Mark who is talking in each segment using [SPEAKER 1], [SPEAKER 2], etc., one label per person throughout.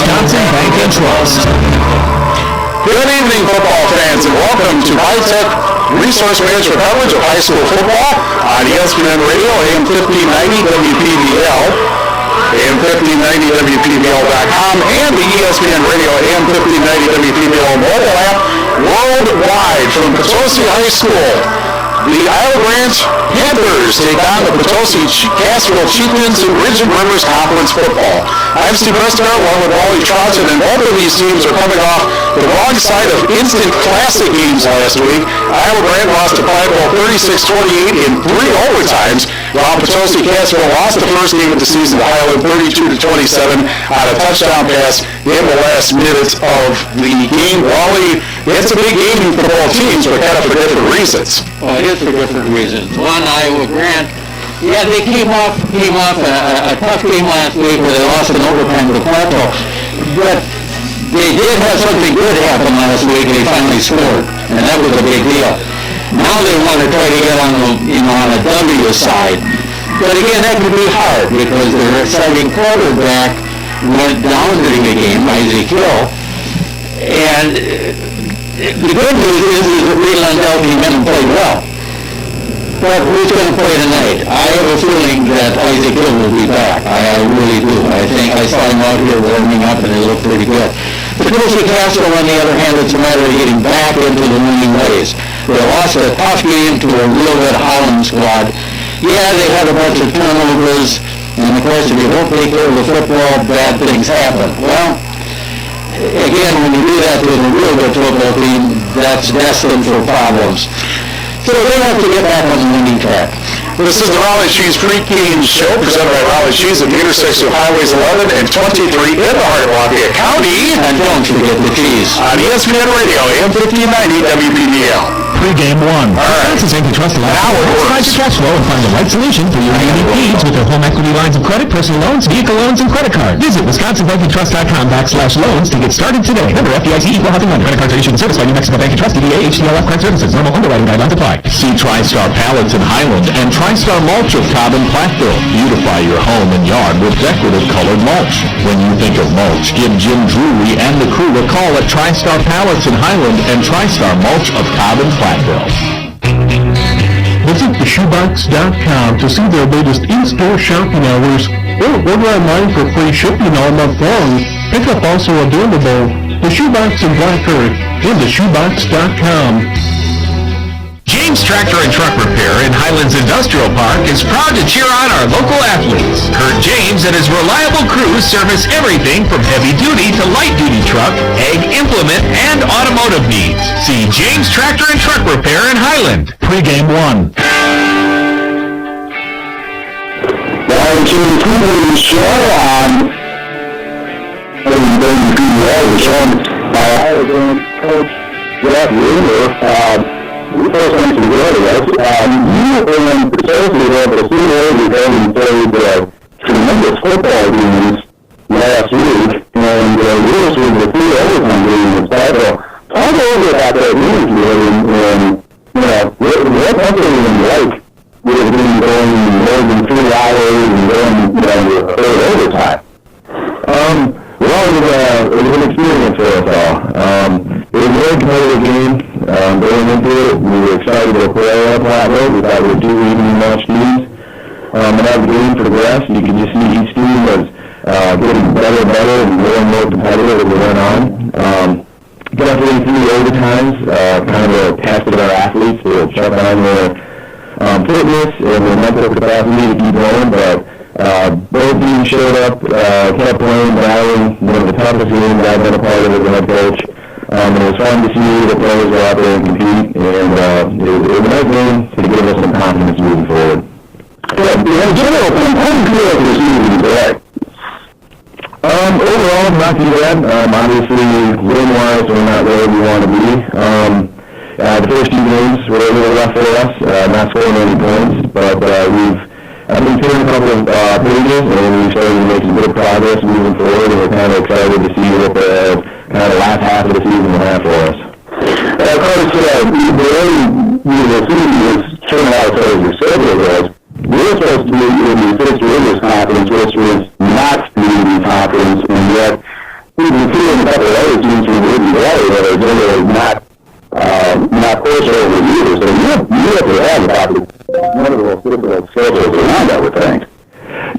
[SPEAKER 1] Wisconsin Bank and Trust.
[SPEAKER 2] Good evening, football fans, and welcome to high-tech resource management coverage of high school football on ESPN Radio, AM 1590 WPVL, AM 1590 WPVL.com, and the ESPN Radio, AM 1590 WPVL mobile app worldwide from Potosi High School. The Isle Branch Panthers take on the Potosi-Cassville Chieftains in Ridge and Rivers Conference football. I'm Steve Preston, along with Wally Troutson, and both of these teams are coming off the wrong side of instant classic games last week. Isle Branch lost to Prideville 36-28 in 3 overtimes, while Potosi-Cassville lost the first game of the season to Highland 32-27 on a touchdown pass in the last minutes of the game. Wally, it's a big game for both teams, but kind of for different reasons.
[SPEAKER 3] Well, it is for different reasons. One, Iowa Grant, they came off a tough game last week where they lost in overtime to Plateau, but they did have something good happen last week. They finally scored, and that was a big deal. Now they want to try to get on a W side, but again, that could be hard because their starting quarterback went down during the game, Isaac Hill, and the good news is that Lee Lundell came in and played well. But who's going to play tonight? I have a feeling that Isaac Hill will be back. I really do. I think I saw him out here warming up and it looked pretty good. Potosi-Cassville, on the other hand, it's a matter of getting back into the winning ways. They lost a tough game to a real good Holland squad. Yeah, they had a bunch of turnovers, and of course, if you don't take care of the football, bad things happen. Well, again, when you do that with a real good football team, that's destined for problems. So they have to get back on the winning track.
[SPEAKER 2] This is the Raleigh Cheese Pre-Game Show presented by Raleigh Cheese at the intersection of Highways 11 and 23 in the heart of Lafayette County.
[SPEAKER 3] And don't forget the cheese.
[SPEAKER 2] On ESPN Radio, AM 1590 WPVL.
[SPEAKER 1] Pre-game one. Wisconsin's Bank and Trust allows you to optimize your cash flow and find the right solution for your unique needs with their home equity lines of credit, personal loans, vehicle loans, and credit cards. Visit wisconsinbankandtrust.com/loans to get started today. Member FDIC equal housing lender. Credit cards are issued and serviced by New Mexico Bank and Trust, DBA, HTLF Credit Services. Normal underwriting guidelines apply.
[SPEAKER 4] See TriStar Pallets in Highland and TriStar Mulch of Cobb and Platteville. Beautify your home and yard with decorative colored mulch. When you think of mulch, give Jim Drury and the crew a call at TriStar Pallets in Highland and TriStar Mulch of Cobb and Platteville.
[SPEAKER 5] Visit theshoebox.com to see their latest in-store shopping hours or order online for free shipping all month long. Pick up also available the Shoebox in Black Earth and theshoebox.com.
[SPEAKER 4] James Tractor and Truck Repair in Highlands Industrial Park is proud to cheer on our local athletes. Kurt James and his reliable crew service everything from heavy-duty to light-duty truck, ag implement, and automotive needs. See James Tractor and Truck Repair in Highland.
[SPEAKER 1] Pre-game one.
[SPEAKER 2] Welcome to the pre-game show on WPVL, by Iowa Grant coach Jeff Rumer. We first went to the areas. You and Potosi were able to see where we played tremendous football games last week, and Lewis was the 3 overtime game with Bible. Talk over about that news, really, and what something like would have been going more than 3 hours and going third overtime. Well, it was an experience for us all. It was a very competitive game. Going into it, we were excited to play on Platteville. We thought we were 2 evening match teams. And as the game progressed, you could just see each team was getting better and better and more competitive as we went on. Definitely through the overtimes, kind of a test of our athletes to check on their fitness and their mental capacity to keep going, but both teams showed up, kept playing, battling one of the toughest games I've been a part of as a head coach. And it was fun to see the players go out there and compete, and it was a nice game to give us some confidence moving forward. Yeah, in general, how do you feel like this season today? Overall, not too bad. Obviously, win-wise, we're not where we want to be. The first 2 games were a little rough for us, not scoring any points, but I've been turning a couple of pages, and we've started to make some good progress moving forward, and we're kind of excited to see what the kind of last half of the season will have for us. Of course, the way the season was turning out as your schedule was, we were supposed to be in the Fifth Rivers Conference, which was not the Conference, and yet even feeling a couple of other teams who wouldn't play that are generally not close over the years. So you have to have probably one of the most difficult schedules around, I would think.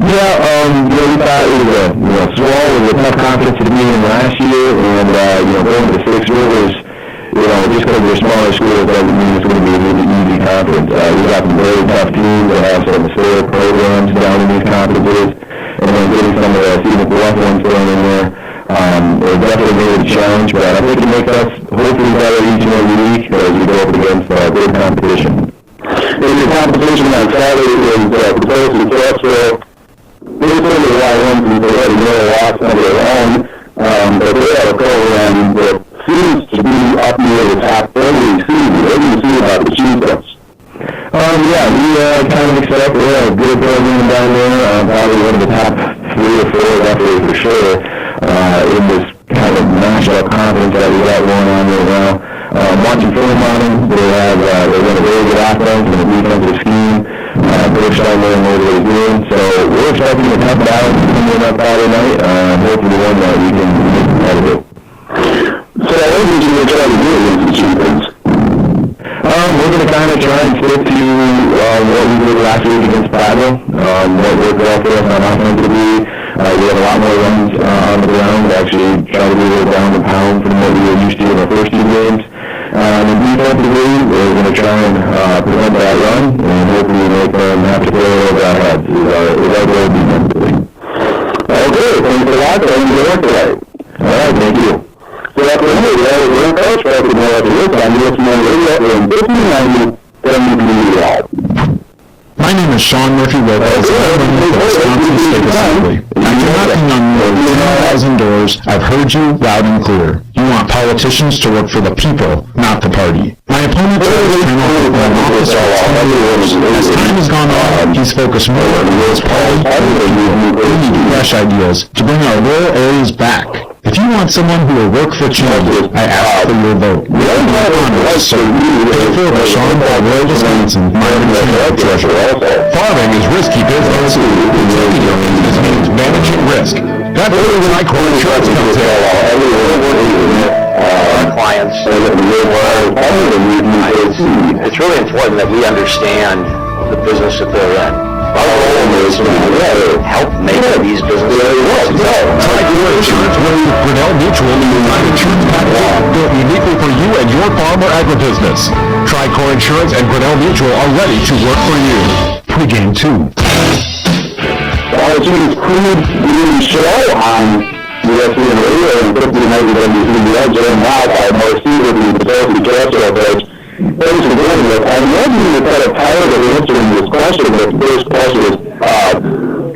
[SPEAKER 6] Yeah, we thought it was Swall was a tough conference to be in last year, and going to the Six Rivers, just because they're smaller schools doesn't mean it's going to be a really easy conference. We got some very tough teams that have some historic programs down in these conferences, and then getting some of the scenic rough ones thrown in there. It definitely made it a challenge, but I think it makes us hopefully better each and every week as we go up against good competition.
[SPEAKER 2] And the competition on Saturday is Potosi-Cassville. They sort of rely on them to let know lots of their own, but they have a program that seems to be up near the top every season. What do you see about the Chiefs?
[SPEAKER 6] We kind of expect we have a good program down there, probably one of the top 3 or 4 definitely for sure, in this kind of national conference that we got going on right now. Watching film on them, they run a very good offense and a defensive scheme. They're showing what they're doing, so we're expecting a tough battle coming up Friday night. Hopefully one that we can make competitive.
[SPEAKER 2] So what did you try to do against the Chiefs?
[SPEAKER 6] We're going to kind of try and stick to what we did last week against Plato. What worked well for us on offensively. We have a lot more runs on the ground. Actually try to be a little down the pound from what we were used to in our first 2 games. And defensively, we're going to try and prevent that run, and hopefully make them have to play over our heads. Is our goal defensively.
[SPEAKER 2] Okay, thanks a lot. Thank you for today.
[SPEAKER 6] All right, thank you.
[SPEAKER 2] So after we're coach, after more of this, I'm listening to in 1590 WBL.
[SPEAKER 1] My name is Sean Murphy Lopez, and I'm running for Wisconsin State Assembly. After knocking on more than 10,000 doors, I've heard you loud and clear. You want politicians to work for the people, not the party. My opponent chose to run office for 10 years. As time has gone on, he's focused more on his party and bringing fresh ideas to bring our rural areas back. If you want someone who will work for change, I ask for your vote. My honor is served. Therefore, Sean by Royal Wisconsin, my treasurer. Farming is risky business. Taking your business means managing risk. That's where the Tricor Insurance comes in.
[SPEAKER 7] Our clients, it's really important that we understand the business that they're in. Our goal is to help make these businesses
[SPEAKER 1] Tricor Insurance works with Grinnell Mutual to provide insurance packages built uniquely for you and your farm or agribusiness. Tricor Insurance and Grinnell Mutual are ready to work for you. Pre-game 2.
[SPEAKER 2] It's crude being show on ESPN Radio and 1590 WBL, Jeremy Wild by Marcy with the Potosi-Cassville coach. Thanks for doing this. I imagine you're kind of tired of answering this question, but the first question is,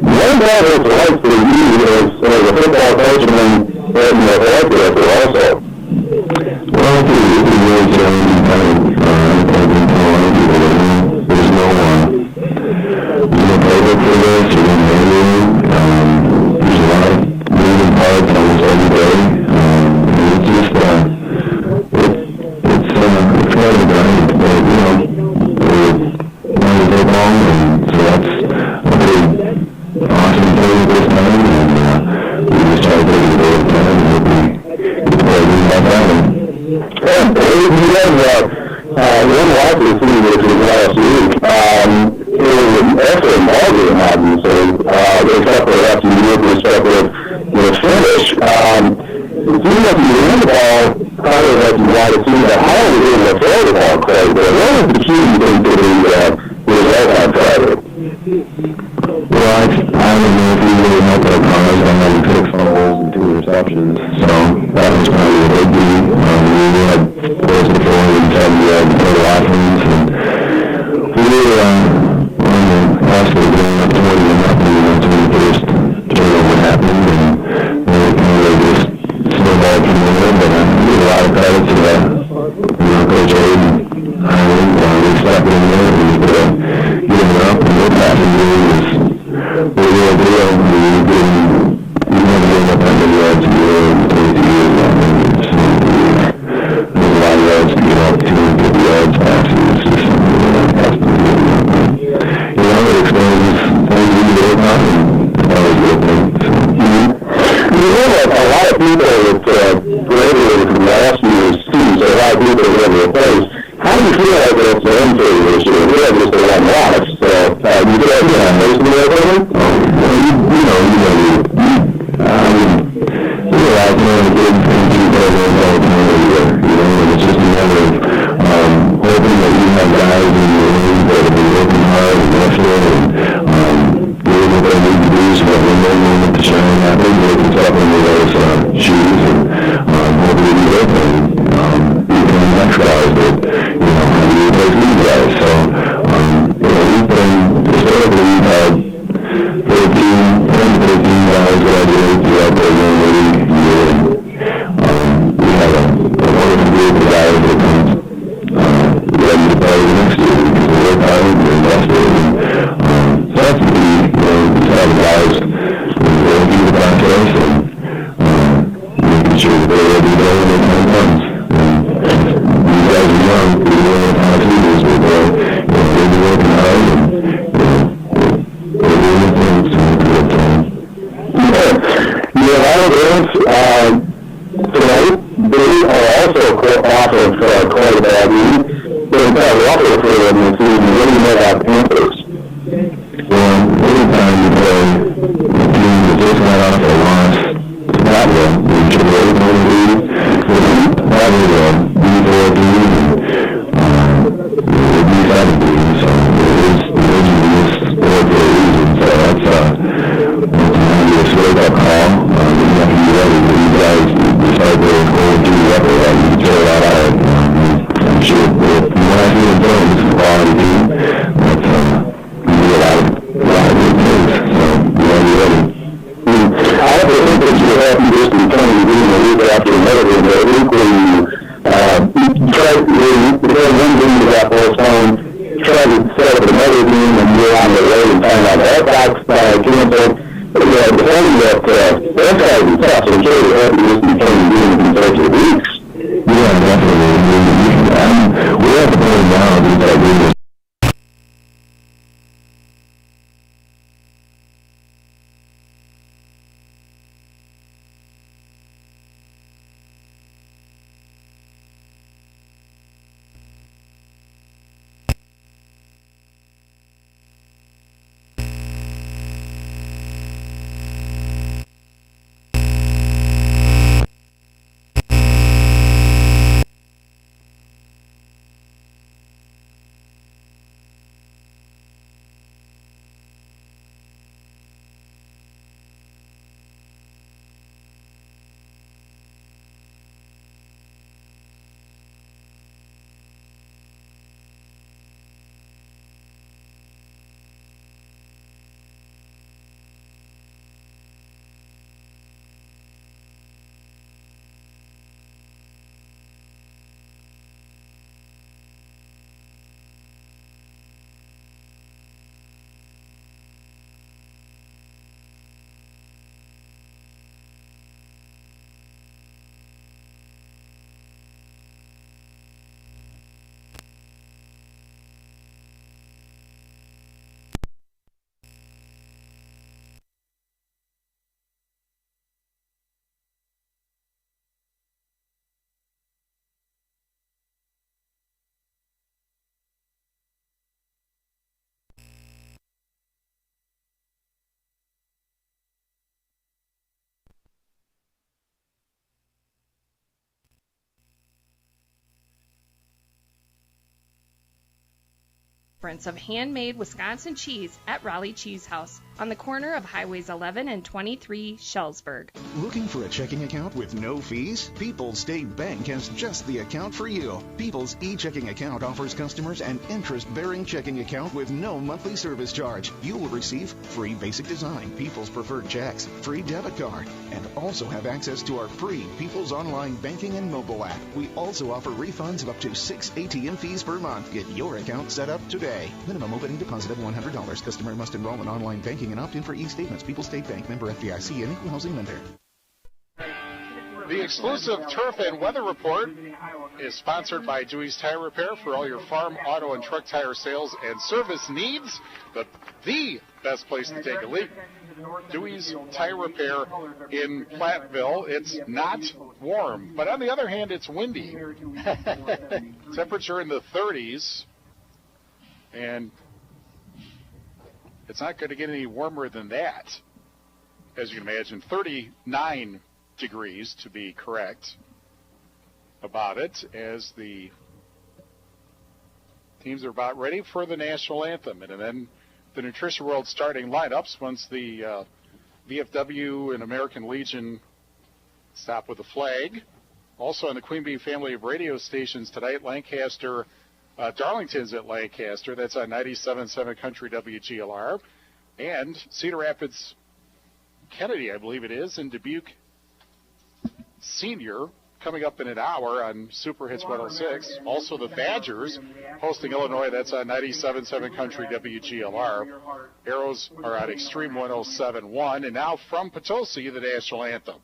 [SPEAKER 2] what that is like for you as a football coach and an athletic director also?
[SPEAKER 6] Well, it's a really challenging time. There's no playbook for this. You're going to handle it. There's a lot of moving parts almost every day. It's just, it's kind of a grind, but, we're not as long, and so that's a pretty awesome thing at this time, and we just try to take it a day at a time, and hopefully get the play about that one.
[SPEAKER 2] You have one likely thing which was last week. It was an excellent ballgame, obviously. Except for after the year perspective, the finish. It seemed like you ran the ball probably like you wanted to, but how are we able to throw the ball correctly? What was the key you think to the result on Friday?
[SPEAKER 6] Well, I don't know if we really helped our cause. I know we took fumbles and 2 receptions, so that was probably a big deal. We had close to 410 total offense, and we were actually going up 20-0 until the first turnover happened, and we kind of just snowballed from there. But I give a lot of credit to Coach Aid and Highland. We stepped in there and we put a getting up, and their passing game was a real deal. We never gave up that many yards a year in 22 years. There's a lot of yards to get up, 250 yards passing. It's just something that has to be it exposes things we can work on, and that was a good thing.
[SPEAKER 2] You know that a lot of people
[SPEAKER 6] future, they're going to be going in 10 months. And you guys are young, you're going to have leaders, but they'll be working hard, and they're doing things to make a good time. Yeah, our events tonight, they are also off of quite a bad week. But in fact, we're also for them this evening. What do you know about Panthers? Well, anytime you play a team that just got off a loss, it's not one. We should really know the lead. That was a B4 team, and the B7 team, so it is this sport for a reason. So that's a wake-up call. You have to be ready. You guys decide to go and do the upper right. You throw that out. I'm sure when I see the film, it's a quality team. But we do a lot of good things. So you want to be ready. I have to think that you're happy just in time to do a week after another one. But equally, try one game you got postponed, try to set up another game and you're on the road and find out that that's canceled. Yeah, defending that got to be tough. So I'm sure you're happy just in time to do it in consecutive weeks. Yeah, definitely. We have to put it down and do that.
[SPEAKER 8] Of handmade Wisconsin cheese at Raleigh Cheese House on the corner of Highways 11 and 23, Shellsburg.
[SPEAKER 9] Looking for a checking account with no fees? People's State Bank has just the account for you. People's e-checking account offers customers an interest-bearing checking account with no monthly service charge. You will receive free basic design, People's Preferred Checks, free debit card, and also have access to our free People's Online Banking and mobile app. We also offer refunds of up to 6 ATM fees per month. Get your account set up today. Minimum opening deposit of $100. Customer must enroll in online banking and opt in for e-statements. People's State Bank, member FDIC, and equal housing lender.
[SPEAKER 10] The exclusive Turf and Weather Report is sponsored by Dewey's Tire Repair for all your farm, auto, and truck tire sales and service needs. The best place to take a leak. Dewey's Tire Repair in Platteville. It's not warm, but on the other hand, it's windy. Temperature in the 30s. And it's not going to get any warmer than that, as you can imagine. 39 degrees, to be correct, about it, as the teams are about ready for the national anthem. And then the Nutrition World starting lineups once the VFW and American Legion stop with the flag. Also on the Queen Bee family of radio stations tonight, Lancaster, Darlington's at Lancaster. That's on 97.7 Country WGLR. And Cedar Rapids, Kennedy, I believe it is, and Dubuque Senior coming up in an hour on Super Hits 106. Also the Badgers hosting Illinois. That's on 97.7 Country WGLR. Arrows are on Extreme 107.1. And now from Potosi, the national anthem.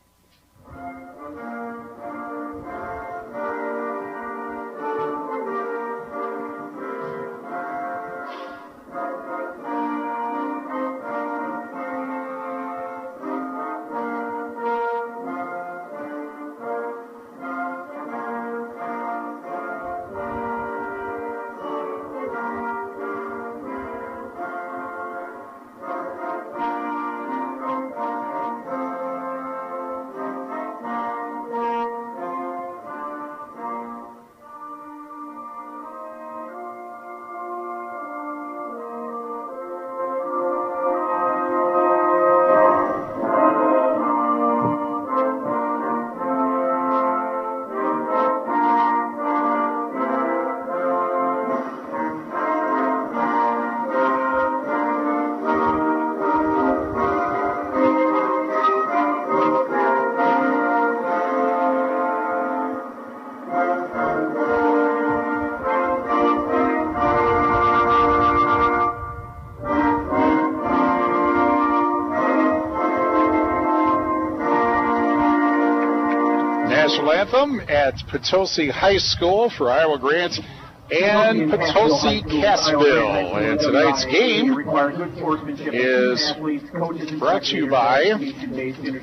[SPEAKER 10] national anthem at Potosi High School for Iowa Grant and Potosi-Cassville. And tonight's game is brought to you by,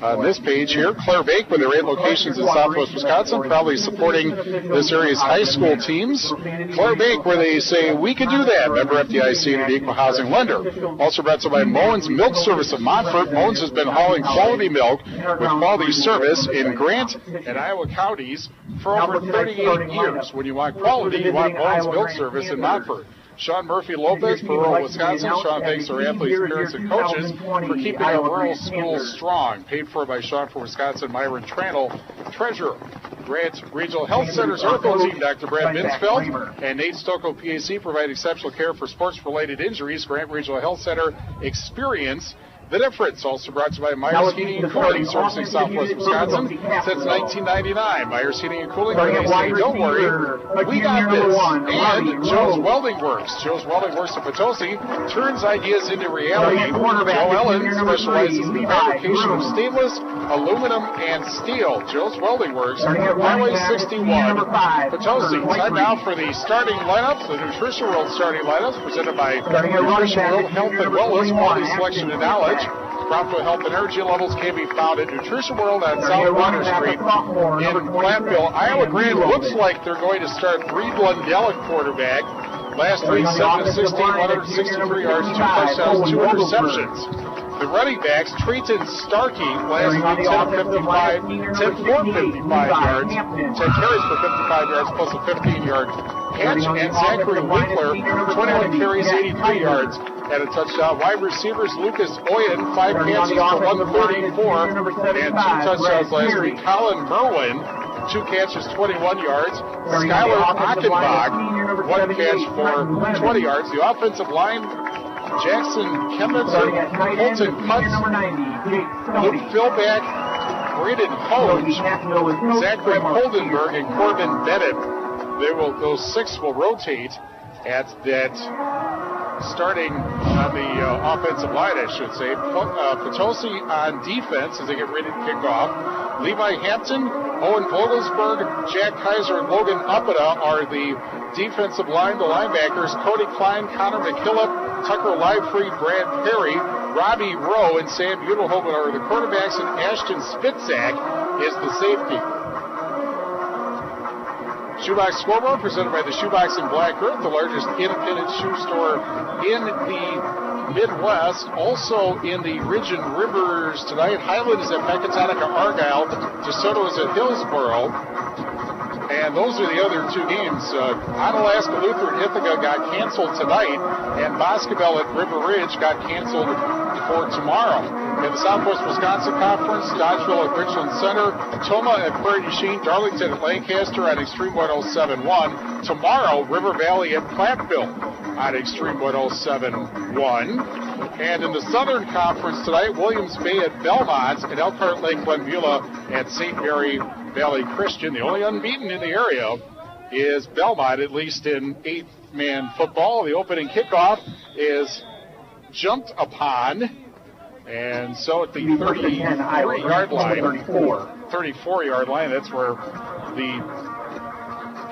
[SPEAKER 10] on this page here, Claire Bake, with their 8 locations in southwest Wisconsin, proudly supporting this area's high school teams. Claire Bake, where they say, we can do that. Member FDIC and an equal housing lender. Also brought to you by Moen's Milk Service of Montfort. Moen's has been hauling quality milk with quality service in Grant and Iowa counties for over 38 years. When you want quality, you want Moen's Milk Service in Montfort. Sean Murphy Lopez for rural Wisconsin. Sean thanks our athletes, parents, and coaches for keeping our rural schools strong. Paid for by Sean for Wisconsin, Myron Tranel, treasurer. Grant Regional Health Center's ortho team, Dr. Brad Minsfeld and Nate Stocco, PAC, provide exceptional care for sports-related injuries. Grant Regional Health Center, experience the difference. Also brought to you by Myers Heating and Cooling, servicing southwest Wisconsin since 1999. Myers Heating and Cooling, where they say, don't worry, we got this. And Joe's Welding Works. Joe's Welding Works of Potosi turns ideas into reality. Joe Ellen specializes in the fabrication of stainless, aluminum, and steel. Joe's Welding Works, Highway 61, Potosi. Time now for the starting lineups, the Nutrition World starting lineups, presented by Nutrition World Health and Wellness, quality selection and knowledge. Prompto Health and Energy levels can be found at Nutrition World on South Water Street in Platteville. Iowa Grant looks like they're going to start Reed Lundell at quarterback. Last week, 7 of 16, 163 yards, 2 touchdowns, 2 interceptions. The running backs, Trayton Starkey, last week 10 for 55 yards, 10 carries for 55 yards, plus a 15-yard catch, and Zachary Winkler, 21 carries, 83 yards, and a touchdown. Wide receivers, Lucas Oyen, 5 catches for 134, and 2 touchdowns last week. Colin Merwin, 2 catches, 21 yards. Skylar Achenbach, 1 catch for 20 yards. The offensive line, Jackson Kemnitzer, Colton Cutts, Luke Philback, Braden Hoge, Zachary Coldenberg, and Corbin Bennett. Those 6 will rotate at that starting on the offensive line, I should say. Potosi on defense as they get ready to kick off. Levi Hampton, Owen Vogelsberg, Jack Kaiser, and Logan Uppida are the defensive line. The linebackers, Cody Klein, Connor McKillop, Tucker Livefried, Brad Perry, Robbie Rowe, and Sam Butelhoven are the quarterbacks, and Ashton Spitzak is the safety. Shoebox Scoreboard presented by the Shoebox in Black Earth, the largest independent shoe store in the Midwest. Also in the Ridge and Rivers tonight, Highland is at Pecatonica Argyle, DeSoto is at Hillsboro. And those are the other 2 games. Onalaska Lutheran Ithaca got canceled tonight, and Boscobel at River Ridge got canceled for tomorrow. In the Southwest Wisconsin Conference, Dodgeville at Richland Center, Toma at Prairie du Chien, Darlington at Lancaster on Extreme 107.1. Tomorrow, River Valley at Platteville on Extreme 107.1. And in the Southern Conference tonight, Williams Bay at Belmont and Elkhart Lake Glenbeulah at St. Mary Valley Christian. The only unbeaten in the area is Belmont, at least in 8-man football. The opening kickoff is jumped upon, and so at the 33-yard line, 34-yard line, that's where the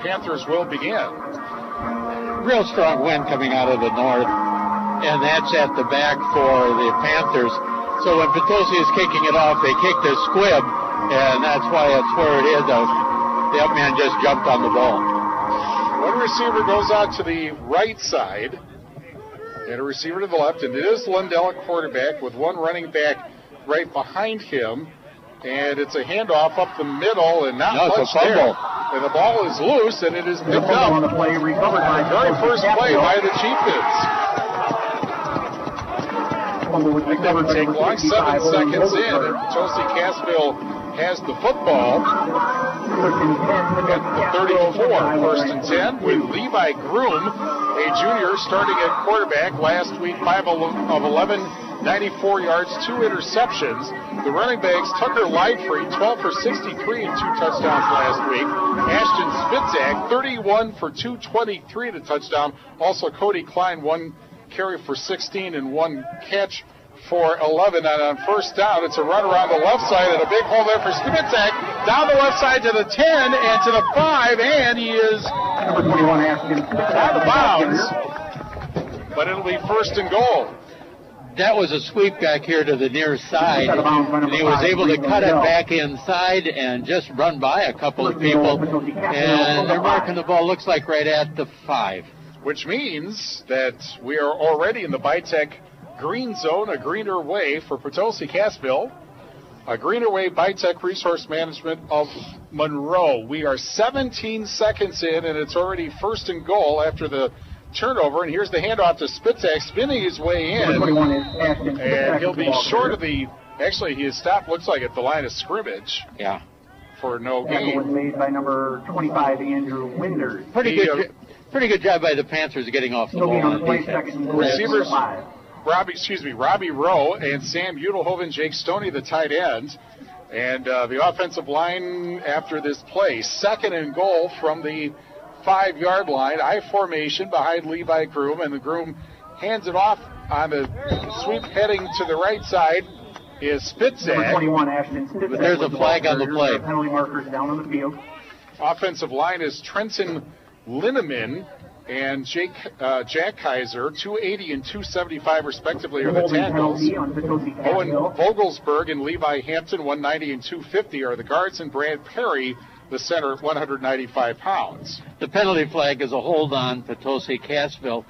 [SPEAKER 10] Panthers will begin.
[SPEAKER 3] Real strong wind coming out of the north, and that's at the back for the Panthers. So when Potosi is kicking it off, they kick the squib, and that's why it's where it is. The up man just jumped on the ball.
[SPEAKER 10] One receiver goes out to the right side, and a receiver to the left, and it is Lundell at quarterback with one running back right behind him. And it's a handoff up the middle, and not much there. And the ball is loose, and it is picked up on the very first play by the Chieftains. It never take long, 7 seconds in, and Potosi-Cassville has the football at the 34, first and 10, with Levi Groom, a junior, starting at quarterback. Last week, 5 of 11, 94 yards, 2 interceptions. The running backs, Tucker Livefried, 12 for 63 and 2 touchdowns last week. Ashton Spitzak, 31 for 223 and a touchdown. Also, Cody Klein, 1 carry for 16 and 1 catch for 11, and on first down, it's a run around the left side and a big hole there for Spitzak. Down the left side to the 10 and to the 5, and he is
[SPEAKER 2] Number 21,
[SPEAKER 10] out of bounds, but it'll be first and goal.
[SPEAKER 3] That was a sweep back here to the near side, and he was able to cut it back inside and just run by a couple of people, and they're marking the ball, looks like right at the 5.
[SPEAKER 10] Which means that we are already in the Bitech green zone, a greener way for Potosi-Cassville, a greener way Bitech Resource Management of Monroe. We are 17 seconds in, and it's already first and goal after the turnover, and here's the handoff to Spitzak, spinning his way in, and he'll be short of the, actually he is stopped, looks like at the line of scrimmage.
[SPEAKER 3] Yeah.
[SPEAKER 10] For no
[SPEAKER 2] Tackle
[SPEAKER 10] gain.
[SPEAKER 2] was made by number 25, Andrew Winders.
[SPEAKER 3] Pretty good job by the Panthers getting off the
[SPEAKER 2] No
[SPEAKER 3] ball.
[SPEAKER 2] gain on
[SPEAKER 3] on
[SPEAKER 2] the play,
[SPEAKER 3] defense.
[SPEAKER 2] second and goal,
[SPEAKER 10] Receivers,
[SPEAKER 2] 5.
[SPEAKER 10] Robbie Rowe and Sam Udelhoven, Jake Stoney, the tight end. And the offensive line after this play, second and goal from the 5-yard line, I formation behind Levi Groom, and the Groom hands it off on the sweep heading to the right side is Spitzak.
[SPEAKER 2] Number 21, Ashton Spitzak.
[SPEAKER 3] But there's a flag on the play.
[SPEAKER 2] Penalty markers down on the field.
[SPEAKER 10] Offensive line is Trenton Linneman and Jack Kaiser, 280 and 275 respectively are the tackles. Owen Vogelsberg and Levi Hampton, 190 and 250 are the guards, and Brad Perry, the center, 195 pounds.
[SPEAKER 3] The penalty flag is a hold on Potosi-Cassville,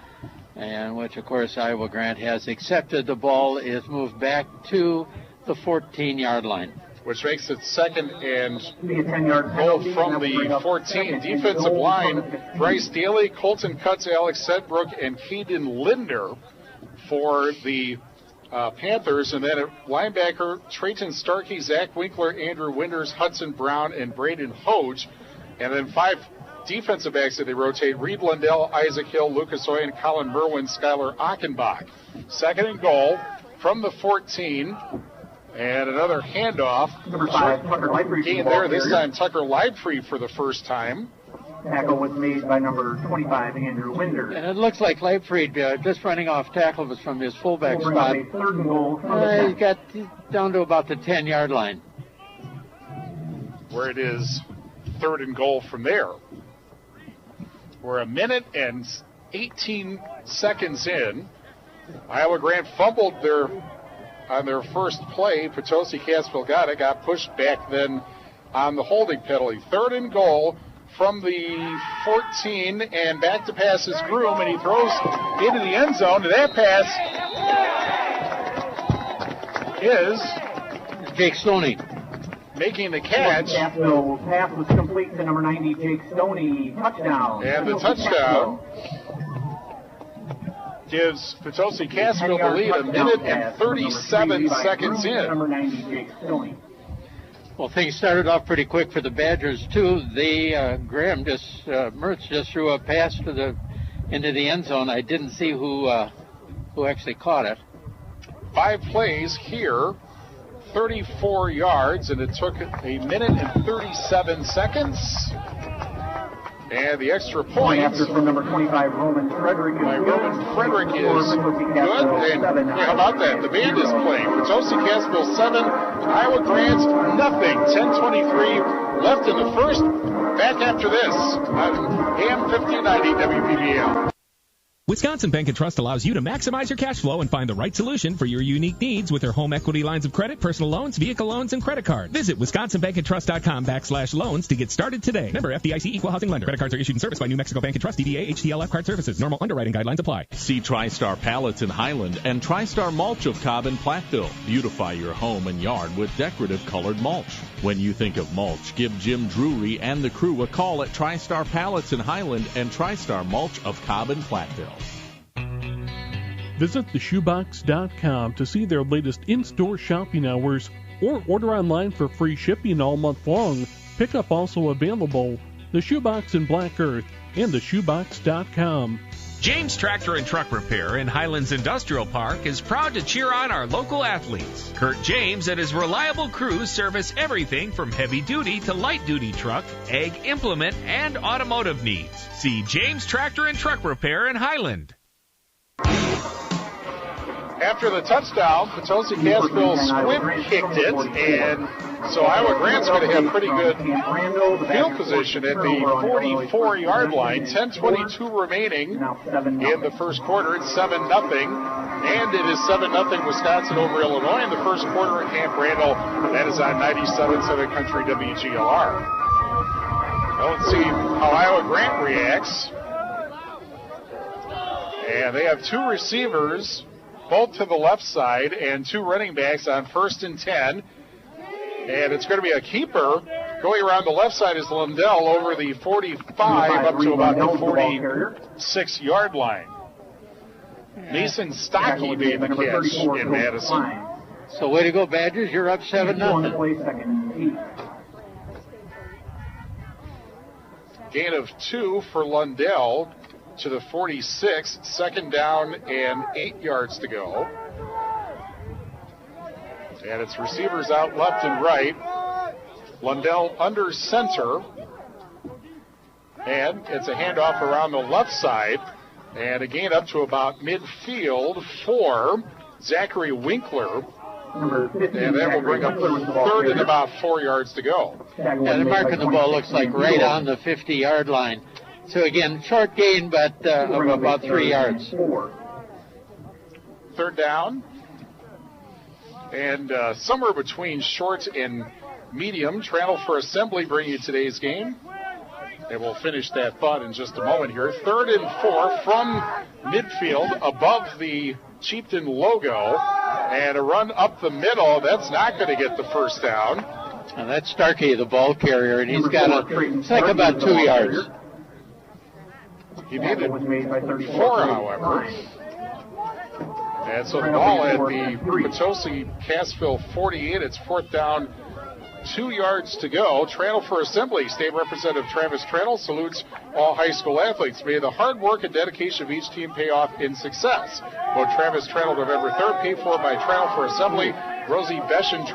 [SPEAKER 3] and which, of course, Iowa Grant has accepted. The ball is moved back to the 14-yard line.
[SPEAKER 10] Which makes it second and
[SPEAKER 2] 10-yard
[SPEAKER 10] goal from the 14. Defensive line, Bryce Daly, Colton Cutts, Alex Sedbrook, and Caden Linder for the Panthers. And then at linebacker, Trayton Starkey, Zach Winkler, Andrew Winders, Hudson Brown, and Braden Hoge. And then 5 defensive backs that they rotate, Reed Lundell, Isaac Hill, Lucas Oyen, Colin Merwin, Skylar Achenbach. Second and goal from the 14. And another handoff.
[SPEAKER 2] Number 5, Tucker Lightfree.
[SPEAKER 10] Gain there. This time Tucker Lightfree for the first time.
[SPEAKER 2] Tackle was made by number 25, Andrew Winders.
[SPEAKER 3] And it looks like Lightfried just running off tackle was from his fullback
[SPEAKER 2] Over
[SPEAKER 3] spot.
[SPEAKER 2] a third and goal from
[SPEAKER 3] He got down to about the 10-yard line.
[SPEAKER 10] Where it is third and goal from there. We're a minute and 18 seconds in. Iowa Grant fumbled on their first play. Potosi-Cassville got it, got pushed back then on the holding penalty. Third and goal from the 14, and back to pass is Groom, and he throws into the end zone, and that pass is
[SPEAKER 3] Jake Stoney
[SPEAKER 10] making the catch.
[SPEAKER 2] Cassville pass was complete to number 90, Jake Stoney. Touchdown.
[SPEAKER 10] And the touchdown gives Potosi-Cassville the lead, a minute and 37 seconds in.
[SPEAKER 2] Number 90, Jake Stoney.
[SPEAKER 3] Well, things started off pretty quick for the Badgers, too. Mertz just threw a pass into the end zone. I didn't see who actually caught it.
[SPEAKER 10] 5 plays here, 34 yards, and it took a minute and 37 seconds. And the extra point
[SPEAKER 2] after from number 25, Roman Frederick.
[SPEAKER 10] Roman Frederick is good. And how about that? The band is playing. Potosi-Cassville 7, Iowa Grant nothing. 10:23 left in the first. Back after this on AM 1590 WPBL.
[SPEAKER 11] Wisconsin Bank & Trust allows you to maximize your cash flow and find the right solution for your unique needs with their home equity lines of credit, personal loans, vehicle loans, and credit cards. Visit wisconsinbankandtrust.com/loans to get started today. Member FDIC Equal Housing Lender. Credit cards are issued and serviced by New Mexico Bank & Trust, DBA HTLF Card Services. Normal underwriting guidelines apply.
[SPEAKER 12] See TriStar Pallets in Highland and TriStar Mulch of Cobb and Platteville. Beautify your home and yard with decorative colored mulch. When you think of mulch, give Jim Drury and the crew a call at TriStar Pallets in Highland and TriStar Mulch of Cobb and Platteville.
[SPEAKER 5] Visit theshoebox.com to see their latest in-store shopping hours or order online for free shipping all month long. Pickup also available. The Shoebox in Black Earth and theshoebox.com.
[SPEAKER 4] James Tractor and Truck Repair in Highlands Industrial Park is proud to cheer on our local athletes. Kurt James and his reliable crews service everything from heavy-duty to light-duty truck, ag implement, and automotive needs. See James Tractor and Truck Repair in Highland.
[SPEAKER 10] After the touchdown, Potosi-Cassville squib kicked it, and so Iowa Grant's going to have pretty good field position at the 44-yard line. 10:22 remaining in the first quarter. It's 7-0, and it is 7-0 Wisconsin over Illinois in the first quarter at Camp Randall. That is on 97 Southern Country WGLR. Well, let's see how Iowa Grant reacts. And they have two receivers, both to the left side, and two running backs on 1st and 10. And it's going to be a keeper. Going around the left side is Lundell over the 45 up to about the 46-yard line. Mason Stocky made the catch in Madison.
[SPEAKER 3] So way to go, Badgers. You're up 7-0.
[SPEAKER 10] Gain of 2 for Lundell to the 46. 2nd down and 8 yards to go. And it's receivers out left and right. Lundell under center. And it's a handoff around the left side. And a gain up to about midfield for Zachary Winkler. And that will bring up 3rd and about 4 yards to go.
[SPEAKER 3] Yeah, they're marking the ball, looks like right on the 50-yard line. So again, short gain, but of about 3 yards.
[SPEAKER 10] 3rd down. And somewhere between short and medium, Tranel for Assembly bring you today's game. And we'll finish that thought in just a moment here. 3rd and 4 from midfield above the Chieftain logo. And a run up the middle. That's not going to get the first down.
[SPEAKER 3] And that's Starkey, the ball carrier, and he's got it's like about 2 yards.
[SPEAKER 10] He needed 4, however. And so the ball at the Potosi-Cassville 48. It's 4th down, 2 yards to go. Tranel for Assembly. State Representative Travis Tranel salutes all high school athletes. May the hard work and dedication of each team pay off in success. Vote Travis Tranel November 3rd. Paid for by Tranel for Assembly. Rosie Beshen,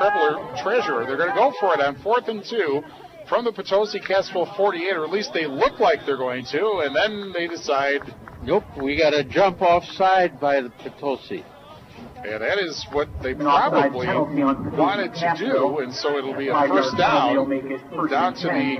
[SPEAKER 10] treasurer. They're going to go for it on 4th and 2 from the Potosi-Cassville 48, or at least they look like they're going to, and then they decide,
[SPEAKER 3] nope, we got to jump offside by the Potosi.
[SPEAKER 10] And that is what they probably wanted to do, and so it'll be a first down to the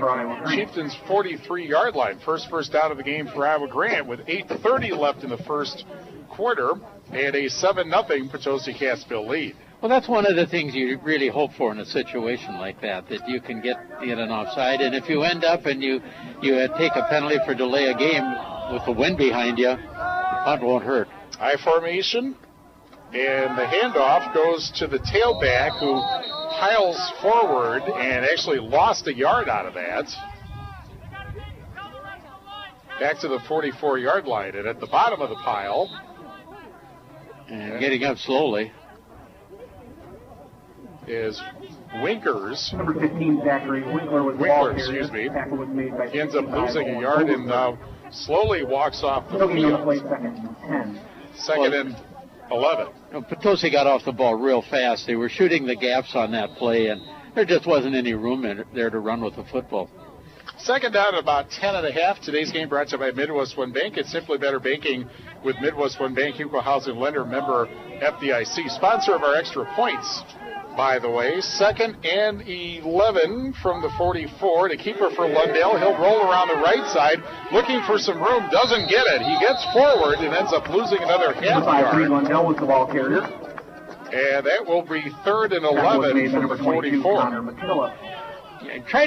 [SPEAKER 10] Chieftains' 43-yard line. First down of the game for Iowa Grant with 8:30 left in the first quarter and a 7-0 Potosi-Cassville lead.
[SPEAKER 3] Well, that's one of the things you really hope for in a situation like that you can get an offside. And if you end up and you take a penalty for delay a game with the wind behind you, that won't hurt.
[SPEAKER 10] I formation, and the handoff goes to the tailback who piles forward and actually lost a yard out of that. Back to the 44-yard line, and at the bottom of the pile.
[SPEAKER 3] And getting up slowly.
[SPEAKER 10] Is Winkers.
[SPEAKER 2] Number 15, Zachary Winkler,
[SPEAKER 10] excuse me. He ends up losing a yard and slowly walks off the field. 2nd and 11.
[SPEAKER 3] Potosi got off the ball real fast. They were shooting the gaps on that play, and there just wasn't any room there to run with the football.
[SPEAKER 10] 2nd down at about 10.5. Today's game brought to you by Midwest One Bank. It's simply better banking with Midwest One Bank, equal housing lender, member FDIC. Sponsor of our Extra Points, by the way. 2nd and 11 from the 44. The keeper for Lundell. He'll roll around the right side, looking for some room. Doesn't get it. He gets forward and ends up losing another half yard.
[SPEAKER 2] Lundell was the ball carrier.
[SPEAKER 10] And that will be 3rd and 11 from the 44.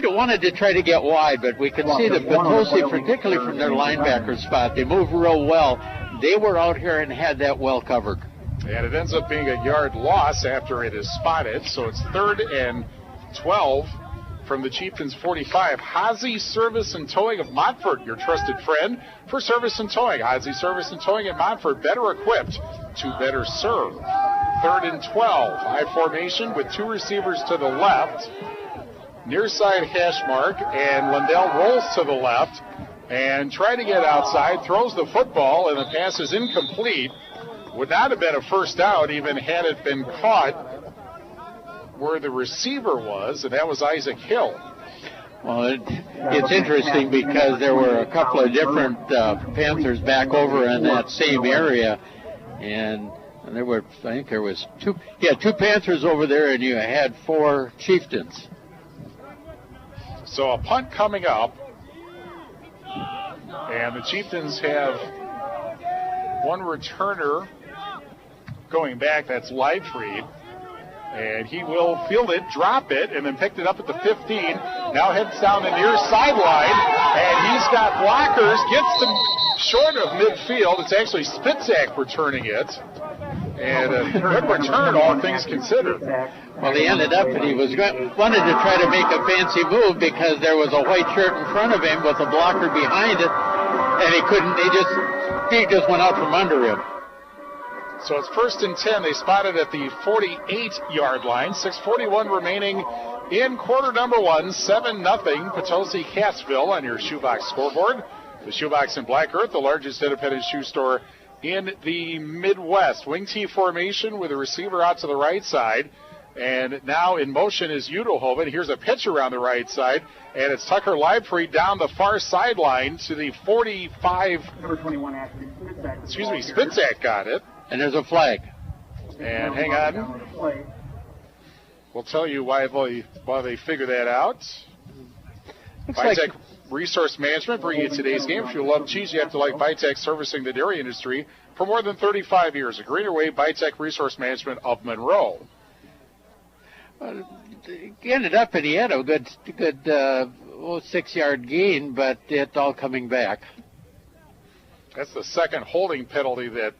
[SPEAKER 3] Wanted to try to get wide, but we could see that Potosi, particularly from their linebacker spot, they move real well. They were out here and had that well covered.
[SPEAKER 10] And it ends up being a yard loss after it is spotted. So it's 3rd and 12 from the Chieftains 45. Hazy Service and Towing of Montfort, your trusted friend for service and towing. Hazy Service and Towing at Montfort, better equipped to better serve. 3rd and 12. High formation with two receivers to the left. Near side hash mark, and Lundell rolls to the left and trying to get outside, throws the football, and the pass is incomplete. Would not have been a first down even had it been caught where the receiver was, and that was Isaac Hill.
[SPEAKER 3] Well, it's interesting because there were a couple of different Panthers back over in that same area, and And there were, I think there was two Panthers over there, and you had 4 Chieftains.
[SPEAKER 10] So a punt coming up. And the Chieftains have one returner going back. That's Leibfried. And he will field it, drop it, and then picked it up at the 15. Now heads down the near sideline. And he's got blockers, gets them short of midfield. It's actually Spitzak returning it. And a good return, all things considered.
[SPEAKER 3] Well, he ended up, and he wanted to try to make a fancy move because there was a white shirt in front of him with a blocker behind it, and he couldn't. He just went out from under him.
[SPEAKER 10] So it's 1st and 10. They spotted at the 48-yard line. 6:41 remaining in quarter number 1. 7-0 Potosi-Cassville on your shoebox scoreboard. The Shoebox in Black Earth, the largest independent shoe store in the Midwest. Wing T formation with a receiver out to the right side. And now in motion is Udelhoven. Here's a pitch around the right side. And it's Tucker Leibfried down the far sideline to the 45. Number 21, Spitzak got it.
[SPEAKER 3] And there's a flag.
[SPEAKER 10] And hang on. We'll tell you why they figure that out. Vitek Resource Management bringing you today's game. If you love cheese, you have to like Vitek, servicing the dairy industry for more than 35 years. A greener way, Vitek Resource Management of Monroe.
[SPEAKER 3] He ended up, and he had a good 6-yard gain, but it's all coming back.
[SPEAKER 10] That's the second holding penalty that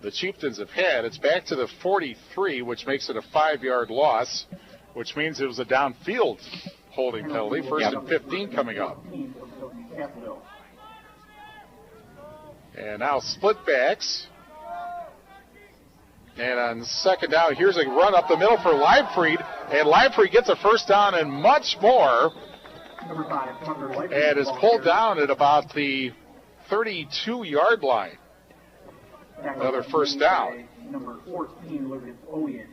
[SPEAKER 10] the Chieftains have had. It's back to the 43, which makes it a 5-yard loss, which means it was a downfield holding penalty. 1st and 15 coming up. And now split backs. And on 2nd down, here's a run up the middle for Leibfried. And Leibfried gets a 1st down and much more. And is pulled down at about the 32-yard line. Another 1st down.
[SPEAKER 2] Number 14, Lucas Oyen.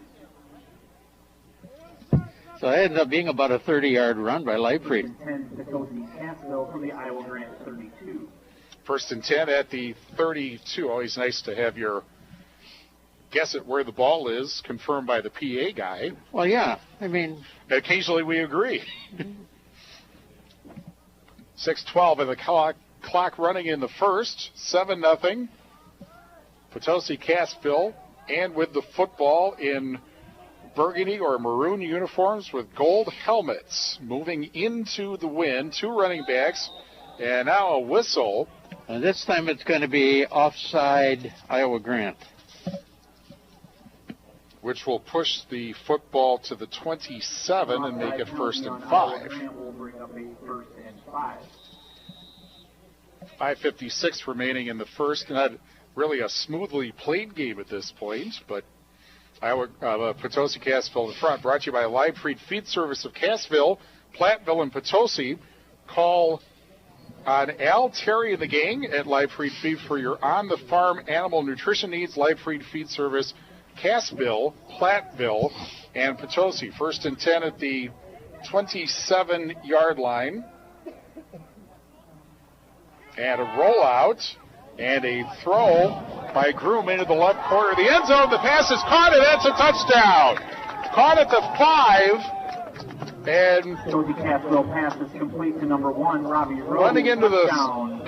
[SPEAKER 3] So it ends up being about a 30-yard run by Leibfried.
[SPEAKER 2] 10 Potosi-Cassville from the Iowa Grant 32.
[SPEAKER 10] 1st and 10 at the 32. Always nice to have your guess at where the ball is confirmed by the PA guy.
[SPEAKER 3] Well, yeah. I mean,
[SPEAKER 10] occasionally we agree. 6:12 and the clock running in the first. 7-0. Potosi-Cassville, and with the football in burgundy or maroon uniforms with gold helmets, moving into the wind. 2 running backs, and now a whistle.
[SPEAKER 3] And this time it's going to be offside Iowa Grant,
[SPEAKER 10] which will push the football to the 27 and make it 1st and 5. 5:56 remaining in the first. Not really a smoothly played game at this point, but Potosi-Cassville in front. Brought to you by Leibfried Feed Service of Cassville, Platteville, and Potosi. Call on Al Terry and the gang at Leibfried Feed for your on-the-farm animal nutrition needs. Leibfried Feed Service, Cassville, Platteville, and Potosi. 1st and 10 at the 27-yard line. And a rollout and a throw by Groom into the left corner of the end zone. The pass is caught, and that's a touchdown. Caught at the 5. And
[SPEAKER 2] Potosi-Cassville pass is complete to number 1, Robbie Rowe.
[SPEAKER 10] Running into the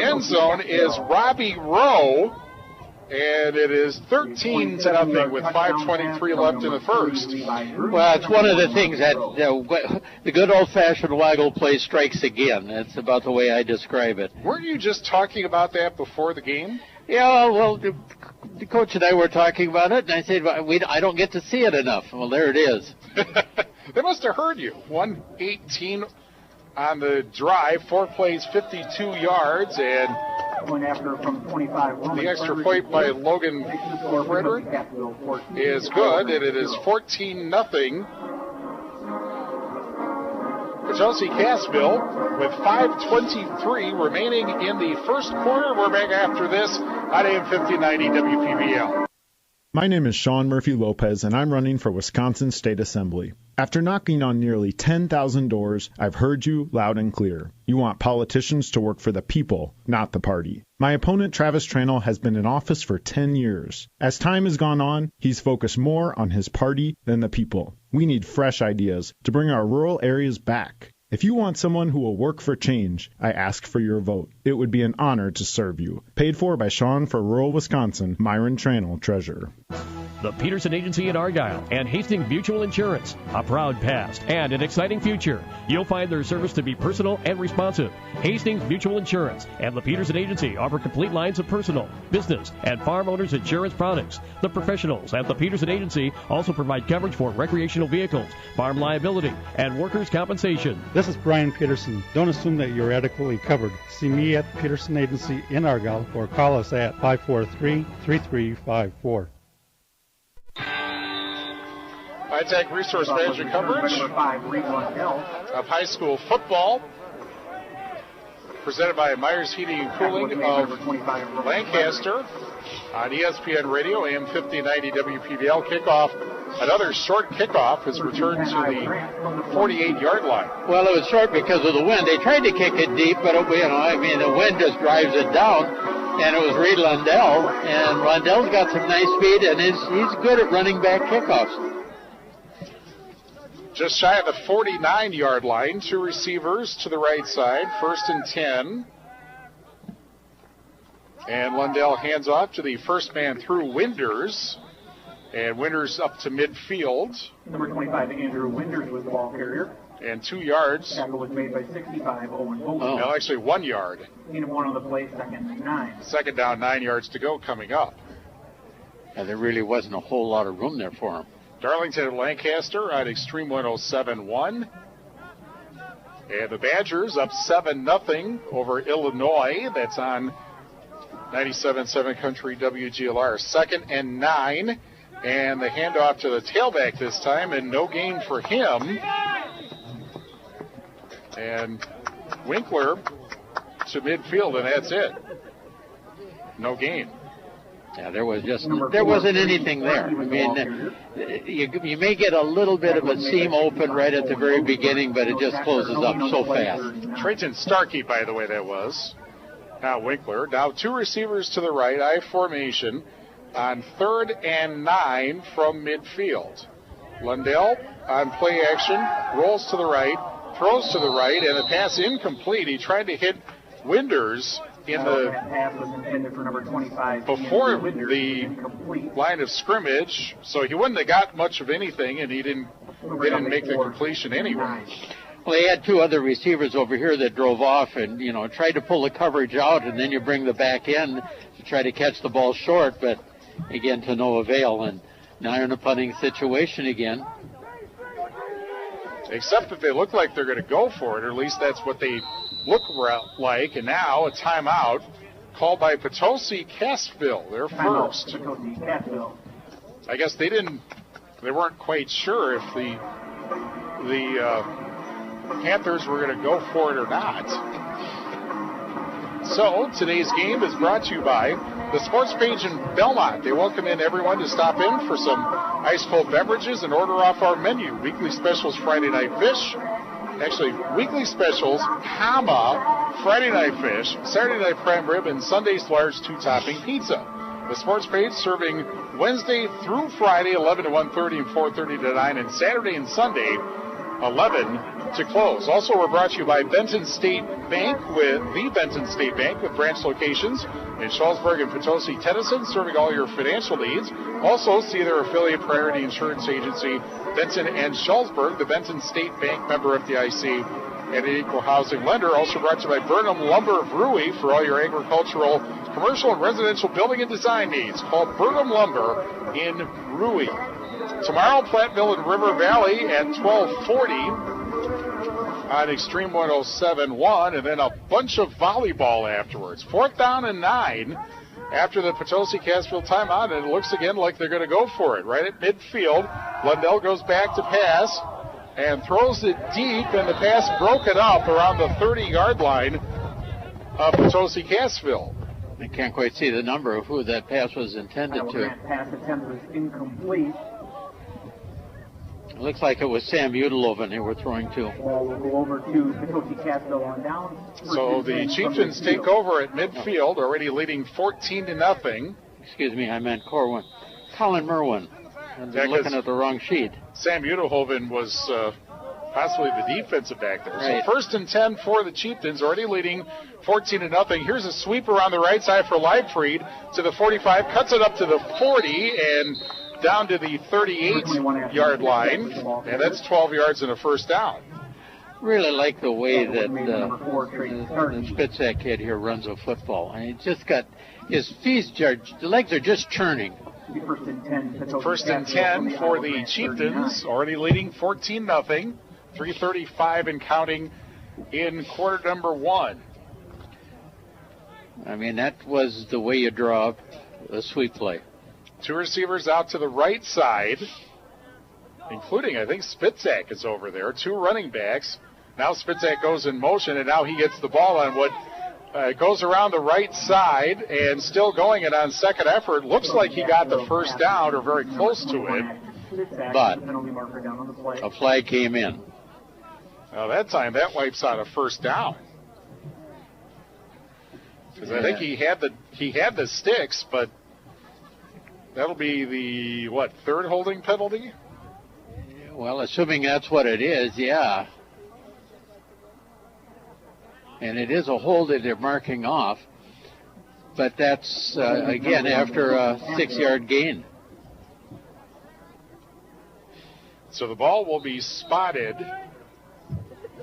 [SPEAKER 10] end zone is Robbie Rowe. And it is 13-0 with 5:23 left in the first.
[SPEAKER 3] Well, it's one of the things that the good old-fashioned waggle play strikes again. That's about the way I describe it.
[SPEAKER 10] Weren't you just talking about that before the game?
[SPEAKER 3] Yeah, well, the coach and I were talking about it, and I said, I don't get to see it enough. Well, there it is.
[SPEAKER 10] They must have heard you. 118 on the drive, 4 plays, 52 yards, and
[SPEAKER 2] Point after from 25.
[SPEAKER 10] The extra point by Logan Frederick is good, and it is 14-0. Potosi-Cassville with 5:23 remaining in the first quarter. We're back after this on AM 1590 WPBL.
[SPEAKER 13] My name is Sean Murphy Lopez, and I'm running for Wisconsin State Assembly. After knocking on nearly 10,000 doors, I've heard you loud and clear. You want politicians to work for the people, not the party. My opponent, Travis Tranel, has been in office for 10 years. As time has gone on, he's focused more on his party than the people. We need fresh ideas to bring our rural areas back. If you want someone who will work for change, I ask for your vote. It would be an honor to serve you. Paid for by Sean for Rural Wisconsin, Myron Tranel, Treasurer.
[SPEAKER 14] The Peterson Agency in Argyle and Hastings Mutual Insurance. A proud past and an exciting future. You'll find their service to be personal and responsive. Hastings Mutual Insurance and the Peterson Agency offer complete lines of personal, business, and farm owners insurance products. The professionals at the Peterson Agency also provide coverage for recreational vehicles, farm liability, and workers' compensation.
[SPEAKER 15] This is Brian Peterson. Don't assume that you're adequately covered. See me at the Peterson Agency in Argyle or call us at 543-3354.
[SPEAKER 10] High-Tech Resource Manager coverage of high school football, presented by Myers Heating and Cooling of Lancaster on ESPN Radio, AM 1590 WPVL. Kickoff, another short kickoff, has returned to the 48-yard line.
[SPEAKER 3] Well, it was short because of the wind. They tried to kick it deep, but the wind just drives it down. And it was Reed Lundell, and Lundell's got some nice speed, and he's good at running back kickoffs.
[SPEAKER 10] Just shy of the 49-yard line, two receivers to the right side, 1st and 10. And Lundell hands off to the first man through, Winders. And Winders up to midfield.
[SPEAKER 16] Number 25, Andrew Winders was the ball carrier.
[SPEAKER 10] And 2 yards.
[SPEAKER 16] Tackle was made by 65, Owen Bowman.
[SPEAKER 10] Well, actually 1 yard.
[SPEAKER 16] Gain of 1 on the play, 2nd and 9.
[SPEAKER 10] Second down, 9 yards to go coming up.
[SPEAKER 3] And there really wasn't a whole lot of room there for him.
[SPEAKER 10] Darlington and Lancaster on Extreme 107.1. And the Badgers up 7-0 over Illinois. That's on 97.7 Country WGLR. 2nd and 9. And the handoff to the tailback this time, and no gain for him. And Winkler to midfield, and that's it. No gain.
[SPEAKER 3] Yeah, there wasn't anything there. I mean, you may get a little bit of a seam open right at the very beginning, but it just closes up so fast.
[SPEAKER 10] Trenton Starkey, by the way, that was. Now Winkler. Now 2 receivers to the right, I formation, on 3rd and 9 from midfield. Lundell on play action, rolls to the right, throws to the right, and the pass incomplete. He tried to hit Winders in the before the line of scrimmage, so he wouldn't have got much of anything, and he didn't make the completion anyway.
[SPEAKER 3] Well, they had 2 other receivers over here that drove off and, tried to pull the coverage out, and then you bring the back end to try to catch the ball short, but again, to no avail, and now you're in a punting situation again.
[SPEAKER 10] Except that they look like they're going to go for it, or at least that's what they look like. And now a timeout called by Potosi-Cassville. They're first. I guess they weren't quite sure if the Panthers were going to go for it or not. So today's game is brought to you by the Sports Page in Belmont. They welcome in everyone to stop in for some ice-cold beverages and order off our menu. Weekly specials, Friday night fish. Actually, weekly specials, Friday night fish, Saturday night prime rib, and Sunday's large 2-topping pizza. The Sports Page serving Wednesday through Friday, 11 to 1:30 and 4:30 to 9, and Saturday and Sunday, 11 to close. Also, we're brought to you by Benton State Bank with branch locations in Shullsburg and Potosi, Tennyson, serving all your financial needs. Also, see their affiliate Priority Insurance Agency, Benton and Shullsburg, the Benton State Bank member FDIC and an equal housing lender. Also brought to you by Burnham Lumber of Rui for all your agricultural, commercial, and residential building and design needs. Call Burnham Lumber in Rui. Tomorrow, Platteville and River Valley at 12:40 on Extreme 107.1, and then a bunch of volleyball afterwards. 4th down and 9 after the Potosi-Cassville timeout, and it looks again like they're going to go for it. Right at midfield, Lundell goes back to pass and throws it deep, and the pass broken up around the 30-yard line of Potosi-Cassville.
[SPEAKER 3] I can't quite see the number of who that pass was intended to.
[SPEAKER 16] Pass attempt was incomplete.
[SPEAKER 3] It looks like it was Sam Udeloven they were throwing to.
[SPEAKER 16] Ball will go over to Potosi-Cassville on down.
[SPEAKER 10] So the Chieftains take over at midfield, already leading 14-0.
[SPEAKER 3] Excuse me, I meant Corwin. Colin Merwin. They're looking at the wrong sheet.
[SPEAKER 10] Sam Udehoven was possibly the defensive back there.
[SPEAKER 3] Right.
[SPEAKER 10] So 1st and 10 for the Chieftains, already leading 14-0. Here's a sweeper on the right side for Leibfried to the 45, cuts it up to the 40, and down to the 38-yard line, and that's 12 yards and a first down.
[SPEAKER 3] Really like the way that the Spitzak kid here runs a football. And he just got his the legs are just churning.
[SPEAKER 10] 1st and 10 for the Chieftains, already leading 14-0. 3:35 and counting in quarter number 1.
[SPEAKER 3] I mean, that was the way you draw up a sweep play.
[SPEAKER 10] 2 receivers out to the right side, including, I think, Spitzak is over there. 2 running backs. Now Spitzak goes in motion, and now he gets the ball on what goes around the right side and still going it on second effort. Looks like he got the first down or very close to it.
[SPEAKER 3] But a flag came in.
[SPEAKER 10] Now that time, that wipes out a first down. Because I think he had the sticks, but that'll be the, third holding penalty?
[SPEAKER 3] Well, assuming that's what it is, yeah. And it is a hold that they're marking off. But that's, again, after a 6-yard gain.
[SPEAKER 10] So the ball will be spotted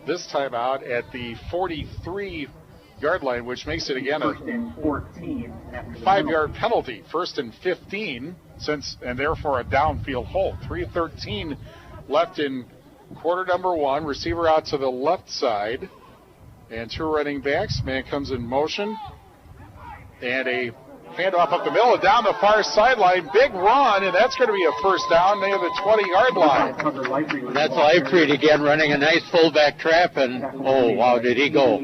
[SPEAKER 10] this time out at the 43-yard line, which makes it, again, a 5-yard penalty. 1st and 15, and therefore a downfield hold. 3:13 left in quarter number 1. Receiver out to the left side. And 2 running backs. Man comes in motion. And a handoff up the middle and down the far sideline. Big run, and that's going to be a first down near the 20-yard line.
[SPEAKER 3] That's Leibfried again running a nice fullback trap, and oh, wow, did he go.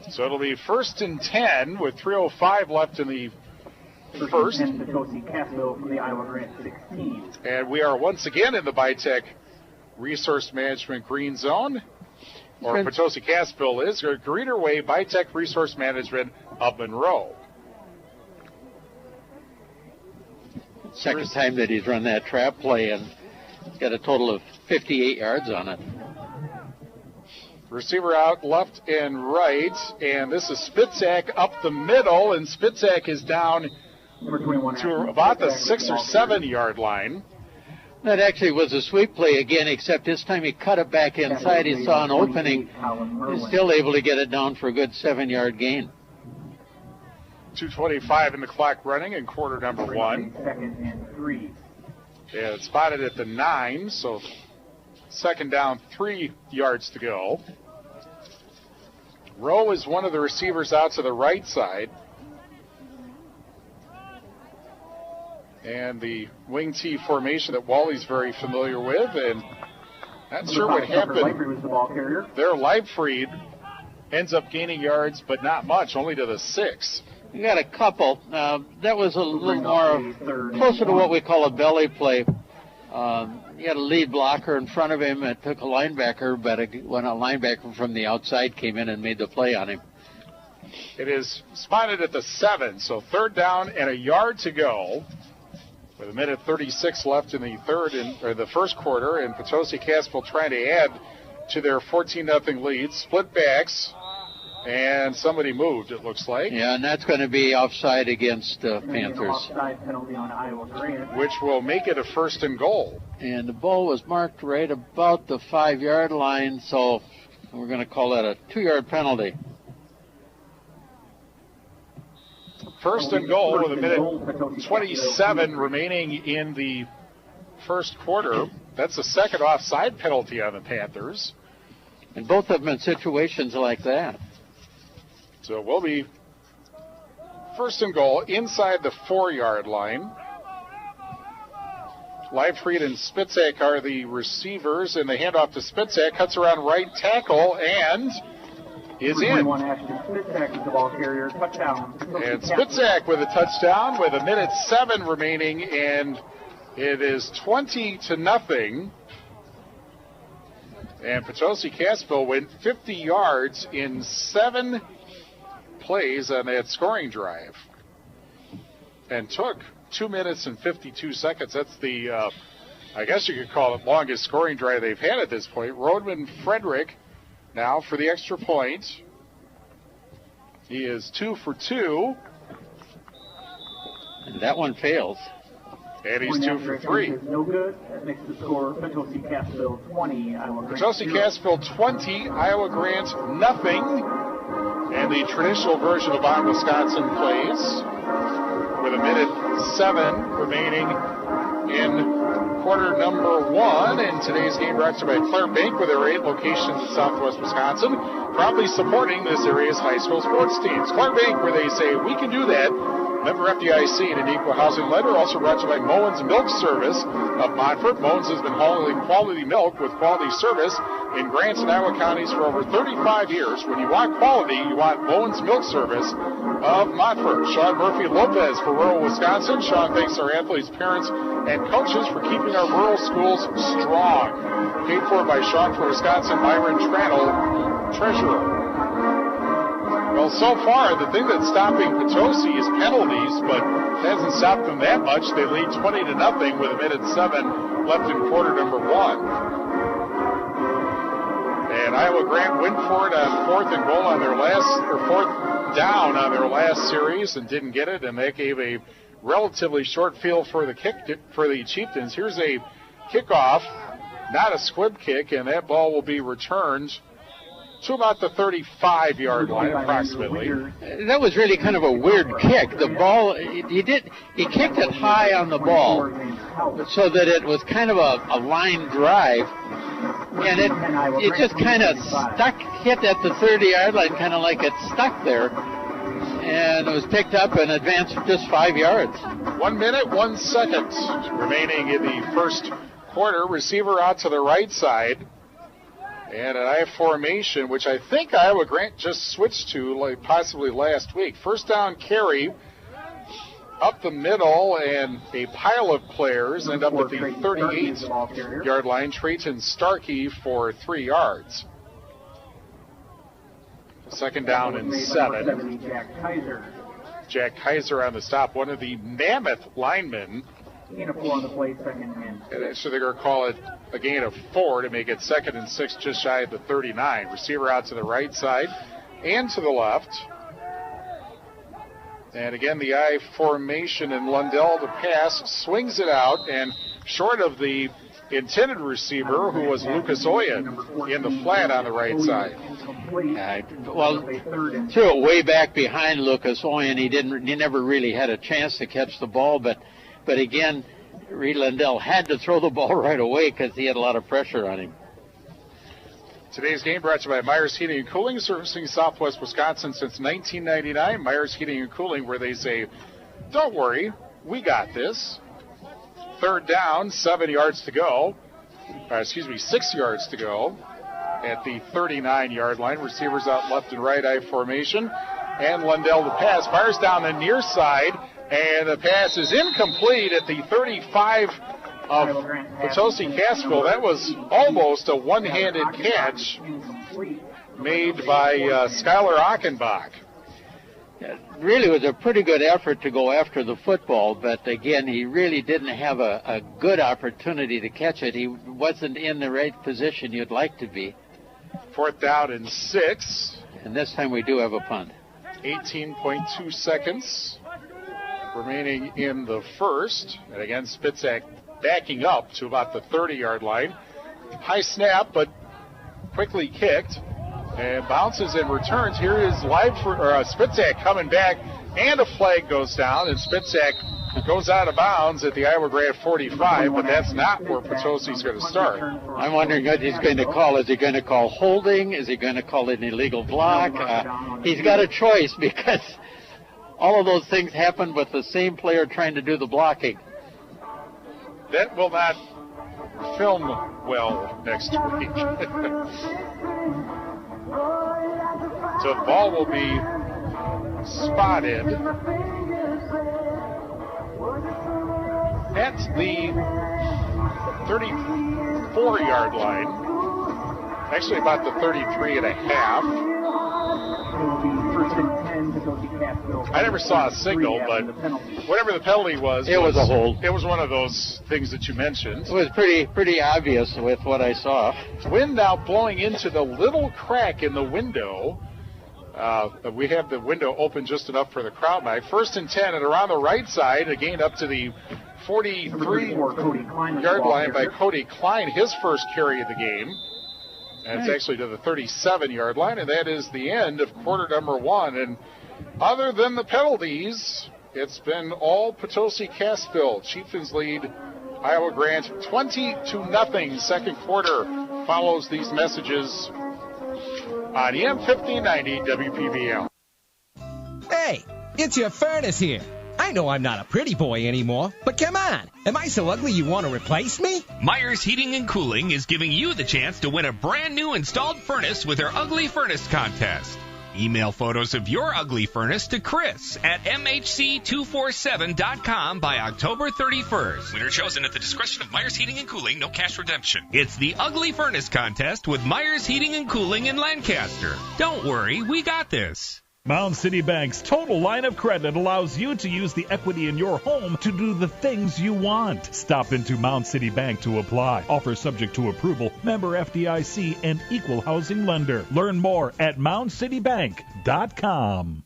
[SPEAKER 10] So it'll be 1st and 10 with 3:05 left in the first. And we are once again in the Bitech Resource Management Green Zone. Or Potosi-Cassville is, or Greener Way Bitech Resource Management of Monroe.
[SPEAKER 3] Second time that he's run that trap play, and he's got a total of 58 yards on it.
[SPEAKER 10] Receiver out left and right, and this is Spitzak up the middle, and Spitzak is down to about the 6 or 7 yard line.
[SPEAKER 3] That actually was a sweep play again, except this time he cut it back inside. He saw an opening. He's still able to get it down for a good 7-yard gain.
[SPEAKER 10] 2:25 in the clock running in quarter number 1. Yeah, it's spotted at the 9, so second down, 3 yards to go. Rowe is one of the receivers out to the right side. And the wing T formation that Wally's very familiar with, and not sure what happened there. Leibfried ends up gaining yards, but not much, only to the 6.
[SPEAKER 3] You got a couple. That was a little more closer to what we call a belly play. He had a lead blocker in front of him. It took a linebacker, but when a linebacker from the outside came in and made the play on him.
[SPEAKER 10] It is spotted at the 7, so third down and a yard to go. With 1:36 left in the first quarter, and Potosi-Cassville trying to add to their 14-0 lead. Split backs, and somebody moved, it looks like.
[SPEAKER 3] Yeah, and that's going to be offside against the Panthers.
[SPEAKER 16] Offside penalty on Iowa Grant.
[SPEAKER 10] Which will make it a 1st and goal.
[SPEAKER 3] And the ball was marked right about the 5-yard line, so we're going to call that a 2-yard penalty.
[SPEAKER 10] 1st and goal with 1:27 remaining in the first quarter. That's the second offside penalty on the Panthers.
[SPEAKER 3] And both of them in situations like that.
[SPEAKER 10] So it will be 1st and goal inside the 4-yard line. Leibfried and Spitzak are the receivers, and the handoff to Spitzak cuts around right tackle and is in.
[SPEAKER 16] Spitzak is the ball carrier. Touchdown.
[SPEAKER 10] And Spitzak with a touchdown with 1:07 remaining and It is 20-0. And Potosi-Cassville went 50 yards in 7 plays on that scoring drive. And took 2 minutes and 52 seconds. That's the, I guess you could call it, longest scoring drive they've had at this point. Rodman Frederick now for the extra point. He is 2 for 2.
[SPEAKER 3] And that one fails.
[SPEAKER 10] And he's 2 for 3.
[SPEAKER 16] No good. That makes the score Potosi-Cassville 20, Iowa Grant.
[SPEAKER 10] Potosi-Cassville 20, Iowa Grant nothing. And the traditional version of On Wisconsin plays with 1:07 remaining in quarter number 1. And today's game brought to you by Claire Bank with their 8 locations in southwest Wisconsin, proudly supporting this area's high school sports teams. Claire Bank, where they say we can do that. Member FDIC and an equal housing lender. Also brought to you by Moen's Milk Service of Montfort. Moen's has been hauling quality milk with quality service in Grant and Iowa counties for over 35 years. When you want quality, you want Moen's Milk Service of Montfort. Sean Murphy Lopez for rural Wisconsin. Sean thanks our athletes, parents, and coaches for keeping our rural schools strong. Paid for by Sean for Wisconsin, Myron Trannell, treasurer. Well, so far, the thing that's stopping Potosi is penalties, but it hasn't stopped them that much. They lead 20-0 with 1:07 left in quarter number 1. And Iowa Grant went for it on 4th and goal on their fourth down on their last series and didn't get it, and that gave a relatively short field for the Chieftains. Here's a kickoff, not a squib kick, and that ball will be returned to about the 35-yard line, approximately.
[SPEAKER 3] That was really kind of a weird kick. The ball, he kicked it high on the ball so that it was kind of a line drive, and it just kind of hit at the 30-yard line, kind of like it stuck there, and it was picked up and advanced just 5 yards.
[SPEAKER 10] 1 minute, 1 second remaining in the first quarter. Receiver out to the right side. And an I formation, which I think Iowa Grant just switched to like possibly last week. First down carry up the middle, and a pile of players end up at the 38-yard line. Trayton Starkey for 3 yards. Second down and 7. Jack Kaiser on the stop, one of the mammoth linemen.
[SPEAKER 16] Gain of 4 on the play, second and 6.
[SPEAKER 10] So they're going to call it a gain of 4 to make it 2nd and 6, just shy of the 39. Receiver out to the right side and to the left. And again, the I formation, and Lundell, the pass, swings it out, and short of the intended receiver, who was Lucas Oyen, in the flat on the right side.
[SPEAKER 3] Well, threw it way back behind Lucas Oyen. He never really had a chance to catch the ball, but again, Reed Lundell had to throw the ball right away because he had a lot of pressure on him.
[SPEAKER 10] Today's game brought to you by Myers Heating and Cooling, servicing Southwest Wisconsin since 1999. Myers Heating and Cooling, where they say, don't worry, we got this. Third down, 6 yards to go at the 39-yard line. Receivers out left and right, I formation. And Lundell the pass. Fires down the near side, and the pass is incomplete at the 35 of Potosi-Cassville. That was almost a one-handed catch made by Skylar Achenbach.
[SPEAKER 3] It really was a pretty good effort to go after the football, but again, he really didn't have a good opportunity to catch it. He wasn't in the right position you'd like to be.
[SPEAKER 10] 4th down and 6.
[SPEAKER 3] And this time we do have a punt.
[SPEAKER 10] 18.2 seconds remaining in the first. And again, Spitzak backing up to about the 30-yard line. High snap, but quickly kicked. And bounces and returns. Here is Spitzak coming back, and a flag goes down, and Spitzak goes out of bounds at the Iowa Grant 45, but that's not where Potosi's going to start.
[SPEAKER 3] I'm wondering what he's going to call. Is he going to call holding? Is he going to call it an illegal block? He's got a choice, because all of those things happen with the same player trying to do the blocking.
[SPEAKER 10] That will not film well next week. So the ball will be spotted at at the 34-yard line. Actually, about the 33 and a half. I never saw a signal, but whatever the penalty was,
[SPEAKER 3] It was a hold.
[SPEAKER 10] It was one of those things that you mentioned.
[SPEAKER 3] It was pretty obvious with what I saw.
[SPEAKER 10] Wind now blowing into the little crack in the window. We have the window open just enough for the crowd by. 1st and 10, and around the right side, again up to the 43-yard line by Cody Klein, his first carry of the game. And it's actually to the 37-yard line, and that is the end of quarter number 1. And other than the penalties, it's been all Potosi-Cassville. Chieftains lead Iowa Grant 20-0. Second quarter follows these messages on EM 1590 WPVL.
[SPEAKER 17] Hey, it's your furnace here. I know I'm not a pretty boy anymore, but come on. Am I so ugly you want to replace me?
[SPEAKER 4] Myers Heating and Cooling is giving you the chance to win a brand new installed furnace with their Ugly Furnace Contest. Email photos of your ugly furnace to Chris at mhc247.com by October 31st. Winner chosen at the discretion of Myers Heating and Cooling, no cash redemption. It's the Ugly Furnace Contest with Myers Heating and Cooling in Lancaster. Don't worry, we got this.
[SPEAKER 18] Mound City Bank's total line of credit allows you to use the equity in your home to do the things you want. Stop into Mound City Bank to apply. Offer subject to approval. Member FDIC and equal housing lender. Learn more at moundcitybank.com.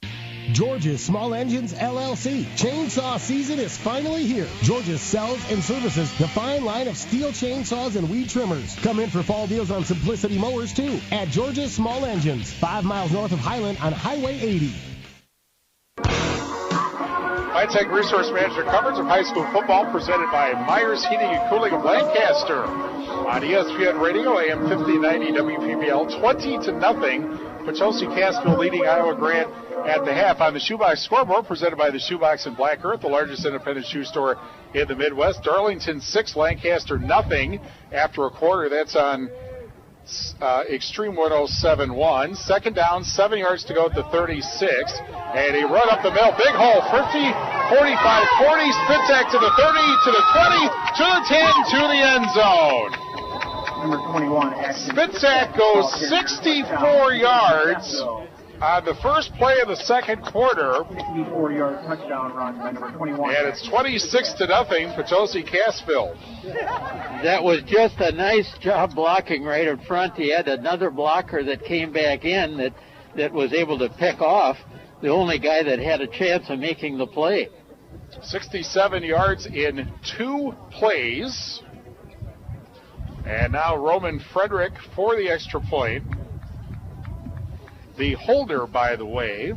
[SPEAKER 19] George's Small Engines LLC. Chainsaw season is finally here. George's sells and services the fine line of steel chainsaws and weed trimmers. Come in for fall deals on Simplicity mowers too at George's Small Engines, 5 miles north of Highland on Highway 80.
[SPEAKER 10] High-Tech Resource Manager coverage of high school football presented by Myers Heating and Cooling of Lancaster on ESPN Radio, AM 1590 WPVL, 20-0. Potosi-Cassville leading Iowa Grant at the half. On the Shoebox scoreboard, presented by the Shoebox in Black Earth, the largest independent shoe store in the Midwest. Darlington 6, Lancaster nothing after a quarter. That's on Extreme 107.1. Second down, 7 yards to go at the 36. And he run up the middle. Big hole, 50, 45, 40. Spitzak to the 30, to the 20, to the 10, to the end zone.
[SPEAKER 16] Number 21,
[SPEAKER 10] Spitzak goes 64 yards on the first play of the second quarter.
[SPEAKER 16] 64-yard touchdown run by number 21.
[SPEAKER 10] And it's 26-0, Potosi-Cassville.
[SPEAKER 3] That was just a nice job blocking right in front. He had another blocker that came back in that was able to pick off the only guy that had a chance of making the play.
[SPEAKER 10] 67 yards in 2 plays. And now Roman Frederick for the extra point. The holder, by the way,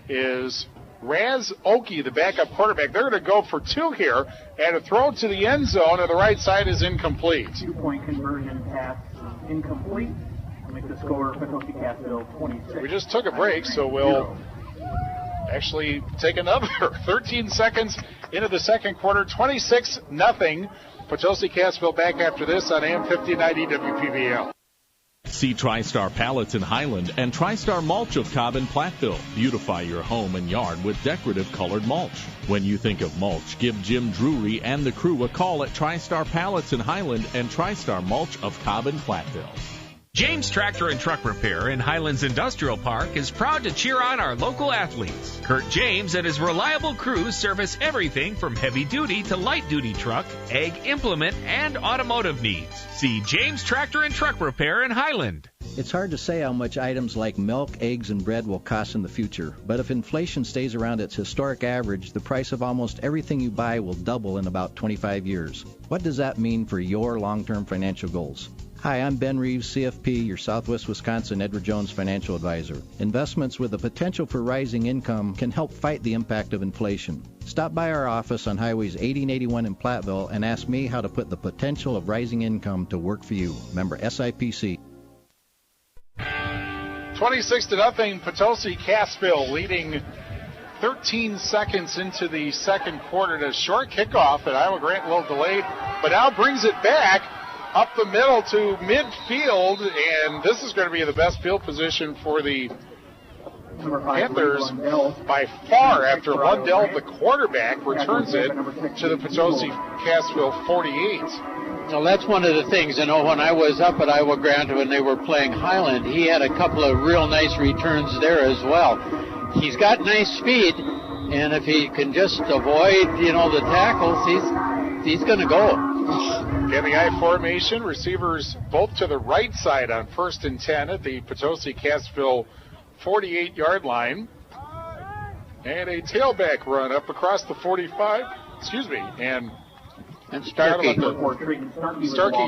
[SPEAKER 10] is Raz Oki, the backup quarterback. They're going to go for 2 here, and a throw to the end zone on the right side is incomplete.
[SPEAKER 16] 2-point conversion pass incomplete. Make the score Potosi-Cassville 26.
[SPEAKER 10] We just took a break, so we'll actually take another 13 seconds into the second quarter. 26-0. Potosi-Cassville back after this on AM 1590 WPVL.
[SPEAKER 12] See TriStar Pallets in Highland and TriStar Mulch of Cobb and Platteville. Beautify your home and yard with decorative colored mulch. When you think of mulch, give Jim Drury and the crew a call at TriStar Pallets in Highland and TriStar Mulch of Cobb and Platteville. James Tractor and Truck Repair in Highlands Industrial Park is proud to cheer on our local athletes. Kurt James and his reliable crews service everything from heavy-duty to light-duty truck, ag implement, and automotive needs. See James Tractor and Truck Repair in Highland.
[SPEAKER 20] It's hard to say how much items like milk, eggs, and bread will cost in the future. But if inflation stays around its historic average, the price of almost everything you buy will double in about 25 years. What does that mean for your long-term financial goals? Hi, I'm Ben Reeves, CFP, your Southwest Wisconsin Edward Jones financial advisor. Investments with the potential for rising income can help fight the impact of inflation. Stop by our office on Highways 80 and 81 in Platteville and ask me how to put the potential of rising income to work for you. Member SIPC.
[SPEAKER 10] 26-0, Potosi-Cassville leading 13 seconds into the second quarter. A short kickoff, and Iowa Grant a little delayed, but now brings it back up the middle to midfield, and this is going to be the best field position for the Panthers by far after Lundell, the quarterback, returns it to the Potosi-Cassville 48.
[SPEAKER 3] Well, that's one of the things, when I was up at Iowa Grant when they were playing Highland, he had a couple of real nice returns there as well. He's got nice speed, and if he can just avoid, the tackles, he's going to go.
[SPEAKER 10] In the I formation, receivers both to the right side on 1st and 10 at the Potosi-Cassville 48-yard line. And a tailback run up across the 45, and
[SPEAKER 3] Starkey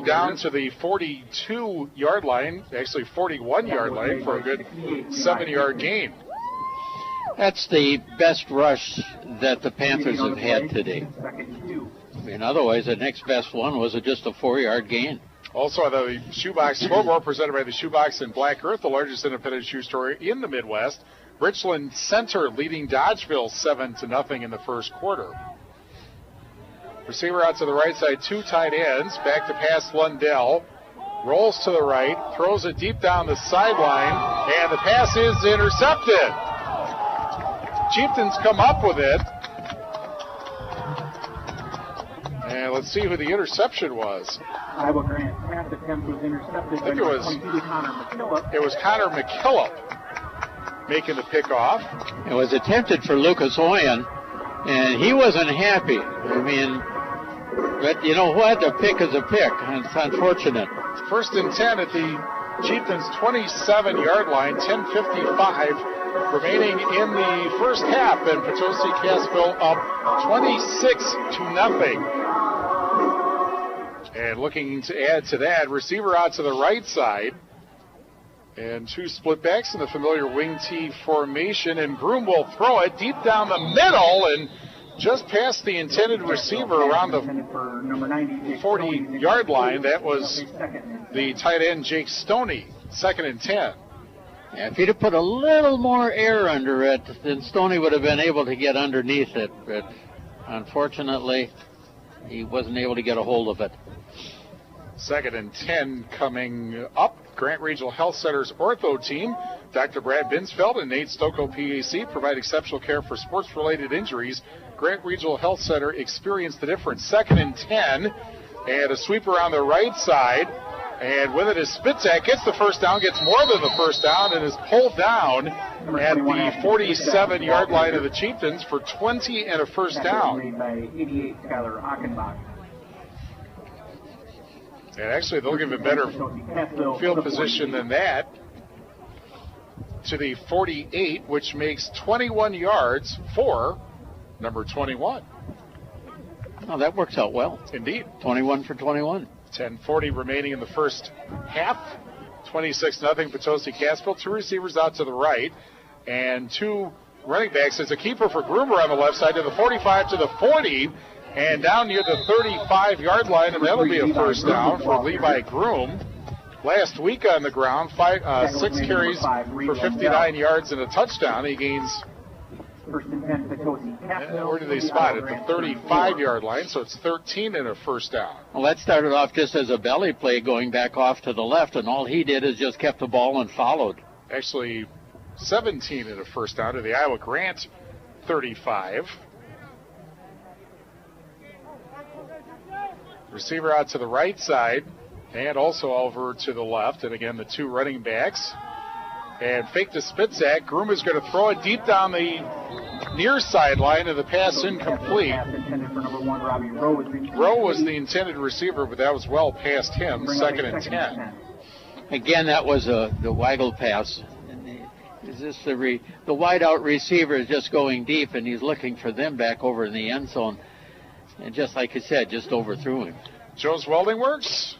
[SPEAKER 10] down to the 42-yard line, actually 41-yard line for a good 7-yard gain.
[SPEAKER 3] That's the best rush that the Panthers have had today. Otherwise, the next best one was just a 4-yard gain.
[SPEAKER 10] Also, the Shoebox scoreboard presented by the Shoebox in Black Earth, the largest independent shoe store in the Midwest. Richland Center leading Dodgeville 7-0 in the first quarter. Receiver out to the right side, 2 tight ends. Back to pass Lundell. Rolls to the right, throws it deep down the sideline, and the pass is intercepted. Chieftains come up with it. And let's see who the interception was.
[SPEAKER 16] Iowa Grant pass attempt was intercepted.
[SPEAKER 10] I think it was Connor McKillop making the pickoff.
[SPEAKER 3] It was attempted for Lucas Oyen, and he wasn't happy. But you know what? A pick is a pick. It's unfortunate.
[SPEAKER 10] 1st and 10 at the Chieftains' 27-yard line, 10:55 remaining in the first half, and Potosi-Cassville up 26-0. And looking to add to that, receiver out to the right side, and 2 split backs in the familiar wing T formation, and Groom will throw it deep down the middle and just past the intended receiver around the 40-yard line. That was the tight end Jake Stoney, 2nd and 10.
[SPEAKER 3] Yeah, if he'd have put a little more air under it, then Stoney would have been able to get underneath it. But unfortunately, he wasn't able to get a hold of it.
[SPEAKER 10] 2nd and 10 coming up. Grant Regional Health Center's ortho team. Dr. Brad Binsfeld and Nate Stocco, PAC, provide exceptional care for sports-related injuries. Grant Regional Health Center experienced the difference. 2nd and 10, and a sweep around the right side. And with it is Spitzak, gets the first down, gets more than the first down, and is pulled down at the 47-yard line of the Chieftains for 20 and a first down. And actually, they'll give him better field position than that to the 48, which makes 21 yards for number 21.
[SPEAKER 3] Oh, that works out well.
[SPEAKER 10] Indeed.
[SPEAKER 3] 21 for 21.
[SPEAKER 10] 10:40 remaining in the first half. 26-0 Potosi-Cassville. 2 receivers out to the right and 2 running backs. It's a keeper for Groomer on the left side to the 45 to the 40 and down near the 35-yard line, and that'll be a first down for Levi Groom. Last week on the ground, 6 carries for 59 yards and a touchdown. He gains, where did they spot it? The 35-yard line, so it's 13 and a first down.
[SPEAKER 3] Well, that started off just as a belly play going back off to the left, and all he did is just kept the ball and followed.
[SPEAKER 10] Actually, 17 and a first down to the Iowa Grant 35. Receiver out to the right side and also over to the left. And again, the 2 running backs. And fake to Spitzak. Groom is going to throw it deep down the near sideline, and the pass incomplete. Rowe was the intended receiver, but that was well past him. 2nd and 10.
[SPEAKER 3] Again, that was the waggle pass. Is this the wide out receiver is just going deep, and he's looking for them back over in the end zone. And just like I said, just overthrew him.
[SPEAKER 10] Joe's Welding Works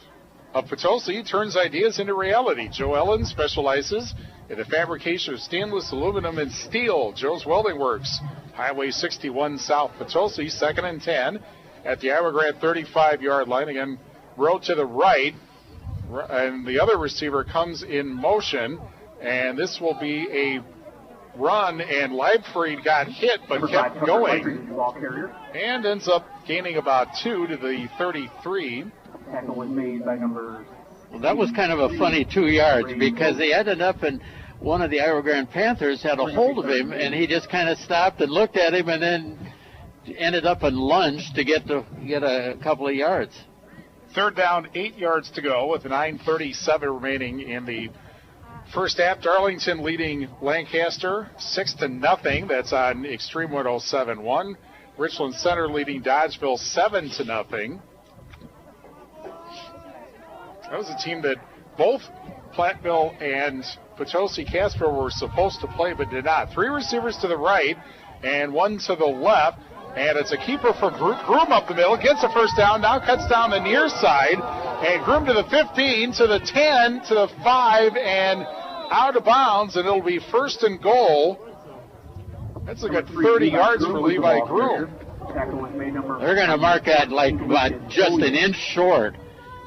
[SPEAKER 10] of Potosi turns ideas into reality. Joe Ellen specializes in the fabrication of stainless, aluminum, and steel. Joe's Welding Works, Highway 61 South Potosi, 2nd and 10 at the Iowa Grant 35-yard line. Again, row to the right, and the other receiver comes in motion, and this will be a run, and Leibfried got hit but kept going and ends up gaining about 2 to the 33.
[SPEAKER 16] Tackle was made by number...
[SPEAKER 3] Well, that was kind of a funny 2 yards because they ended up, and one of the Iowa Grand Panthers had a hold of him, and he just kind of stopped and looked at him, and then ended up and lunged to get a couple of yards.
[SPEAKER 10] Third down, 8 yards to go with 9:37 remaining in the first half. Darlington leading Lancaster 6-0. That's on Extreme 107.1. Richland Center leading Dodgeville 7-0. That was a team that both Platteville and Potosi-Cassville were supposed to play but did not. 3 receivers to the right and 1 to the left. And it's a keeper for Groom up the middle. Gets a first down. Now cuts down the near side. And Groom to the 15, to the 10, to the 5, and out of bounds. And it'll be first and goal. That's a good 30 yards for Levi Groom.
[SPEAKER 3] They're going to mark that like just an inch short.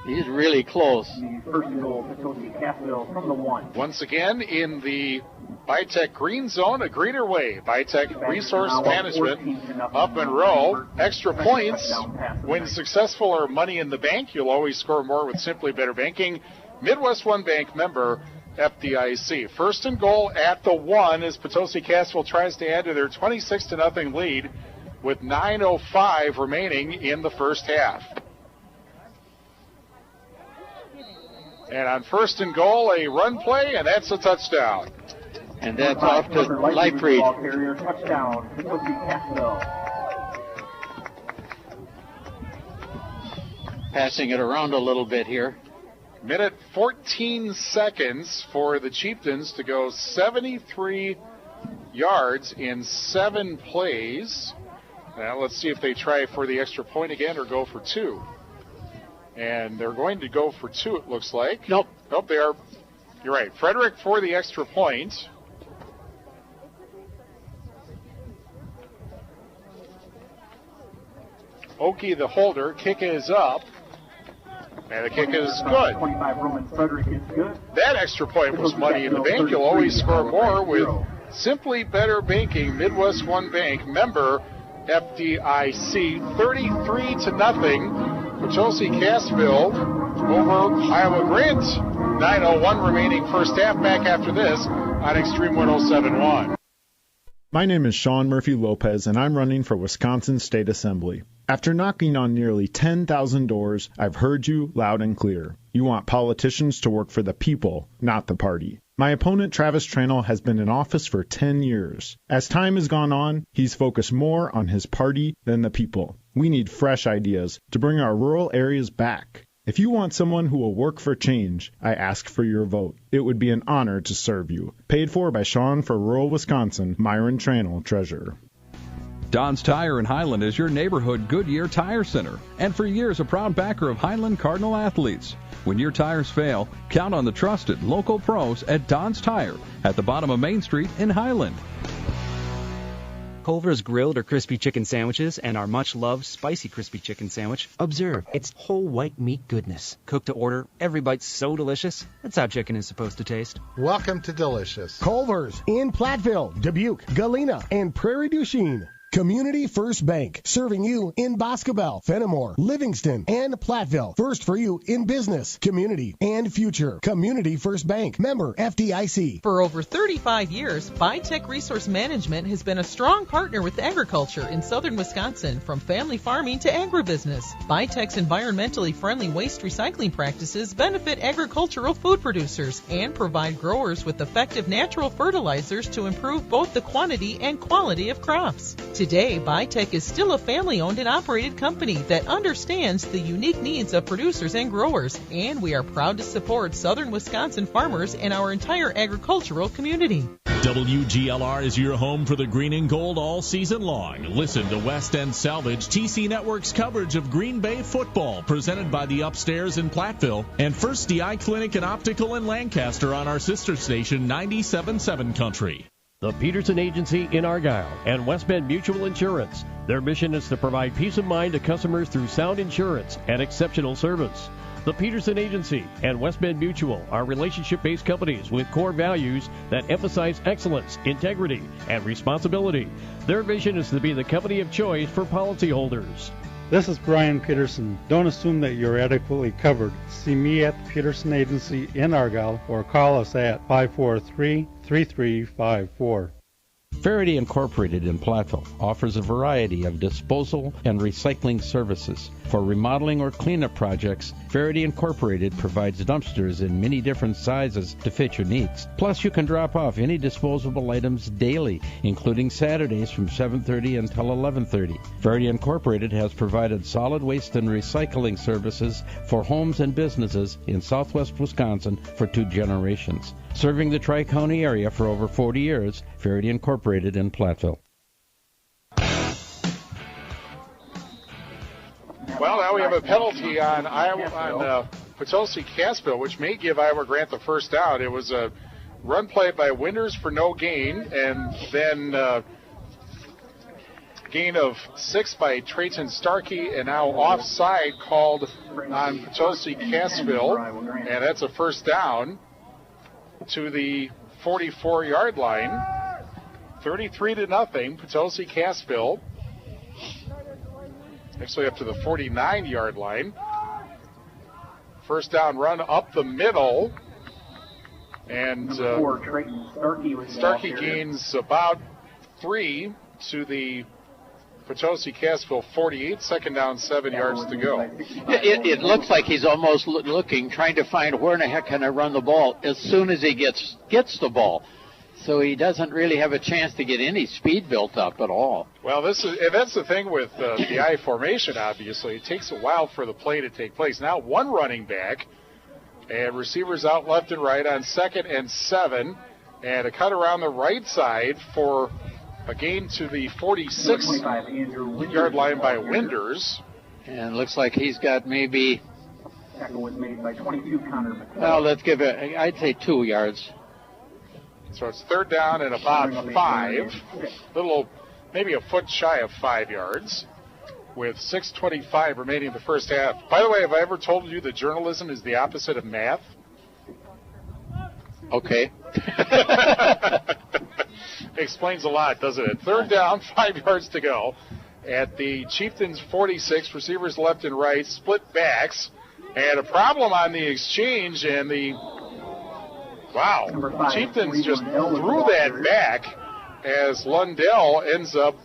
[SPEAKER 3] He's really close.
[SPEAKER 16] First and goal, Potosi-Cassville from the 1.
[SPEAKER 10] Once again in the Bitech Green Zone, a greener way. Bitech Resource Management up and row. Extra points when successful or money in the bank. You'll always score more with Simply Better Banking. Midwest One Bank member FDIC. First and goal at the 1 as Potosi-Cassville tries to add to their 26-0 lead with 9:05 remaining in the first half. And on first and goal, a run play, and that's a touchdown.
[SPEAKER 3] And that's off to Lightbreed.
[SPEAKER 16] Touchdown, Potosi-Cassville.
[SPEAKER 3] Passing it around a little bit here.
[SPEAKER 10] Minute 14 seconds for the Chieftains to go 73 yards in 7 plays. Now let's see if they try for the extra point again or go for 2. And they're going to go for 2, it looks like.
[SPEAKER 3] Nope,
[SPEAKER 10] they are. You're right. Frederick for the extra point. Okie the holder. Kick is up. And the kick is good.
[SPEAKER 16] 25 Roman Frederick is good.
[SPEAKER 10] That extra point was money in the bank. You'll always score more with Simply Better Banking, Midwest One Bank, member FDIC. 33-0. Potosi-Cassville over Iowa Grant. 9:01 remaining first half. Back after this on Extreme 107.1.
[SPEAKER 13] My name is Sean Murphy Lopez, and I'm running for Wisconsin State Assembly. After knocking on nearly 10,000 doors, I've heard you loud and clear. You want politicians to work for the people, not the party. My opponent, Travis Tranel, has been in office for 10 years. As time has gone on, he's focused more on his party than the people. We need fresh ideas to bring our rural areas back. If you want someone who will work for change, I ask for your vote. It would be an honor to serve you. Paid for by Sean for Rural Wisconsin, Myron Tranel, Treasurer.
[SPEAKER 21] Don's Tire in Highland is your neighborhood Goodyear Tire Center, and for years a proud backer of Highland Cardinal athletes. When your tires fail, count on the trusted local pros at Don's Tire at the bottom of Main Street in Highland.
[SPEAKER 22] Culver's grilled or crispy chicken sandwiches and our much-loved spicy crispy chicken sandwich. Observe, it's whole white meat goodness. Cooked to order, every bite's so delicious. That's how chicken is supposed to taste.
[SPEAKER 23] Welcome to Delicious.
[SPEAKER 19] Culver's in Platteville, Dubuque, Galena, and Prairie du Chien. Community First Bank, serving you in Boscobel, Fenimore, Livingston, and Platteville. First for you in business, community, and future. Community First Bank, member FDIC.
[SPEAKER 24] For over 35 years, Bitech Resource Management has been a strong partner with agriculture in southern Wisconsin, from family farming to agribusiness. Bitech's environmentally friendly waste recycling practices benefit agricultural food producers and provide growers with effective natural fertilizers to improve both the quantity and quality of crops. Today, Bitech is still a family-owned and operated company that understands the unique needs of producers and growers, and we are proud to support southern Wisconsin farmers and our entire agricultural community.
[SPEAKER 11] WGLR is your home for the green and gold all season long. Listen to West End Salvage TC Network's coverage of Green Bay football, presented by the Upstairs in Platteville, and First DI Clinic and Optical in Lancaster on our sister station 97.7 Country.
[SPEAKER 14] The Peterson Agency in Argyle and West Bend Mutual Insurance. Their mission is to provide peace of mind to customers through sound insurance and exceptional service. The Peterson Agency and West Bend Mutual are relationship-based companies with core values that emphasize excellence, integrity, and responsibility. Their vision is to be the company of choice for policyholders.
[SPEAKER 15] This is Brian Peterson. Don't assume that you're adequately covered. See me at the Peterson Agency in Argyle or call us at 543-3354.
[SPEAKER 1] Varsity Incorporated in Platteville offers a variety of disposal and recycling services. For remodeling or cleanup projects, Varsity Incorporated provides dumpsters in many different sizes to fit your needs. Plus, you can drop off any disposable items daily, including Saturdays from 7:30 until 11:30. Varsity Incorporated has provided solid waste and recycling services for homes and businesses in southwest Wisconsin for 2 generations. Serving the Tri-County area for over 40 years, Varsity Incorporated in Platteville.
[SPEAKER 10] Well, now we have a penalty on Potosi-Cassville, which may give Iowa Grant the first down. It was a run play by Winters for no gain, and then gain of 6 by Trayton Starkey, and now offside called on Potosi-Cassville, and that's a first down to the 44-yard line. 33-0, Potosi-Cassville. Actually up to the 49-yard line. First down run up the middle. And Starkey gains about 3 to the Potosi-Cassville 48. Second down, 7 yards to go.
[SPEAKER 3] It looks like he's almost looking, trying to find where in the heck can I run the ball as soon as he gets the ball. So he doesn't really have a chance to get any speed built up at all.
[SPEAKER 10] Well, that's the thing with the I formation, obviously. It takes a while for the play to take place. Now 1 running back, and receivers out left and right on 2nd and 7, and a cut around the right side for a gain to the 46-yard line by Winters.
[SPEAKER 3] And looks like he's got maybe...
[SPEAKER 16] Tackle was made by 22 Connor McCall.
[SPEAKER 3] Well, let's give it, I'd say 2 yards.
[SPEAKER 10] So it's third down and about 5. Maybe a foot shy of 5 yards, with 6:25 remaining in the first half. By the way, have I ever told you that journalism is the opposite of math?
[SPEAKER 3] Okay.
[SPEAKER 10] Explains a lot, doesn't it? Third down, 5 yards to go. At the Chieftains 46, receivers left and right, split backs, and a problem on the exchange, and the Chieftains just threw that back as Lundell ends up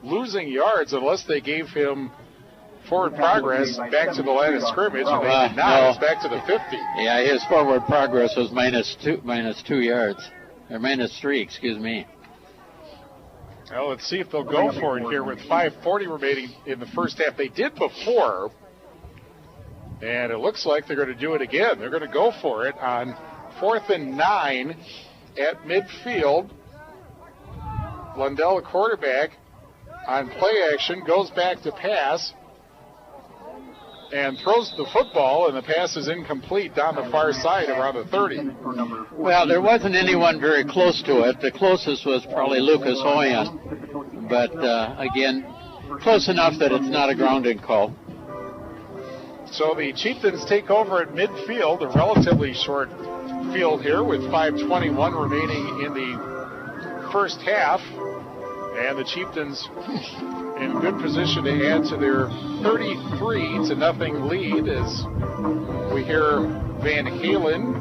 [SPEAKER 10] losing yards unless they gave him forward progress back to the line of scrimmage, and they did not. It's back to the 50.
[SPEAKER 3] Yeah, his forward progress was minus 2 yards, or minus 3, excuse me.
[SPEAKER 10] Well, let's see if they'll go for it here with 5:40 remaining in the first half. They did before, and it looks like they're going to do it again. They're going to go for it on 4th and 9 at midfield. Lundell, a quarterback, on play action, goes back to pass and throws the football, and the pass is incomplete down the far side around the 30.
[SPEAKER 3] Well, there wasn't anyone very close to it. The closest was probably Lucas Hoyan, but again, close enough that it's not a grounding call.
[SPEAKER 10] So the Chieftains take over at midfield, a relatively short field here with 5:21 remaining in the first half, and the Chieftains in good position to add to their 33-0 lead as we hear Van Halen,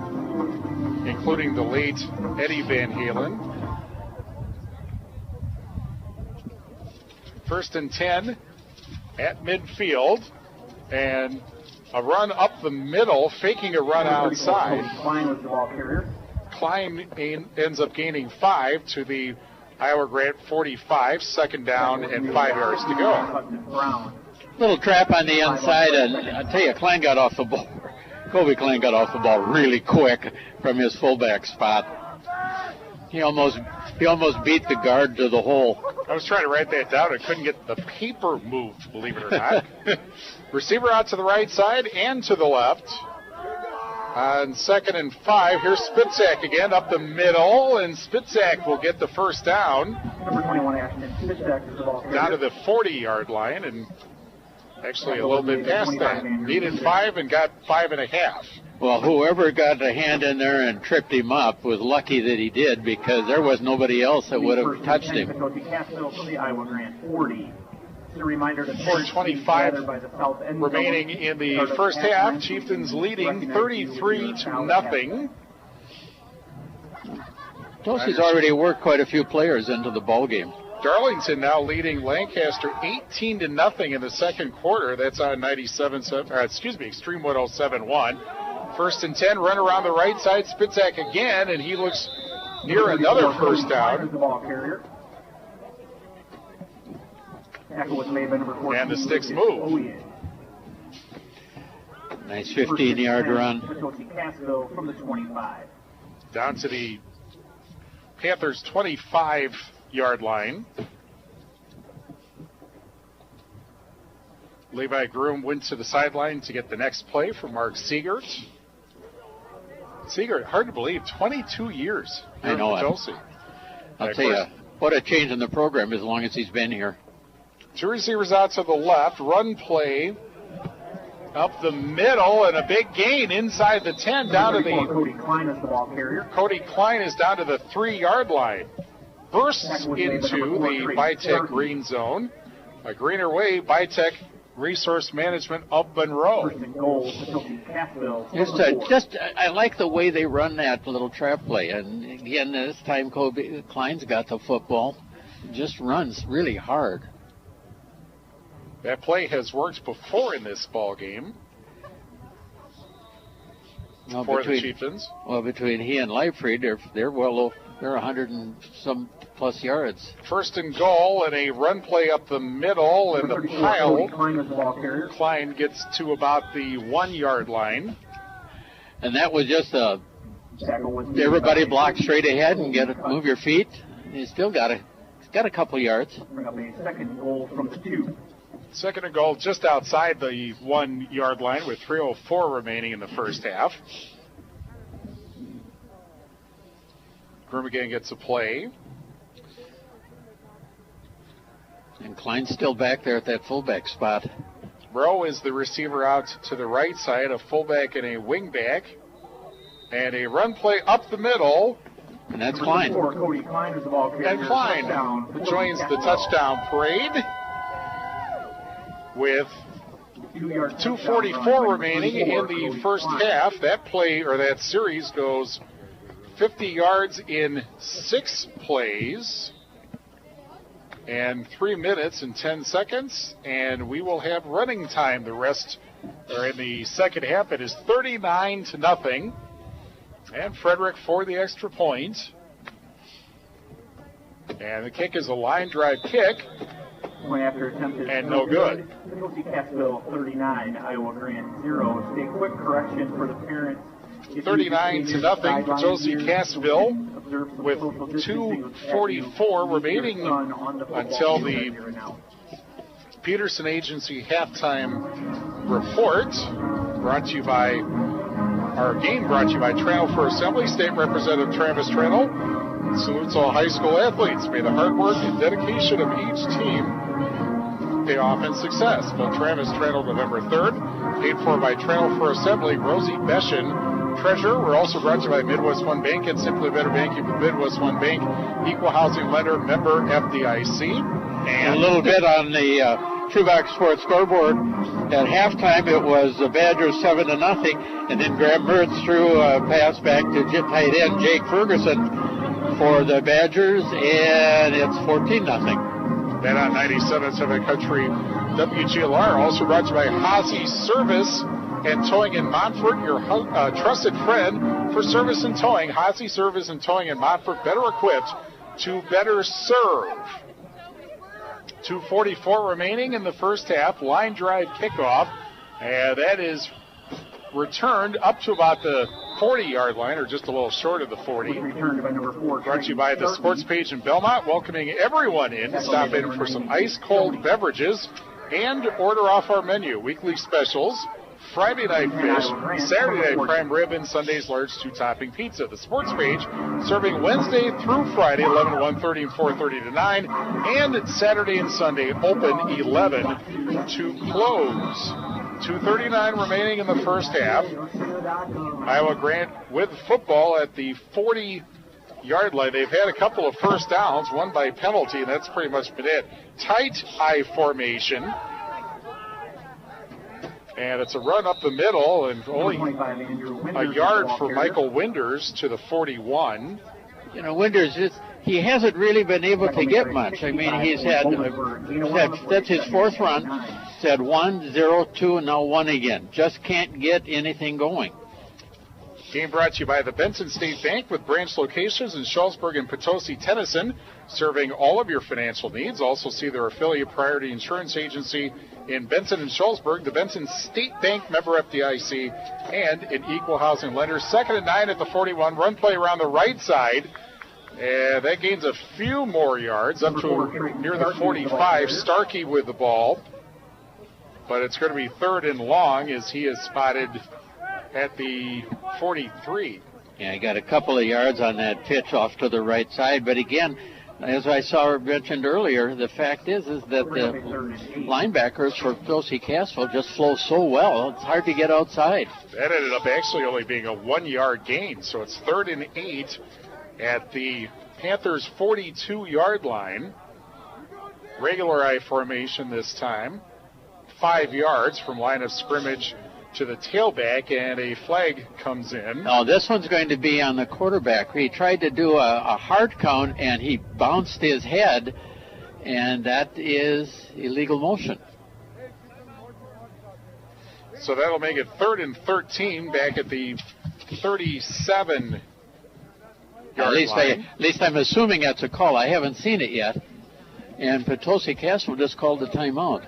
[SPEAKER 10] including the late Eddie Van Halen. First and 10 at midfield, and a run up the middle, faking a run outside.
[SPEAKER 16] Klein was the ball carrier.
[SPEAKER 10] Klein ends up gaining 5 to the Iowa Grant 45, second down and 5 yards to go.
[SPEAKER 3] Little trap on the inside, and I tell you, Klein got off the ball. Kobe Klein got off the ball really quick from his fullback spot. He almost beat the guard to the hole.
[SPEAKER 10] I was trying to write that down. I couldn't get the paper moved, believe it or not. Receiver out to the right side and to the left. On 2nd and 5, here's Spitzak again up the middle, and Spitzak will get the first down.
[SPEAKER 16] Number 21, Ashton Spitzak is the ball carrier.
[SPEAKER 10] Down to the 40-yard line, and actually a little bit past that. Needed 5 and got 5.5.
[SPEAKER 3] Well, whoever got a hand in there and tripped him up was lucky that he did, because there was nobody else that would have touched him.
[SPEAKER 16] Potosi-Cassville from the Iowa Grant 40. Just a reminder to
[SPEAKER 10] 4:25
[SPEAKER 16] by the south end
[SPEAKER 10] remaining in the first half. Chieftains leading 33-0.
[SPEAKER 3] Potosi's already worked quite a few players into the ball game.
[SPEAKER 10] Darlington now leading Lancaster 18-0 in the second quarter. That's on Extreme 107.1. 1st and 10, run around the right side. Spitzak again, and he looks near another first down. And the sticks move.
[SPEAKER 3] Nice 15-yard run.
[SPEAKER 16] Potosi-Cassville from the 25.
[SPEAKER 10] Down to the Panthers' 25-yard line. Levi Groom went to the sideline to get the next play from Mark Siegert. Siegert, hard to believe, 22 years.
[SPEAKER 3] I know it.
[SPEAKER 10] Potosi.
[SPEAKER 3] I'll tell you, what a change in the program as long as he's been here.
[SPEAKER 10] 2 receivers out to the left, run play up the middle, and a big gain inside the 10 down to the...
[SPEAKER 16] Cody Klein is the ball carrier.
[SPEAKER 10] Cody Klein is down to the 3-yard line. Bursts into the Bitech green zone. A greener way, Bitech Resource Management of Monroe.
[SPEAKER 3] I like the way they run that little trap play. And again, this time Cody Klein's got the football. Just runs really hard.
[SPEAKER 10] That play has worked before in this ball game for the Chieftains.
[SPEAKER 3] Well, between he and Leifried, they're 100 and some plus yards.
[SPEAKER 10] 1st and goal, and a run play up the middle, and the pile. Klein gets to about the 1-yard line.
[SPEAKER 3] And that was just everybody block straight ahead and move your feet. You still got a couple yards.
[SPEAKER 16] Bring up a 2nd goal from the 2.
[SPEAKER 10] 2nd and goal just outside the 1-yard line with 3:04 remaining in the first half. Groom again gets a play.
[SPEAKER 3] And Klein's still back there at that fullback spot.
[SPEAKER 10] Rowe is the receiver out to the right side, a fullback and a wingback. And a run play up the middle.
[SPEAKER 3] And that's Klein.
[SPEAKER 10] And Klein joins the touchdown parade with 2:44 remaining in the first half. That play, or that series, goes 50 yards in 6 plays and 3 minutes and 10 seconds, and we will have running time. The rest are in the second half. It is 39-0, and Frederick for the extra point. And the kick is a line drive kick.
[SPEAKER 16] Point after attempt is
[SPEAKER 10] no good.
[SPEAKER 16] Potosi-Cassville 39, Iowa Grand 0. Just a quick correction for the parents.
[SPEAKER 10] 39-0, Potosi-Cassville with 2:44 remaining until the Peterson Agency halftime report. Brought to you by Trail for Assembly. State Representative Travis Tranel salutes all high school athletes. May the hard work and dedication of each team pay off in success. Vote Travis Tranel November 3rd. Paid for by Trail for Assembly. Rosie Beshin, Treasurer. We're also brought to you by Midwest One Bank and Simply Better Banking with Midwest One Bank. Equal housing lender, member FDIC.
[SPEAKER 3] And a little bit on the Trueback Sports scoreboard. At halftime, it was the Badgers 7-0, and then Graham Mertz threw a pass back to tight end Jake Ferguson for the Badgers, and it's 14-0.
[SPEAKER 10] Then on 97.7 Country WGLR, also brought to you by Hazy Service and Towing in Montfort, your trusted friend for service and towing. Hazy Service and Towing in Montfort, better equipped to better serve. 2:44 remaining in the first half. Line drive kickoff, and that is returned up to about the 40-yard line, or just a little short of the 40. Brought to you by the Sports Page in Belmont, welcoming everyone in to stop in for some ice-cold beverages and order off our menu. Weekly specials, Friday night fish, Saturday night prime rib, and Sunday's large 2-topping pizza. The Sports Page serving Wednesday through Friday, 11 to 1:30 and 4:30 to 9, and Saturday and Sunday open 11 to close. 2:39 remaining in the first half. Iowa Grant with football at the 40 yard line. They've had a couple of first downs, one by penalty, and that's pretty much been it. Tight I formation. And it's a run up the middle, and only a yard for Michael Winders to the 41.
[SPEAKER 3] You know, Winders, he hasn't really been able to get much. I mean, he's had that's his fourth run. He's had 1, 0, 2, and now 1 again. Just can't get anything going.
[SPEAKER 10] Game brought to you by the Benson State Bank with branch locations in Shullsburg and Potosi, Tennyson, serving all of your financial needs. Also see their affiliate Priority Insurance Agency in Benson and Shullsburg, the Benson State Bank, member FDIC, and an equal housing lender. 2nd and 9 at the 41. Run play around the right side. And that gains a few more yards up to near the 45. Starkey with the ball. But it's going to be 3rd and long as he is spotted at the 43.
[SPEAKER 3] Yeah, he got a couple of yards on that pitch off to the right side. But again, as I saw mentioned earlier, the fact is that the linebackers for Potosi-Cassville just flow so well, it's hard to get outside.
[SPEAKER 10] That ended up actually only being a 1-yard gain. So it's 3rd and 8 at the Panthers' 42-yard line. Regular I formation this time. 5 yards from line of scrimmage to the tailback, and a flag comes in.
[SPEAKER 3] No, this one's going to be on the quarterback. He tried to do a hard count, and he bounced his head, and that is illegal motion.
[SPEAKER 10] So that'll make it 3rd and 13 back at the 37 yard line.
[SPEAKER 3] At least I'm assuming that's a call. I haven't seen it yet. And Potosi-Cassville just called a timeout.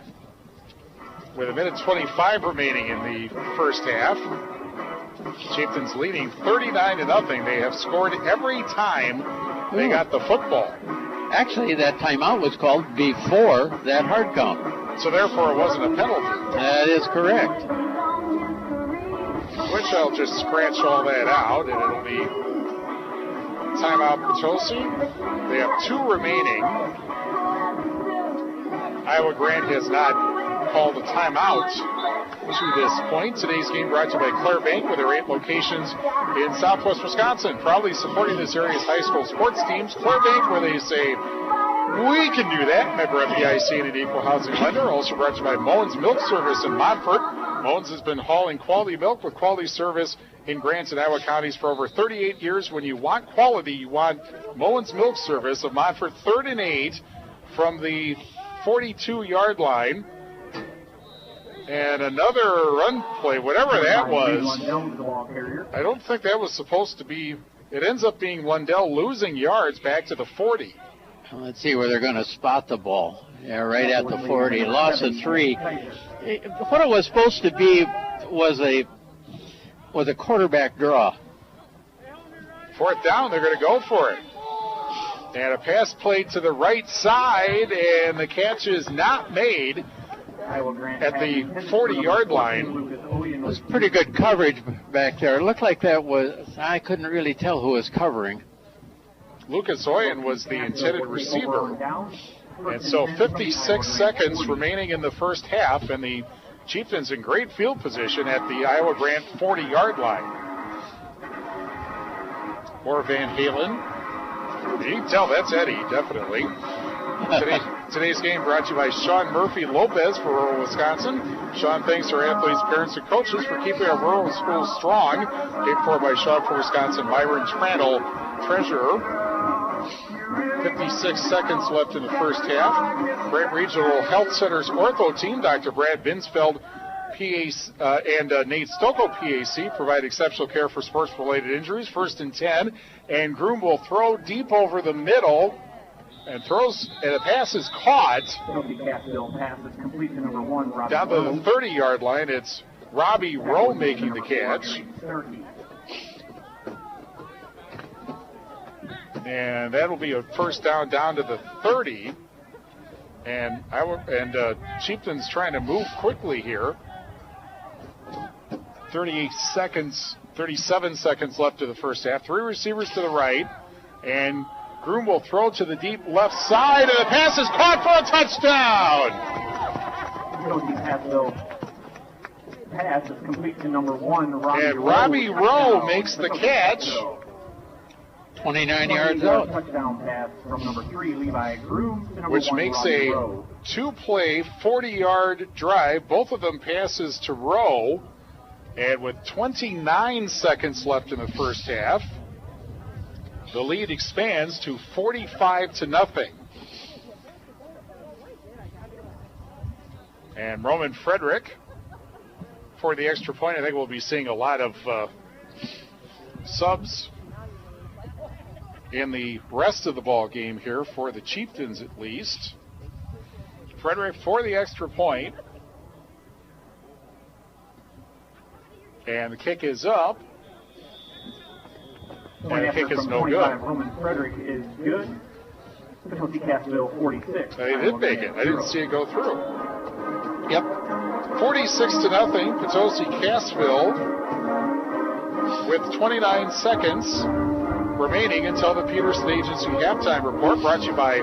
[SPEAKER 10] With 1:25 remaining in the first half, Chieftains leading 39-0. They have scored every time they got the football.
[SPEAKER 3] Actually, that timeout was called before that hard count.
[SPEAKER 10] So therefore, it wasn't a penalty.
[SPEAKER 3] That is correct.
[SPEAKER 10] Which I'll just scratch all that out, and it'll be timeout Potosi. They have 2 remaining. Iowa Grant has not called a timeout to this point. Today's game brought to you by Claire Bank with their 8 locations in Southwest Wisconsin, proudly supporting this area's high school sports teams. Claire Bank, where they say, we can do that. Member FDIC and an equal housing lender. Also brought to you by Mullins Milk Service in Montfort. Mullins has been hauling quality milk with quality service in Grant and Iowa counties for over 38 years. When you want quality, you want Mullins Milk Service of Montfort. 3rd and 8 from the 42-yard line. And another run play, whatever that was. I don't think that was supposed to be. It ends up being Lundell losing yards back to the 40.
[SPEAKER 3] Let's see where they're going to spot the ball. Yeah, right at the 40. Loss of 3. What it was supposed to be was a quarterback draw.
[SPEAKER 10] 4th down, they're going to go for it. And a pass played to the right side, and the catch is not made at the 40-yard line.
[SPEAKER 3] It was pretty good coverage back there. It looked like that was, I couldn't really tell who was covering.
[SPEAKER 10] Lucas Oyen was the intended receiver. And so 56 seconds remaining in the first half, and the Chieftains in great field position at the Iowa Grant 40-yard line. More Van Halen. You can tell that's Eddie, definitely. Today's game brought to you by Sean Murphy Lopez for rural Wisconsin. Sean thanks our athletes, parents, and coaches for keeping our rural schools strong. Paid for by Sean for Wisconsin, Myron Trannell, treasurer. 56 seconds left in the first half. Grant Regional Health Center's ortho team, Dr. Brad Binsfeld, PAC, and Nate Stocco, PAC, provide exceptional care for sports-related injuries. 1st and 10, and Groom will throw deep over the middle, and throws, and a pass is caught. Down to the 30-yard line, it's Robbie Rowe making the catch. And that'll be a first down to the 30. And Chieftain's trying to move quickly here. 37 seconds left to the first half. 3 receivers to the right. And Groom will throw to the deep left side, and the pass is caught for a touchdown.
[SPEAKER 16] Pass is complete to number 1, Robbie
[SPEAKER 10] and Robbie Rowe makes the catch.
[SPEAKER 3] 29 yards out.
[SPEAKER 16] Touchdown pass from number 3, Levi Groom, to number
[SPEAKER 10] Which
[SPEAKER 16] 1,
[SPEAKER 10] makes
[SPEAKER 16] Robbie
[SPEAKER 10] a
[SPEAKER 16] Rowe.
[SPEAKER 10] 2-play, 40-yard drive. Both of them passes to Rowe. And with 29 seconds left in the first half, the lead expands to 45-0. And Roman Frederick for the extra point. I think we'll be seeing a lot of subs in the rest of the ball game here for the Chieftains at least. Frederick for the extra point. And the kick is up. And the kick is no good.
[SPEAKER 16] Roman Frederick is good. Potosi-Cassville 46.
[SPEAKER 10] They did make it. I didn't see it go through. Yep. 46-0, Potosi-Cassville with 29 seconds remaining until the Peterson Agency halftime report, brought to you by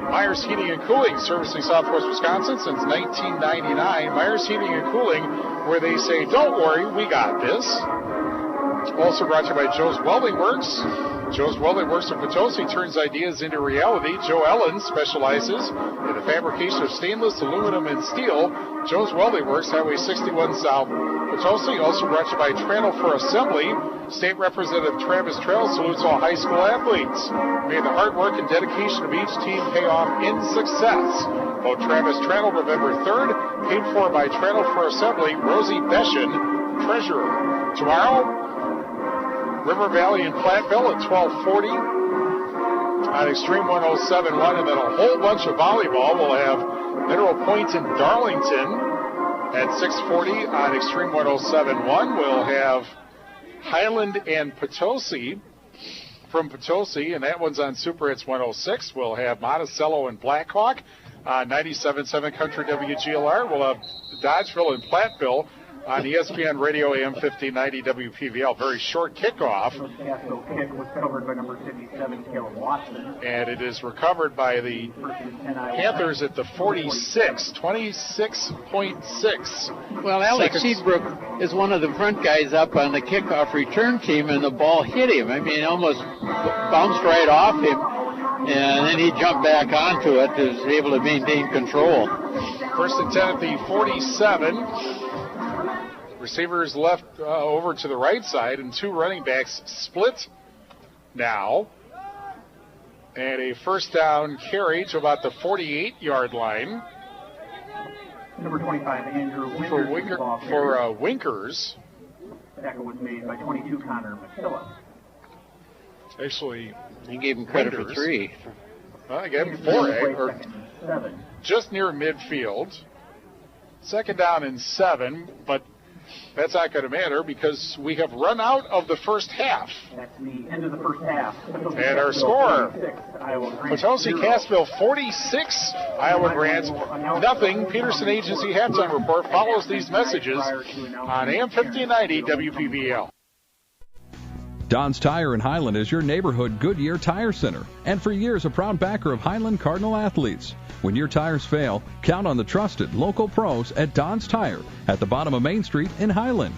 [SPEAKER 10] Myers Heating and Cooling, servicing Southwest Wisconsin since 1999. Myers Heating and Cooling, where they say, don't worry, we got this. Also brought to you by Joe's Welding Works. Joe's Welding Works in Potosi turns ideas into reality. Joe Ellen specializes in the fabrication of stainless, aluminum, and steel. Joe's Welding Works, Highway 61 South, Potosi. Also brought to you by Tranel for Assembly. State Representative Travis Trail salutes all high school athletes. May the hard work and dedication of each team pay off in success. Vote Travis Tranel November 3rd. Paid for by Tranel for Assembly. Rosie Beshin, Treasurer. Tomorrow, River Valley and Platteville at 12:40 on Extreme 107.1, and then a whole bunch of volleyball. We'll have Mineral Point and Darlington at 6:40 on Extreme 107.1. We'll have Highland and Potosi from Potosi, and that one's on Super Hits 106. We'll have Monticello and Blackhawk on 97.7 Country WGLR. We'll have Dodgeville and Platteville on ESPN Radio AM 1590 WPVL. Very short kickoff.
[SPEAKER 16] The kick was covered by number 57, Caleb Watson.
[SPEAKER 10] And it is recovered by the Panthers at the 46, 26.6.
[SPEAKER 3] Well, Alex Seedbrook is one of the front guys up on the kickoff return team, and the ball hit him. I mean, it almost bounced right off him, and then he jumped back onto it, was able to maintain control.
[SPEAKER 10] First and 10 at the 47. Receivers left over to the right side, and two running backs split now. And a first down carry to about the 48-yard line.
[SPEAKER 16] Number 25, Andrew Winkers.
[SPEAKER 10] For Winkers.
[SPEAKER 16] Tackle was made by 22, Connor McKillop.
[SPEAKER 10] Actually,
[SPEAKER 3] you gave him credit for 3.
[SPEAKER 10] I gave him 4, just near midfield. Second down and 7, but that's not going to matter because we have run out of the first half.
[SPEAKER 16] That's the end of the first half.
[SPEAKER 10] And our score, Potosi-Cassville 46, Iowa Grant nothing. Peterson Agency halftime report follows these messages on AM 1590 WPVL.
[SPEAKER 21] Don's Tire in Highland is your neighborhood Goodyear Tire Center, and for years a proud backer of Highland Cardinal athletes. When your tires fail, count on the trusted local pros at Don's Tire at the bottom of Main Street in Highland.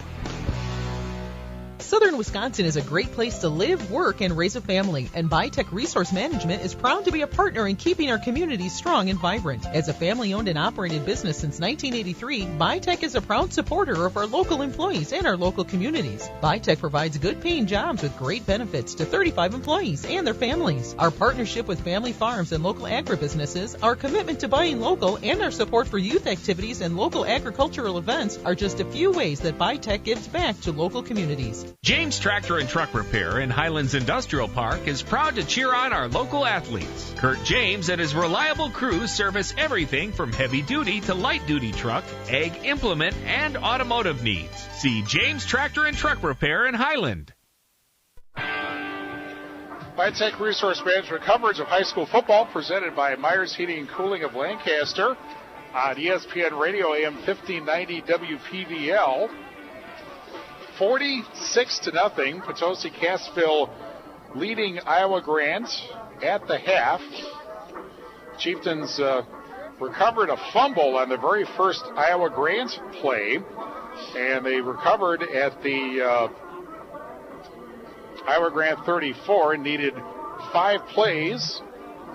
[SPEAKER 24] Southern Wisconsin is a great place to live, work, and raise a family, and Bytech Resource Management is proud to be a partner in keeping our communities strong and vibrant. As a family-owned and operated business since 1983, Bytech is a proud supporter of our local employees and our local communities. Bytech provides good-paying jobs with great benefits to 35 employees and their families. Our partnership with family farms and local agribusinesses, our commitment to buying local, and our support for youth activities and local agricultural events are just a few ways that Bytech gives back to local communities.
[SPEAKER 4] James Tractor and Truck Repair in Highlands Industrial Park is proud to cheer on our local athletes. Kurt James and his reliable crew service everything from heavy-duty to light-duty truck, ag implement, and automotive needs. See James Tractor and Truck Repair in Highland.
[SPEAKER 10] Bytech Resource Management coverage of high school football presented by Myers Heating and Cooling of Lancaster on ESPN Radio AM 1590 WPVL. 46-0, Potosi-Cassville leading Iowa Grant at the half. Chieftains recovered a fumble on the very first Iowa Grant play, and they recovered at the Iowa Grant 34 and needed 5 plays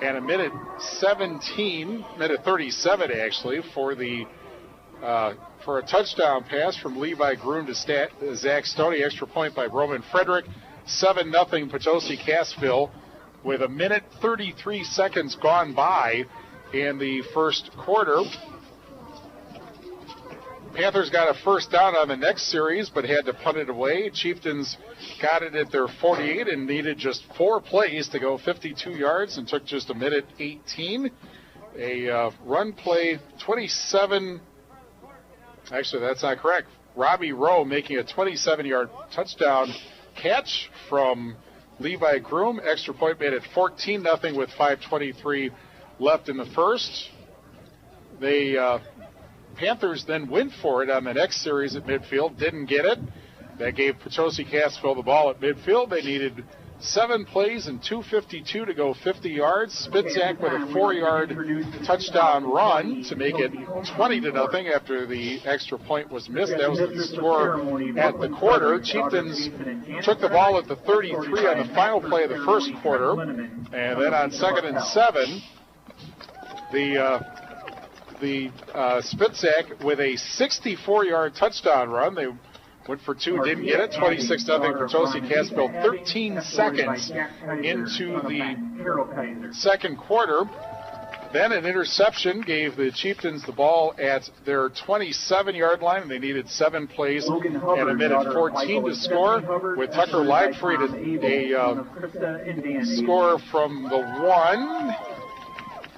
[SPEAKER 10] and a minute 37 actually, for a touchdown pass from Levi Groom to Zach Stoney. Extra point by Roman Frederick. 7-0 Potosi-Cassville with a minute 33 seconds gone by in the first quarter. Panthers got a first down on the next series, but had to punt it away. Chieftains got it at their 48 and needed just 4 plays to go 52 yards and took just a minute 18. A run play, 27. Actually, that's not correct. Robbie Rowe making a 27-yard touchdown catch from Levi Groom. Extra point made it 14-0 with 5:23 left in the first. Panthers then went for it on the next series at midfield. Didn't get it. That gave Potosi-Cassville the ball at midfield. They needed 7 plays and 2:52 to go 50 yards. Spitzak with a 4-yard touchdown run to make it 20-0 after the extra point was missed. That was the score at the quarter. Chieftains took the ball at the 33 on the final play of the first quarter. And then on 2nd and 7, the Spitzak with a 64-yard touchdown run. They went for 2, didn't get it. 26-0 Potosi-Cassville. 13 seconds into the second quarter. Then an interception gave the Chieftains the ball at their 27-yard line, and they needed 7 plays and a minute 14 to score. With Tucker Livefried a score from the 1.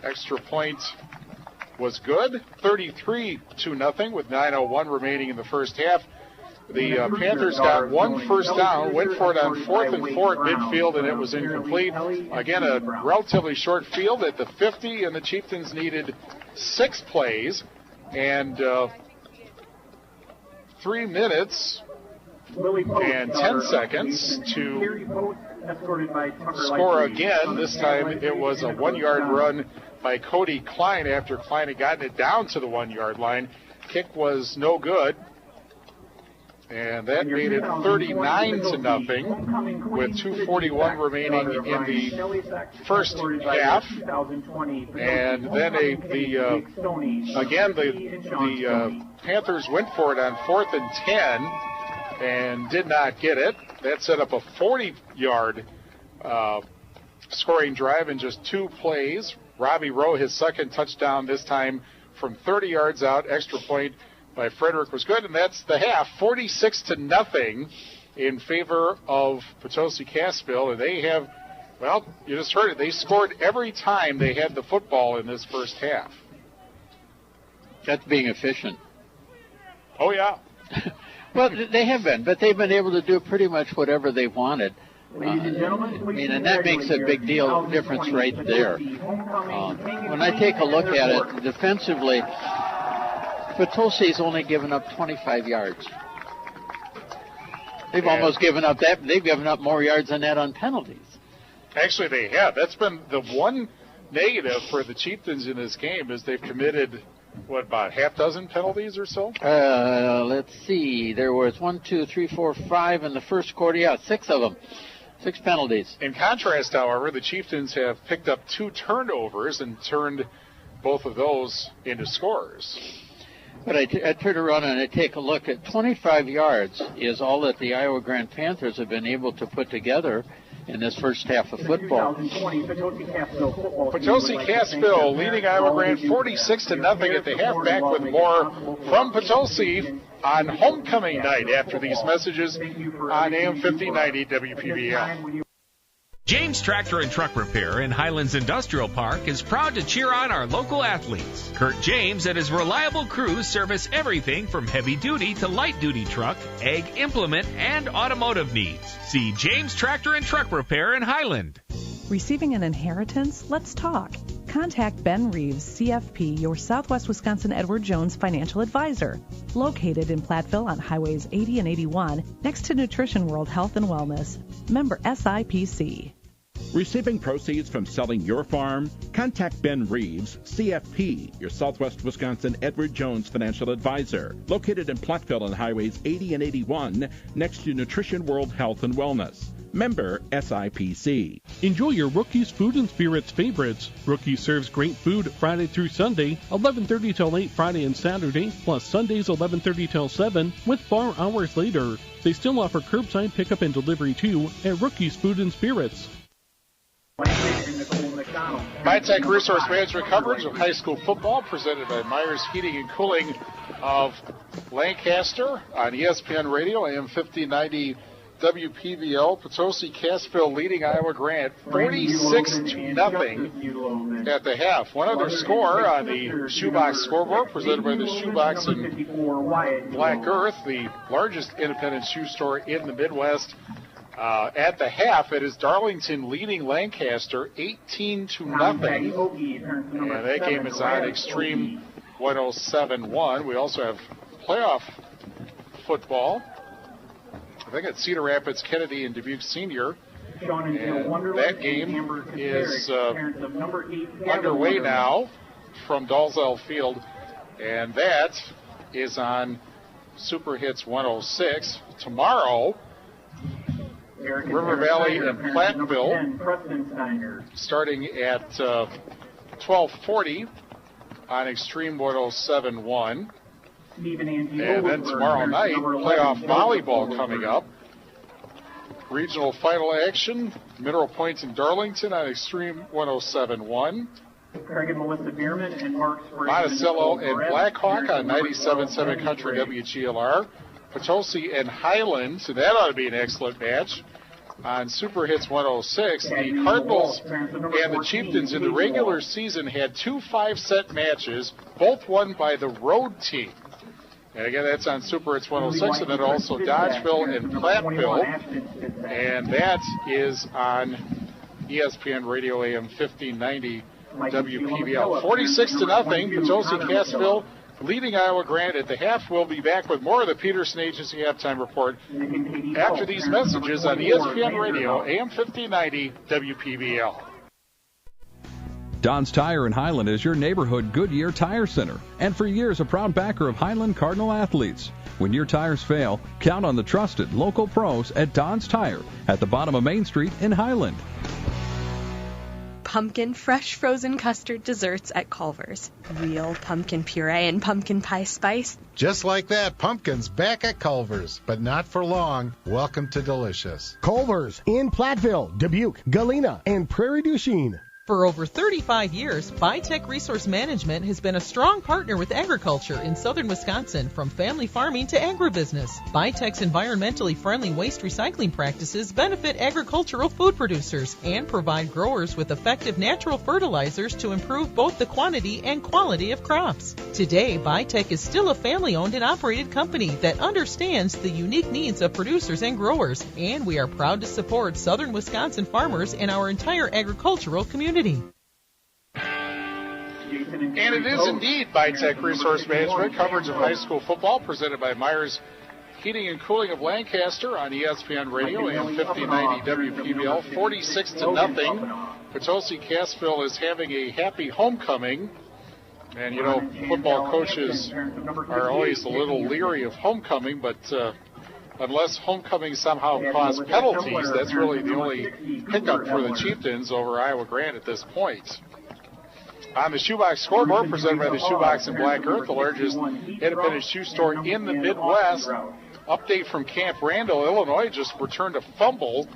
[SPEAKER 10] Extra point was good. 33-0 with 9:01 remaining in the first half. The Panthers got 1 first down, went for it on 4th and 4 at midfield, and it was incomplete. Again, a relatively short field at the 50, and the Chieftains needed 6 plays and 3 minutes and 10 seconds to score again. This time it was a 1-yard run by Cody Klein after Klein had gotten it down to the 1-yard line. Kick was no good. And that made it 39-0 with 2:41 remaining in the first half. And then the Panthers went for it on 4th and 10 and did not get it. That set up a 40-yard scoring drive in just 2 plays. Robbie Rowe, his second touchdown, this time from 30 yards out. Extra point by Frederick was good, and that's the half. 46-0 in favor of Potosi-Cassville, and they have, well, you just heard it, they scored every time they had the football in this first half.
[SPEAKER 3] That's being efficient.
[SPEAKER 10] Oh, yeah.
[SPEAKER 3] Well, they have been, but they've been able to do pretty much whatever they wanted. And that makes a big difference right there. When I take a look at it, defensively, Potosi's only given up 25 yards. They've almost given up that. They've given up more yards than that on penalties.
[SPEAKER 10] Actually, they have. That's been the one negative for the Chieftains in this game is they've committed, about half dozen penalties or so?
[SPEAKER 3] Let's see. There was 5 in the first quarter. Yeah, 6 of them. 6 penalties.
[SPEAKER 10] In contrast, however, the Chieftains have picked up 2 turnovers and turned both of those into scores.
[SPEAKER 3] But I turn around and I take a look at 25 yards is all that the Iowa Grand Panthers have been able to put together in this first half of football.
[SPEAKER 10] Potosi-Cassville leading Iowa Grand 46-0 at the half, back with more from Potosi on homecoming night after these messages on AM 1590 WPVL.
[SPEAKER 4] James Tractor and Truck Repair in Highlands Industrial Park is proud to cheer on our local athletes. Kurt James and his reliable crew service everything from heavy-duty to light-duty truck, ag implement, and automotive needs. See James Tractor and Truck Repair in Highland.
[SPEAKER 6] Receiving an inheritance? Let's talk. Contact Ben Reeves, CFP, your Southwest Wisconsin Edward Jones financial advisor. Located in Platteville on Highways 80 and 81, next to Nutrition World Health and Wellness. Member SIPC.
[SPEAKER 7] Receiving proceeds from selling your farm? Contact Ben Reeves, CFP, your Southwest Wisconsin Edward Jones financial advisor. Located in Platteville on Highways 80 and 81, next to Nutrition World Health and Wellness. Member SIPC.
[SPEAKER 5] Enjoy your Rookie's Food and Spirits favorites. Rookie's serves great food Friday through Sunday, 11:30 till 8 Friday and Saturday, plus Sundays 11:30 till 7, with bar hours later. They still offer curbside pickup and delivery too at Rookie's Food and Spirits.
[SPEAKER 10] Tech Resource Management coverage of high school football presented by Myers Heating and Cooling of Lancaster on ESPN Radio, AM 1590 WPVL. Potosi-Cassville leading Iowa Grant 46-0 at the half. One other score on the Shoebox scoreboard presented by the Shoebox in Black Earth, the largest independent shoe store in the Midwest. At the half, it is Darlington leading Lancaster 18-0. And that game is on Extreme 107.1. We also have playoff football. I think it's Cedar Rapids, Kennedy, and Dubuque Senior. And that game is underway now from Dalzell Field. And that is on Super Hits 106. Tomorrow, River Valley and Platteville, starting at 12:40 on Extreme 107.1. And then tomorrow night, playoff volleyball coming up. Regional final action, Mineral Point and Darlington on Extreme 107.1. Monticello and Blackhawk on 97.7 Country WGLR. Potosi and Highlands, and that ought to be an excellent match on Super Hits 106. The Cardinals and the Chieftains in the regular season had 2 5-set matches, both won by the road team. And again, that's on Super Hits 106, and then also Dodgeville and Platteville. And that is on ESPN Radio AM 1590 WPVL. 46-0, Potosi-Cassville leading Iowa Grant at the half. We'll be back with more of the Peterson Agency halftime report after these messages on ESPN Radio, AM 1590, WPVL.
[SPEAKER 21] Don's Tire in Highland is your neighborhood Goodyear Tire Center, and for years a proud backer of Highland Cardinal athletes. When your tires fail, count on the trusted local pros at Don's Tire at the bottom of Main Street in Highland.
[SPEAKER 8] Pumpkin fresh frozen custard desserts at Culver's. Real pumpkin puree and pumpkin pie spice.
[SPEAKER 9] Just like that, pumpkin's back at Culver's, but not for long. Welcome to Delicious.
[SPEAKER 19] Culver's in Platteville, Dubuque, Galena, and Prairie du Chien.
[SPEAKER 24] For over 35 years, Tech Resource Management has been a strong partner with agriculture in southern Wisconsin, from family farming to agribusiness. Tech's environmentally friendly waste recycling practices benefit agricultural food producers and provide growers with effective natural fertilizers to improve both the quantity and quality of crops. Today, Tech is still a family-owned and operated company that understands the unique needs of producers and growers, and we are proud to support southern Wisconsin farmers and our entire agricultural community. And
[SPEAKER 10] it is indeed Tech Resource Management coverage of high school football presented by Myers Heating and Cooling of Lancaster on ESPN Radio and 1590 WPVL. 46-0. Potosi-Cassville is having a happy homecoming. And, you know, football coaches are always a little leery of homecoming, but unless homecoming somehow cause penalties, that's really the only hiccup for the Chieftains over Iowa Grant at this point. On the Shoebox scoreboard, presented by the Shoebox in Black Earth, the largest independent shoe store in the Midwest. Update from Camp Randall, Illinois just returned a fumble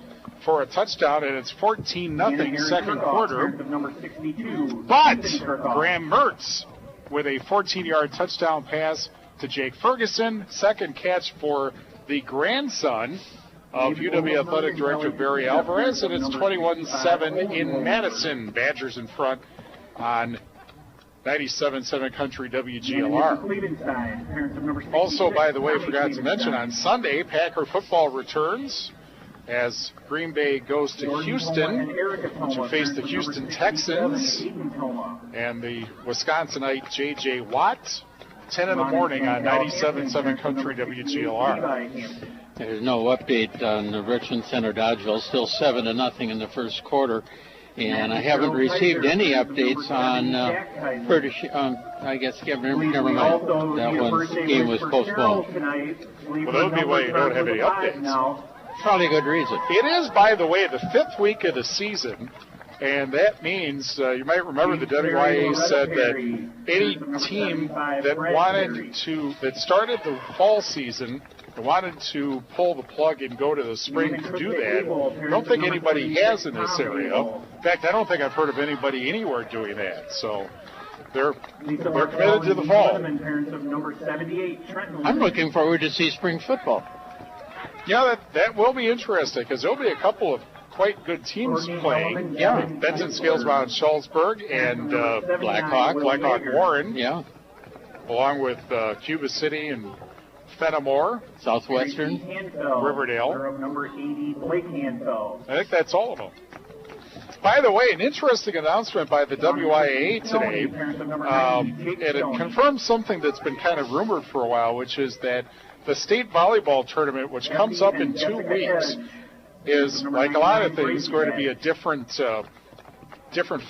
[SPEAKER 10] for a touchdown, and it's 14-0 second quarter. But Graham Mertz with a 14-yard touchdown pass to Jake Ferguson, second catch for the grandson of UW Athletic Director Barry Alvarez, and it's 21-7 in Madison. Badgers in front on 97.7 Country WGLR. Also, by the way, forgot to mention, on Sunday, Packer football returns as Green Bay goes to Houston to face the Houston Texans and the Wisconsinite J.J. Watt. 10 in the morning on 97.7 Country WGLR.
[SPEAKER 3] There's no update on the Richmond Center Dodgeville. Still 7-0 in the first quarter. And I haven't received any updates on I guess, never mind. That one game was postponed.
[SPEAKER 10] Well, that would be why you don't have any updates.
[SPEAKER 3] Probably a good reason.
[SPEAKER 10] It is, by the way, the 5th week of the season, and that means, you might remember the WIA said that any team that started the fall season and wanted to pull the plug and go to the spring to do that, I don't think anybody has in this area. In fact, I don't think I've heard of anybody anywhere doing that. So they're committed to the fall.
[SPEAKER 3] I'm looking forward to see spring football.
[SPEAKER 10] Yeah, that will be interesting because there'll be a couple of quite good teams playing.
[SPEAKER 3] Yeah.
[SPEAKER 10] Benton, Scalesbound, Shullsburg, and Blackhawk Warren.
[SPEAKER 3] Yeah.
[SPEAKER 10] Along with Cuba City and Fenimore.
[SPEAKER 3] Southwestern.
[SPEAKER 10] Riverdale.
[SPEAKER 16] Number 80, Blake Hanto.
[SPEAKER 10] I think that's all of them. By the way, an interesting announcement by the WIAA today, and it confirms something that's been kind of rumored for a while, which is that the state volleyball tournament, which comes up in 2 weeks, is, like a lot of things, going to be a different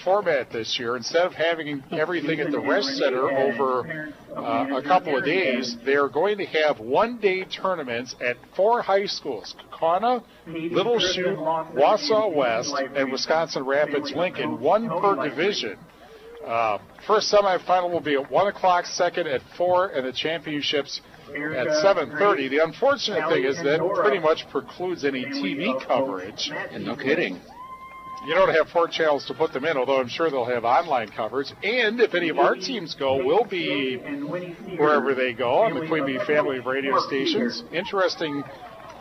[SPEAKER 10] format this year. Instead of having everything at the rest center over a couple of days, they are going to have one-day tournaments at 4 high schools: Kaukauna, Little Chute, Wausau West, and Wisconsin Rapids Lincoln, 1 per division. First semifinal will be at 1 o'clock, second at 4, and the championships at 7:30. The unfortunate thing is that pretty much precludes any TV coverage.
[SPEAKER 3] And no kidding.
[SPEAKER 10] You don't have 4 channels to put them in, although I'm sure they'll have online coverage. And if any of our teams go, we'll be wherever they go on the Queen Bee family of radio stations. Interesting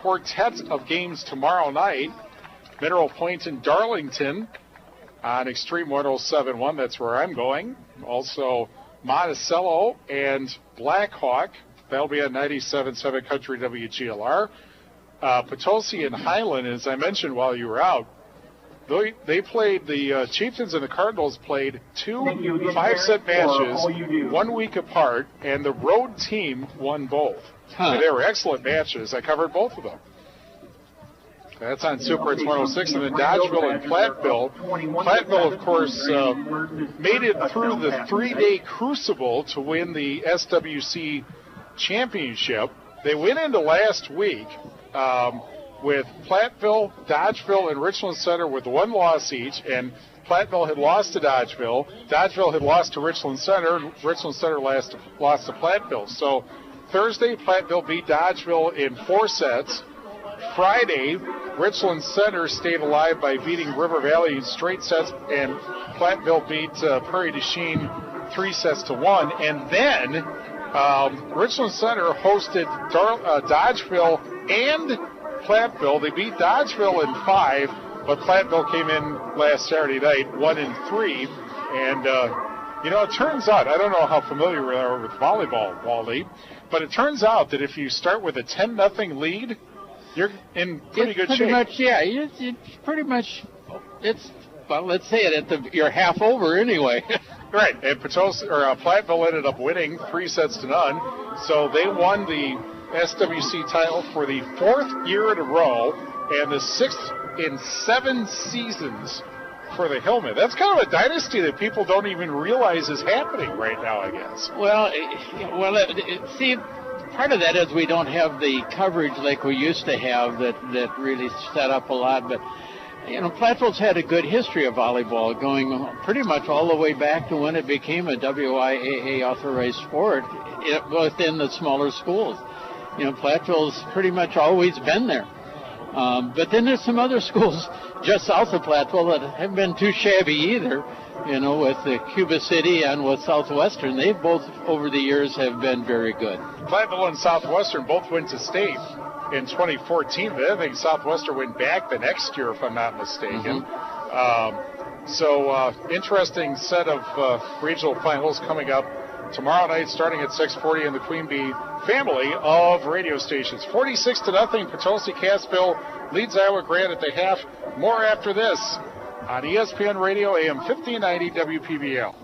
[SPEAKER 10] quartet of games tomorrow night. Mineral Point and Darlington on Extreme 107.1. That's where I'm going. Also, Monticello and Blackhawk. That'll be on 97.7 Country WGLR. Potosi and Highland, as I mentioned while you were out, they played, the Chieftains and the Cardinals played 2 5-set matches 1 week apart, and the road team won both. And they were excellent matches. I covered both of them. That's on Super Hits 106, and then Dodgeville and Platteville. Platteville, of course, made it through the 3-day crucible to win the SWC championship. They went into last week with Platteville, Dodgeville, and Richland Center with 1 loss each, and Platteville had lost to Dodgeville. Dodgeville had lost to Richland Center, and Richland Center lost to Platteville. So Thursday, Platteville beat Dodgeville in 4 sets. Friday, Richland Center stayed alive by beating River Valley in straight sets, and Platteville beat Prairie du Chien 3-1. And then Richland Center hosted Dodgeville and Platteville. They beat Dodgeville in 5, but Platteville came in last Saturday night 1-3. And it turns out, I don't know how familiar we are with volleyball, Wally, but it turns out that if you start with a 10-0 lead, you're in pretty good shape.
[SPEAKER 3] It's pretty much, let's say it, you're half over anyway.
[SPEAKER 10] Right, and Platteville ended up winning 3-0. So they won the SWC title for the 4th year in a row and the 6th in 7 seasons for the Hillmen. That's kind of a dynasty that people don't even realize is happening right now, I guess.
[SPEAKER 3] See, part of that is we don't have the coverage like we used to have that really set up a lot, but Platteville's had a good history of volleyball going pretty much all the way back to when it became a WIAA authorized sport within the smaller schools. Platteville's pretty much always been there. But then there's some other schools just south of Platteville that haven't been too shabby either, with the Cuba City and with Southwestern. They both, over the years, have been very good.
[SPEAKER 10] Platteville and Southwestern both went to state in 2014, but I think Southwestern went back the next year, if I'm not mistaken. Interesting set of regional finals coming up tomorrow night, starting at 6:40 in the Queen Bee family of radio stations. 46-0, Potosi-Cassville leads Iowa Grant at the half. More after this on ESPN Radio, AM 1590 WPBL.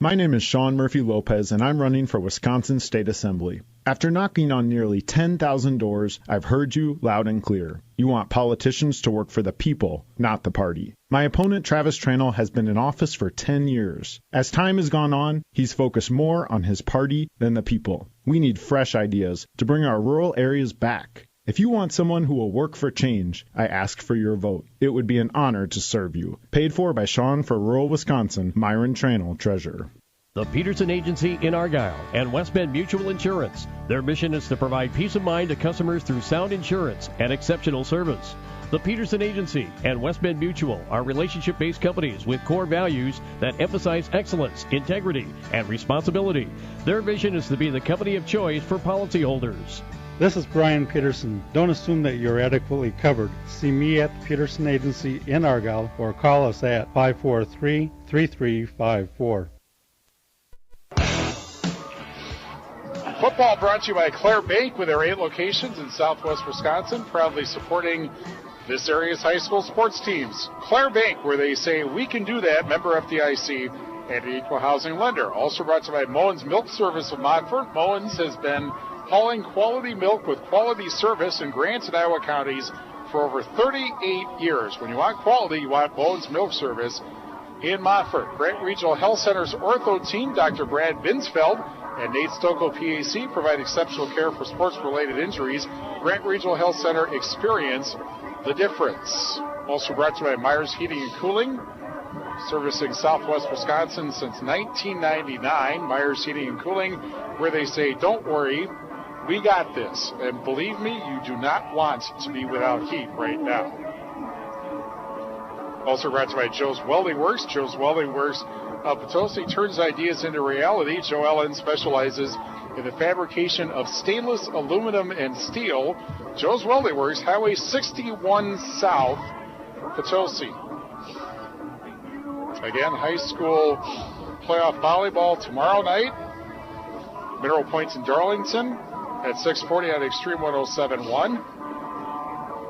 [SPEAKER 13] My name is Sean Murphy Lopez, and I'm running for Wisconsin State Assembly. After knocking on nearly 10,000 doors, I've heard you loud and clear. You want politicians to work for the people, not the party. My opponent, Travis Tranel, has been in office for 10 years. As time has gone on, he's focused more on his party than the people. We need fresh ideas to bring our rural areas back. If you want someone who will work for change, I ask for your vote. It would be an honor to serve you. Paid for by Sean for Rural Wisconsin, Myron Tranel, Treasurer.
[SPEAKER 14] The Peterson Agency in Argyle and West Bend Mutual Insurance. Their mission is to provide peace of mind to customers through sound insurance and exceptional service. The Peterson Agency and West Bend Mutual are relationship-based companies with core values that emphasize excellence, integrity, and responsibility. Their vision is to be the company of choice for policyholders.
[SPEAKER 15] This is Brian Peterson. Don't assume that you're adequately covered. See me at the Peterson Agency in Argyle or call us at 543-3354.
[SPEAKER 10] Football brought to you by Claire Bank with their 8 locations in southwest Wisconsin, proudly supporting this area's high school sports teams. Claire Bank, where they say we can do that, member FDIC and an equal housing lender. Also brought to you by Moen's Milk Service of Montfort. Moen's has been hauling quality milk with quality service in Grant and Iowa counties for over 38 years. When you want quality, you want Moen's Milk Service in Montfort. Grant Regional Health Center's ortho team, Dr. Brad Binsfeld and Nate Stokoe, PAC, provide exceptional care for sports-related injuries. Grant Regional Health Center, experience the difference. Also brought to you by Myers Heating and Cooling, servicing southwest Wisconsin since 1999. Myers Heating and Cooling, where they say, don't worry, we got this. And believe me, you do not want to be without heat right now. Also brought to you by Joe's Welding Works. Joe's Welding Works of Potosi turns ideas into reality. Joe Ellen specializes in the fabrication of stainless, aluminum, and steel. Joe's Welding Works, Highway 61 South, Potosi. Again, high school playoff volleyball tomorrow night. Mineral Points in Darlington at 6:40 on Extreme 107.1.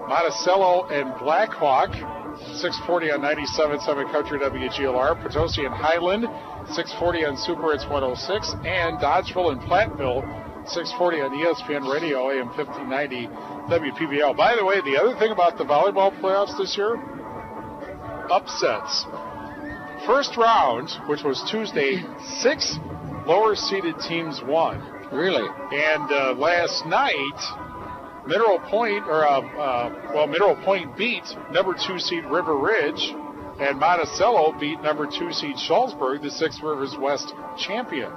[SPEAKER 10] Monticello and Blackhawk, 6:40 on 97.7 Country WGLR. Potosi and Highland, 6:40 on Super Hits 106. And Dodgeville and Platteville, 6:40 on ESPN Radio, AM 1590 WPBL. By the way, the other thing about the volleyball playoffs this year, upsets. First round, which was Tuesday, 6 lower-seeded teams won.
[SPEAKER 3] Really?
[SPEAKER 10] And last night, Mineral Point beat number 2 seed River Ridge, and Monticello beat number 2 seed Shullsburg, the Six Rivers West champion.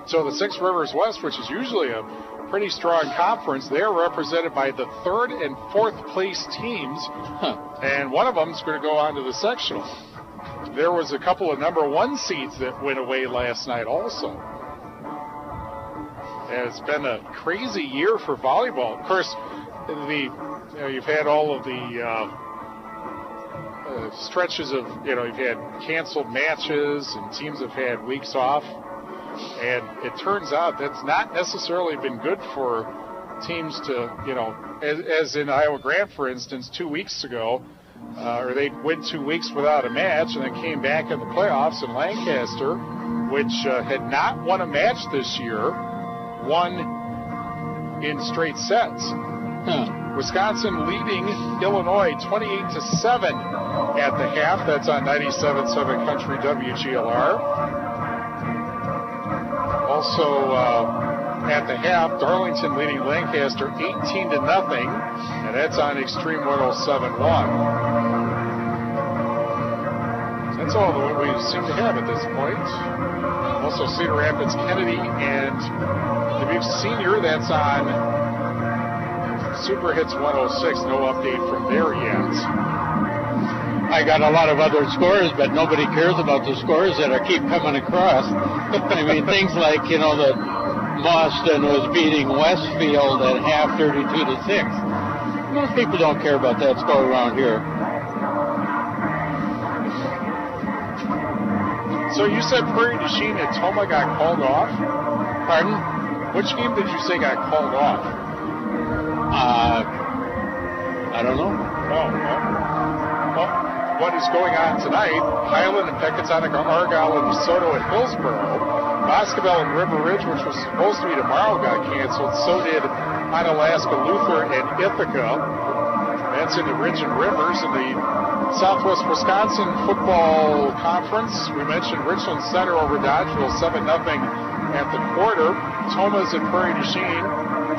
[SPEAKER 10] So the Six Rivers West, which is usually a pretty strong conference, they're represented by the 3rd and 4th place teams, and one of them is going to go on to the sectional. There was a couple of number 1 seeds that went away last night also. And it's been a crazy year for volleyball. Of course, you've had all of the stretches of, you've had canceled matches and teams have had weeks off. And it turns out that's not necessarily been good for teams to, as in Iowa Grant, for instance, 2 weeks ago, or they went 2 weeks without a match and then came back in the playoffs, and Lancaster, which had not won a match this year, won in straight sets. Wisconsin leading Illinois 28-7 at the half. That's on 97.7 Country WGLR. Also at the half, Darlington leading Lancaster 18-0, and that's on Extreme 107.1. That's all that we seem to have at this point. Also Cedar Rapids, Kennedy, and Dubuque Senior, that's on Super Hits 106. No update from there yet.
[SPEAKER 3] I got a lot of other scores, but nobody cares about the scores that keep coming across. I mean, things like, that Boston was beating Westfield at half 32-6. Most people don't care about that score around here.
[SPEAKER 10] So you said Prairie du Chien and Toma got called off?
[SPEAKER 3] Pardon?
[SPEAKER 10] Which game did you say got called off?
[SPEAKER 3] I don't know.
[SPEAKER 10] Well, what is going on tonight? Highland and Pecatonica, Argyle, and DeSoto at Hillsboro. Boscobel and River Ridge, which was supposed to be tomorrow, got canceled. So did Onalaska Luther and Ithaca. That's in the Ridge and Rivers. In the Southwest Wisconsin Football Conference, we mentioned Richland Center over Dodgeville, 7-0 at the quarter. Toma's at Prairie du Chien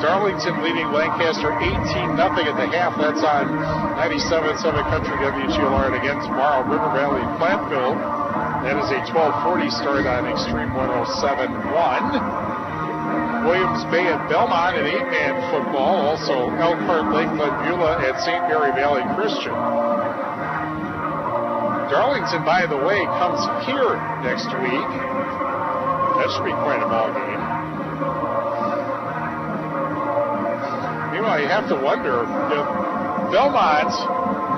[SPEAKER 10] Darlington leading Lancaster 18-0 at the half. That's on 97.7 Country WGLR. And again tomorrow, River Valley Platteville. That is a 12:40 start on Extreme 107.1. Williams Bay at Belmont in 8-man football. Also Elkhart, Lakeland, Beulah at St. Mary Valley Christian. Darlington, by the way, comes here next week. That should be quite a ball game. Meanwhile, you have to wonder if Belmont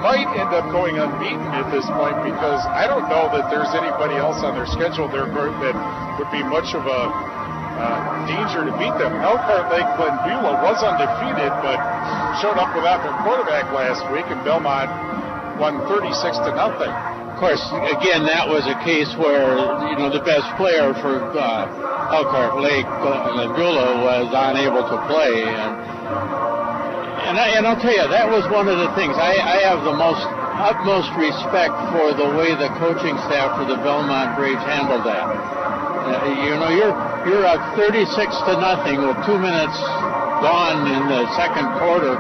[SPEAKER 10] might end up going unbeaten at this point, because I don't know that there's anybody else on their schedule there that would be much of a danger to beat them. Elkhart, Lakeland, Beulah was undefeated, but showed up without their quarterback last week, and Belmont won 36-0.
[SPEAKER 3] Of course, again, that was a case where, the best player for Elkhart Lake, Beulah, was unable to play. And I'll tell you, that was one of the things. I have the utmost respect for the way the coaching staff for the Belmont Braves handled that. You're up 36-0 with 2 minutes gone in the second quarter,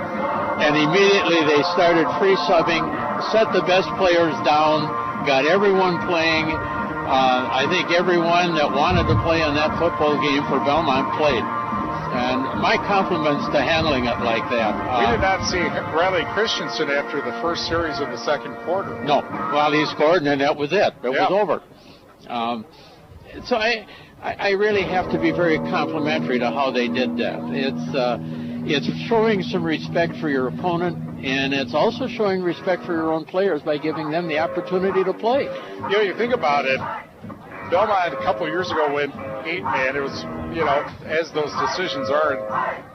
[SPEAKER 3] and immediately they started free subbing, set the best players down, got everyone playing. I think everyone that wanted to play in that football game for Belmont played. And my compliments to handling it like that.
[SPEAKER 10] We did not see Riley Christensen after the first series of the second quarter.
[SPEAKER 3] No. Well, he scored, and that was it. It was over. So I really have to be very complimentary to how they did that. It's showing some respect for your opponent, and it's also showing respect for your own players by giving them the opportunity to play.
[SPEAKER 10] You think about it, Belmont a couple years ago went 8-man. It was, as those decisions are,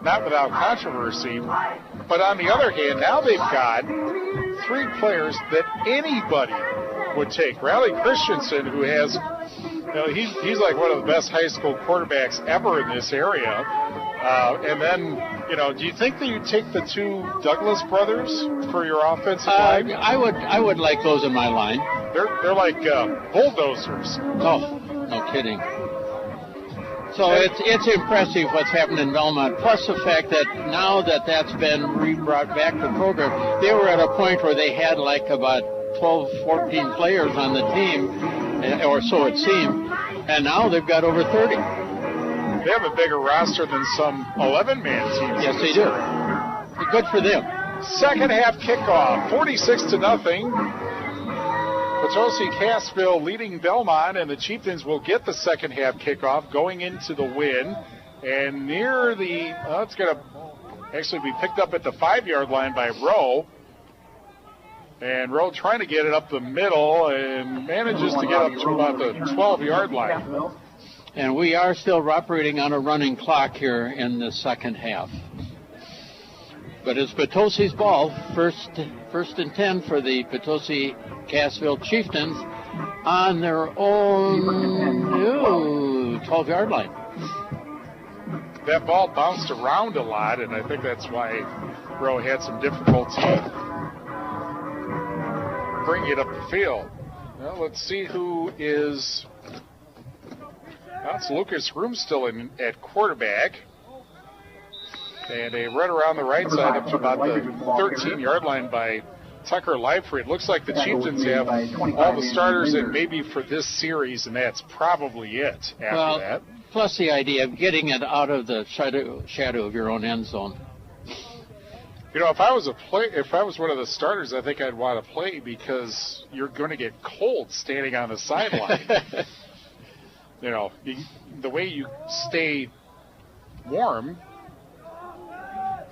[SPEAKER 10] not without controversy. But on the other hand, now they've got 3 players that anybody would take. Riley Christensen, who has, he's like one of the best high school quarterbacks ever in this area. And then, do you think that you'd take the 2 Douglas brothers for your offensive line?
[SPEAKER 3] I would like those in my line.
[SPEAKER 10] They're like bulldozers.
[SPEAKER 3] Oh, no kidding. So it's impressive what's happened in Belmont. Plus the fact that now that's been brought back to the program, they were at a point where they had like about 12, 14 players on the team, or so it seemed, and now they've got over 30.
[SPEAKER 10] They have a bigger roster than some 11-man teams.
[SPEAKER 3] Yes, they do. Good for them.
[SPEAKER 10] Second half kickoff, 46-0. Potosi-Cassville leading Belmont, and the Chieftains will get the second half kickoff going into the win. And near the, it's going to actually be picked up at the 5-yard line by Rowe. And Rowe trying to get it up the middle and manages to get up to about the 12-yard line.
[SPEAKER 3] And we are still operating on a running clock here in the second half. But it's Potosi's ball, first and 10 for the Potosi-Cassville Chieftains on their own 12-yard line.
[SPEAKER 10] That ball bounced around a lot, and I think that's why Rowe had some difficulty bringing it up the field. Well, let's see who is... That's Lucas Room still in at quarterback. And a run around the right side up to about the 13-yard line by Tucker Leifried. Looks like the Chieftains have all the starters in maybe for this series, and that's probably it after that.
[SPEAKER 3] Plus the idea of getting it out of the shadow of your own end zone.
[SPEAKER 10] If I was one of the starters, I think I'd want to play because you're going to get cold standing on the sideline. The way you stay warm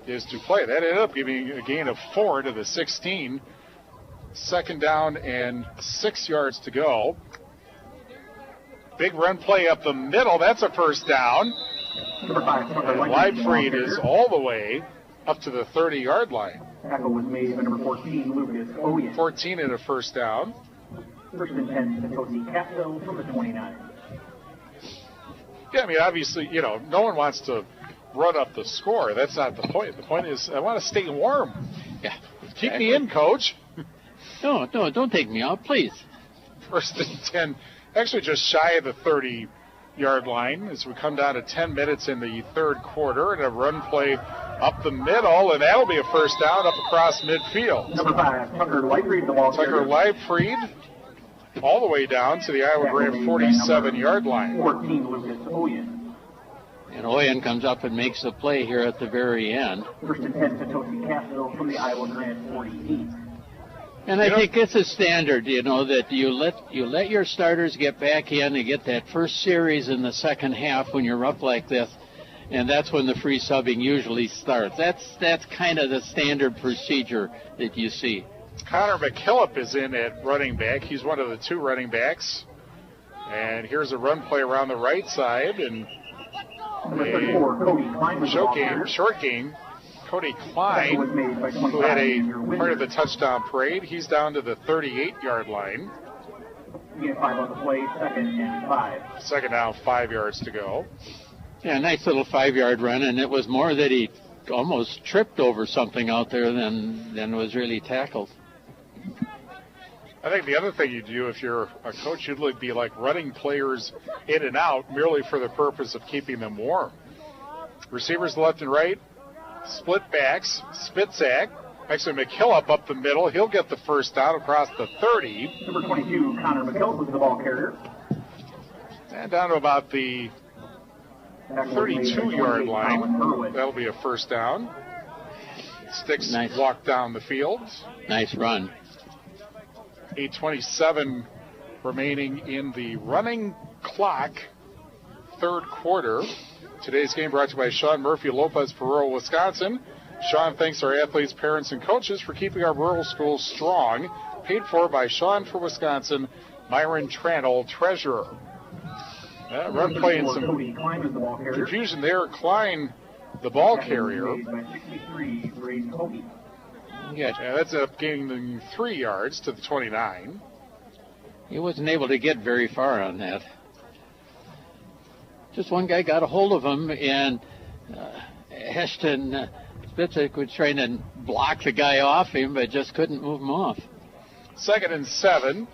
[SPEAKER 10] is to play. That ended up giving a gain of 4 to the 16. Second down and 6 yards to go. Big run play up the middle. That's a first down. And Leifried is all the way up to the 30-yard line.
[SPEAKER 16] Tackle was made by number 14, Lucas Oyen.
[SPEAKER 10] 14 and a first down.
[SPEAKER 16] First and 10, Potosi-Cassville from the 29.
[SPEAKER 10] Yeah, obviously, no one wants to run up the score. That's not the point. The point is I want to stay warm.
[SPEAKER 3] Yeah.
[SPEAKER 10] Keep me in, Coach.
[SPEAKER 3] No, don't take me out, please.
[SPEAKER 10] First and 10, actually just shy of the 30 yard line as we come down to 10 minutes in the third quarter, and a run play up the middle, and that'll be a first down up across midfield.
[SPEAKER 16] Number 5, Tucker Leifried, the ball
[SPEAKER 10] Tucker Leifried all the way down to the Iowa Grant 47-yard line.
[SPEAKER 16] 14, Lucas Oyen.
[SPEAKER 3] And Oyen comes up and makes the play here at the very end.
[SPEAKER 16] First and 10, Potosi-Cassville from the Iowa Grant 48.
[SPEAKER 3] And I think it's a standard, that you let your starters get back in and get that first series in the second half when you're up like this, and that's when the free subbing usually starts. That's kind of the standard procedure that you see.
[SPEAKER 10] Connor McKillop is in at running back. He's one of the two running backs. And here's a run play around the right side, and short game. Cody Klein, who had a part of the touchdown parade, he's down to the 38-yard line.
[SPEAKER 16] You get 5 on the play, second and 5.
[SPEAKER 10] Second down, 5 yards to go.
[SPEAKER 3] Yeah, nice little 5-yard run, and it was more that he almost tripped over something out there than was really tackled.
[SPEAKER 10] I think the other thing you do if you're a coach, you'd be like running players in and out merely for the purpose of keeping them warm. Receivers left and right, split backs, Spitzak. Actually, McKillop up the middle. He'll get the first down across the 30.
[SPEAKER 16] Number 22, Connor McKillop was the ball carrier.
[SPEAKER 10] And down to about the 32-yard line. That'll be a first down. Sticks walk down the field.
[SPEAKER 3] Nice run.
[SPEAKER 10] 8:27 remaining in the running clock. Third quarter. Today's game brought to you by Sean Murphy, Lopez for rural Wisconsin. Sean thanks our athletes, parents, and coaches for keeping our rural schools strong. Paid for by Sean for Wisconsin, Myron Tranel, treasurer. Run play and some confusion there. Klein, the ball carrier. Yeah, that's up gaining 3 yards to the 29.
[SPEAKER 3] He wasn't able to get very far on that. Just one guy got a hold of him, and Heshton Spitzak was trying to block the guy off him, but just couldn't move him off.
[SPEAKER 10] 2nd and 7.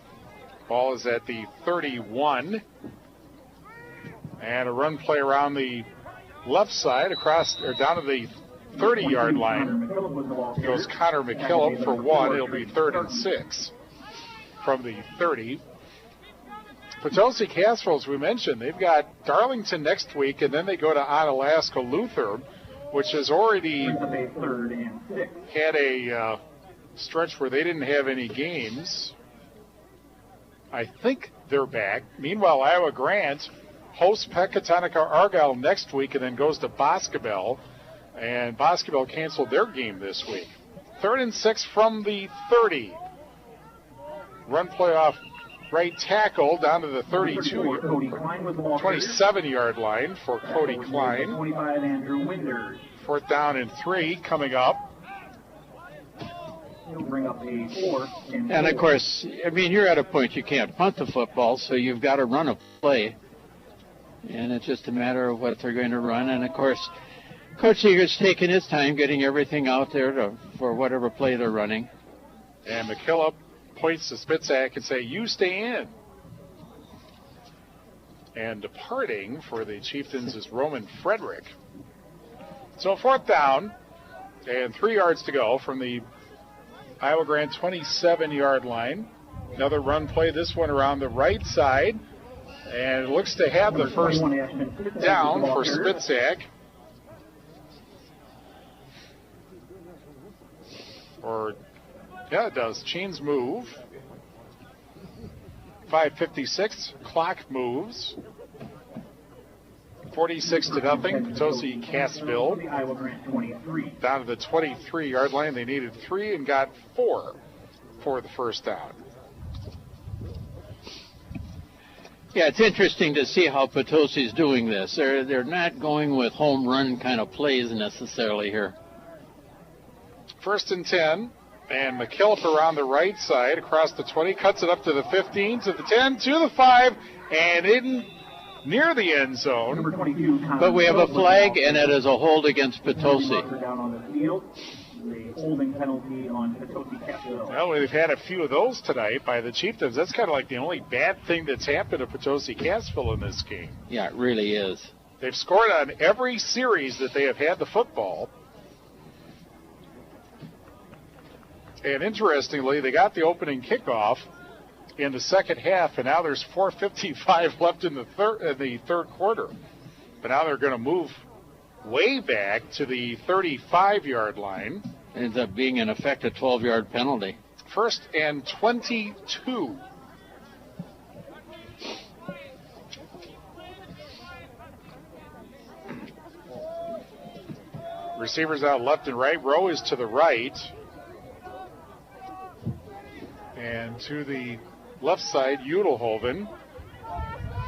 [SPEAKER 10] Ball is at the 31. And a run play around the left side down to the 30-yard line. Goes Connor McKillop for 1. It'll be 3rd and 6 from the 30. Potosi-Cassville, as we mentioned, they've got Darlington next week, and then they go to Onalaska Luther, which has already had a stretch where they didn't have any games. I think they're back. Meanwhile, Iowa Grant hosts Pecatonica Argyle next week and then goes to Boscobel. And Boscobel canceled their game this week. 3rd and 6 from the 30. Run play off right tackle down to the 27-yard line for Cody Klein.
[SPEAKER 16] 25, Andrew Winders.
[SPEAKER 10] 4th down and 3 coming up.
[SPEAKER 16] He'll bring up a 4th and 4.
[SPEAKER 3] And, of course, you're at a point you can't punt the football, so you've got to run a play. And it's just a matter of what they're going to run. And, of course, Coach Seeger's taking his time getting everything out there for whatever play they're running.
[SPEAKER 10] And McKillop points to Spitzak and say, "You stay in." And departing for the Chieftains is Roman Frederick. So 4th down and 3 yards to go from the Iowa Grant 27-yard line. Another run play, this one around the right side. And it looks to have the first down for Spitzak. Yeah, it does. Chains move. 5:56. Clock moves. 46-0. Potosi-Cassville. Down to the 23-yard line. They needed 3 and got 4 for the first down.
[SPEAKER 3] Yeah, it's interesting to see how Potosi's doing this. They're not going with home run kind of plays necessarily here.
[SPEAKER 10] 1st and 10. And McKillop around the right side, across the 20, cuts it up to the 15, to the 10, to the 5, and in near the end zone.
[SPEAKER 3] But we have a flag, and it is a hold against Potosi.
[SPEAKER 16] a holding penalty on Potosi-Cassville.
[SPEAKER 10] Well, we've had a few of those tonight by the Chieftains. That's kind of like the only bad thing that's happened to Potosi-Cassville in this game.
[SPEAKER 3] Yeah, it really is.
[SPEAKER 10] They've scored on every series that they have had the football. And interestingly, they got the opening kickoff in the second half, and now there's 4:55 left in the third quarter. But now they're going to move way back to the 35-yard line.
[SPEAKER 3] It ends up being, in effect, a 12-yard penalty.
[SPEAKER 10] 1st and 22. Receivers out left and right. Rowe is to the right. And to the left side, Udelhoven.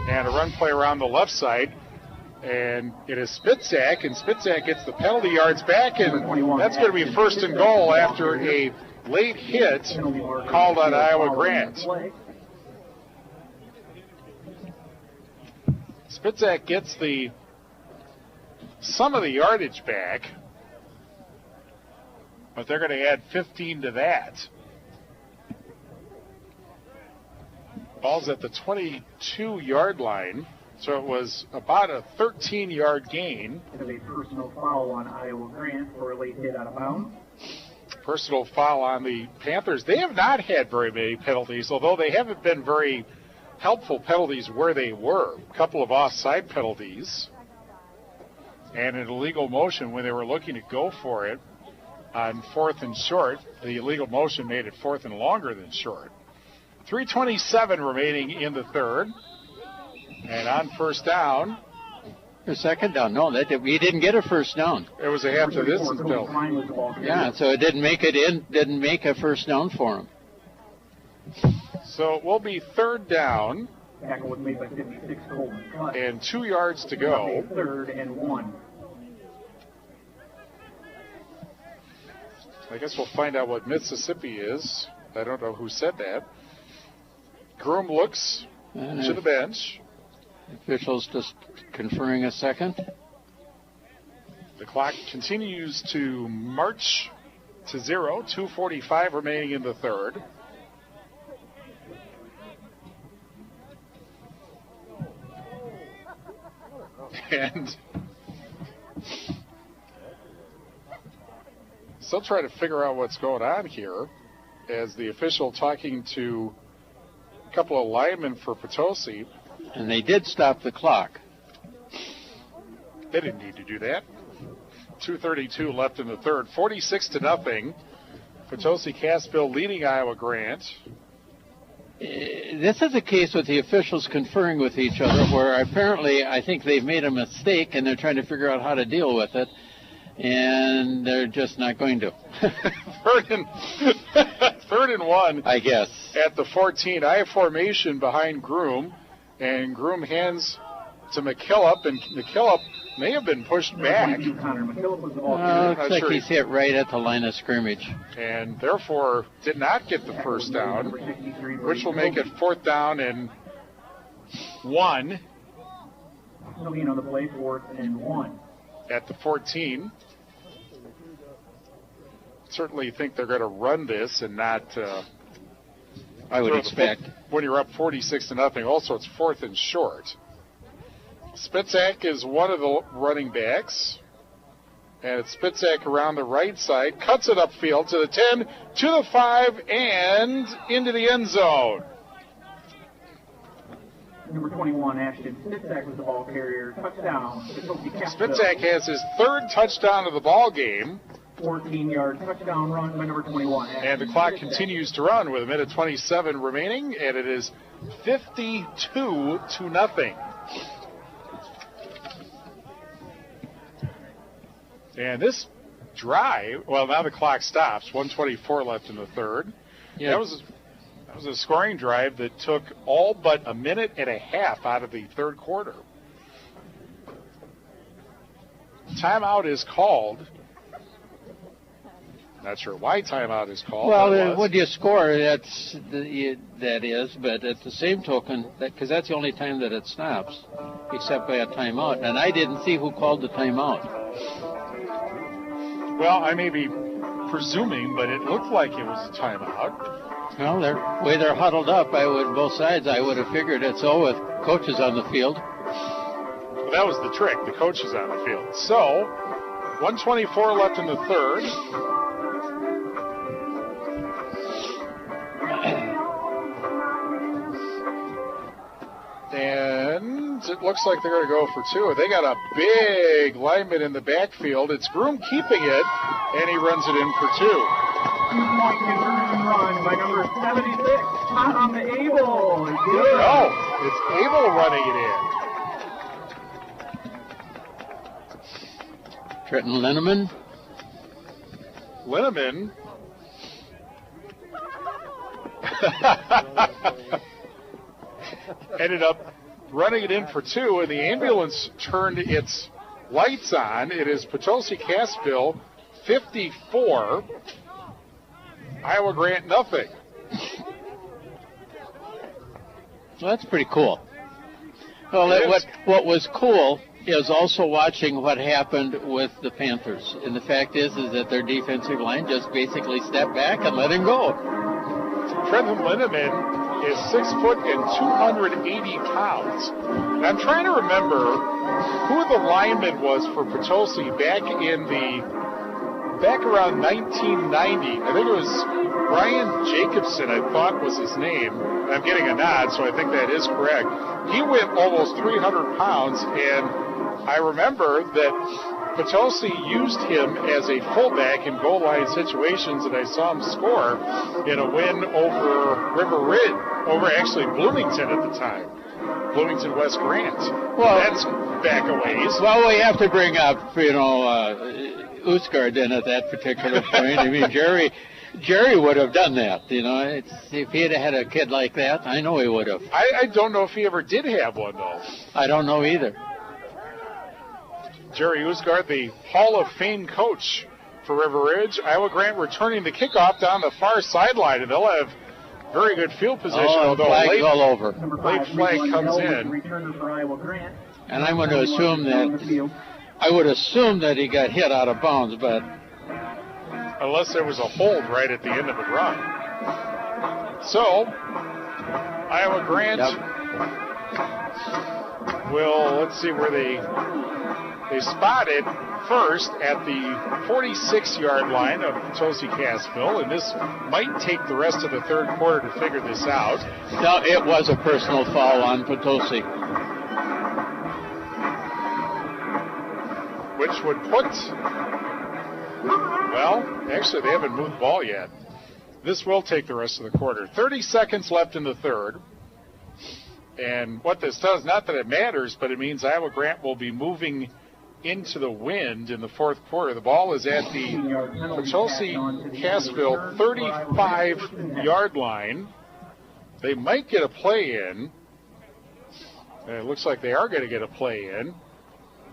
[SPEAKER 10] And a run play around the left side. And it is Spitzak, and Spitzak gets the penalty yards back, and that's going to be 1st and goal after a late hit called on Iowa Grant. Spitzak gets some of the yardage back, but they're going to add 15 to that. Ball's at the 22-yard line. So it was about a 13-yard gain.
[SPEAKER 16] And a personal foul on Iowa Grant for a late hit out of bounds.
[SPEAKER 10] Personal foul on the Panthers. They have not had very many penalties, although they haven't been very helpful penalties where they were. A couple of offside penalties. And an illegal motion when they were looking to go for it on 4th and short. The illegal motion made it 4th and longer than short. 3:27 remaining in the third. And on 1st down.
[SPEAKER 3] Or 2nd down. No, he didn't get a 1st down.
[SPEAKER 10] It was a half to distance penalty.
[SPEAKER 3] Yeah, so it didn't make a 1st down for him.
[SPEAKER 10] So it will be 3rd down.
[SPEAKER 16] Tackle was made by 56 Coleman.
[SPEAKER 10] And 2 yards to go.
[SPEAKER 16] 3rd and 1.
[SPEAKER 10] I guess we'll find out what Mississippi is. I don't know who said that. Groom looks to the bench.
[SPEAKER 3] Officials just conferring a second.
[SPEAKER 10] The clock continues to march to 0. 2:45 remaining in the third. And still trying to figure out what's going on here as the official talking to a couple of linemen for Potosi.
[SPEAKER 3] And they did stop the clock.
[SPEAKER 10] They didn't need to do that. 2:32 left in the third. 46-0. Potosi-Cassville leading Iowa Grant.
[SPEAKER 3] This is a case with the officials conferring with each other where apparently I think they've made a mistake and they're trying to figure out how to deal with it. And they're just not going to.
[SPEAKER 10] Third and 1.
[SPEAKER 3] I guess.
[SPEAKER 10] At the 14. I have formation behind Groom. And Groom hands to McKillop. And McKillop may have been pushed back.
[SPEAKER 3] Looks like he's hit right at the line of scrimmage.
[SPEAKER 10] And therefore did not get the 1st down, which will make it 4th down and 1.
[SPEAKER 16] No gain on the play, 4th and 1.
[SPEAKER 10] At the 14. Certainly think they're going to run this and not
[SPEAKER 3] I would expect.
[SPEAKER 10] When you're up 46-0. Also, it's 4th and short. Spitzak is one of the running backs. And it's Spitzak around the right side. Cuts it upfield to the 10, to the 5, and into the end zone.
[SPEAKER 16] Number 21, Ashton Spitzak was the ball carrier. Touchdown.
[SPEAKER 10] Spitzak has his 3rd touchdown of the ball game.
[SPEAKER 16] 14-yard touchdown run by number 21.
[SPEAKER 10] And the clock continues to run with 1:27 remaining, and it is 52-0. And this drive, well, now the clock stops. 1:24 left in the third.
[SPEAKER 3] Yeah.
[SPEAKER 10] That was a scoring drive that took all but a minute and a half out of the third quarter. Timeout is called. Not sure why timeout is called.
[SPEAKER 3] Well, when you score, that is, but at the same token, because that's the only time that it stops, except by a timeout. And I didn't see who called the timeout.
[SPEAKER 10] Well, I may be presuming, but it looked like it was a timeout.
[SPEAKER 3] Well, the way they're huddled up, both sides, I would have figured it so with coaches on the field.
[SPEAKER 10] Well, that was the trick, the coaches on the field. So, 1:24 left in the third. And it looks like they're going to go for two. They got a big lineman in the backfield. It's Groom keeping it, and he runs it in for two.
[SPEAKER 16] 2-point conversion run by number 76, Tom Abel. Good.
[SPEAKER 10] Oh, it's Abel running it in.
[SPEAKER 3] Trenton Linneman.
[SPEAKER 10] Linneman. Ended up running it in for two, and the ambulance turned its lights on. It is Potosi-Cassville 54, Iowa Grant nothing.
[SPEAKER 3] Well, that's pretty cool. Well, what was cool is also watching what happened with the Panthers. And the fact is that their defensive line just basically stepped back and let him go.
[SPEAKER 10] Trenton Linneman is 6 foot and 280 pounds. And I'm trying to remember who the lineman was for Potosi back around 1990. I think it was Brian Jacobson, I thought was his name. I'm getting a nod, so I think that is correct. He went almost 300 pounds, and I remember that Potosi used him as a fullback in goal line situations, and I saw him score in a win over River Ridge, over actually Bloomington at the time. Bloomington West Grant. Well, that's back a ways.
[SPEAKER 3] Well, we have to bring up, Usgard in at that particular point. I mean, Jerry would have done that, if he had had a kid like that, I know he would have.
[SPEAKER 10] I don't know if he ever did have one, though.
[SPEAKER 3] I don't know either.
[SPEAKER 10] Jerry Usgard, the Hall of Fame coach for River Ridge. Iowa Grant returning the kickoff down the far sideline, and they'll have very good field position, although
[SPEAKER 3] flags all over.
[SPEAKER 10] Late flag comes in.
[SPEAKER 3] And I'm going to assume that he got hit out of bounds, but
[SPEAKER 10] unless there was a hold right at the end of the run. So, Iowa Grant will, let's see where they spotted first at the 46-yard line of Potosi-Cassville, and this might take the rest of the third quarter to figure this out.
[SPEAKER 3] No, it was a personal foul on Potosi.
[SPEAKER 10] Which would put, well, actually they haven't moved the ball yet. This will take the rest of the quarter. 30 seconds left in the third. And what this does, not that it matters, but it means Iowa Grant will be moving into the wind in the fourth quarter. The ball is at the Potosi-Cassville 35-yard line. They might get a play in. And it looks like they are going to get a play in.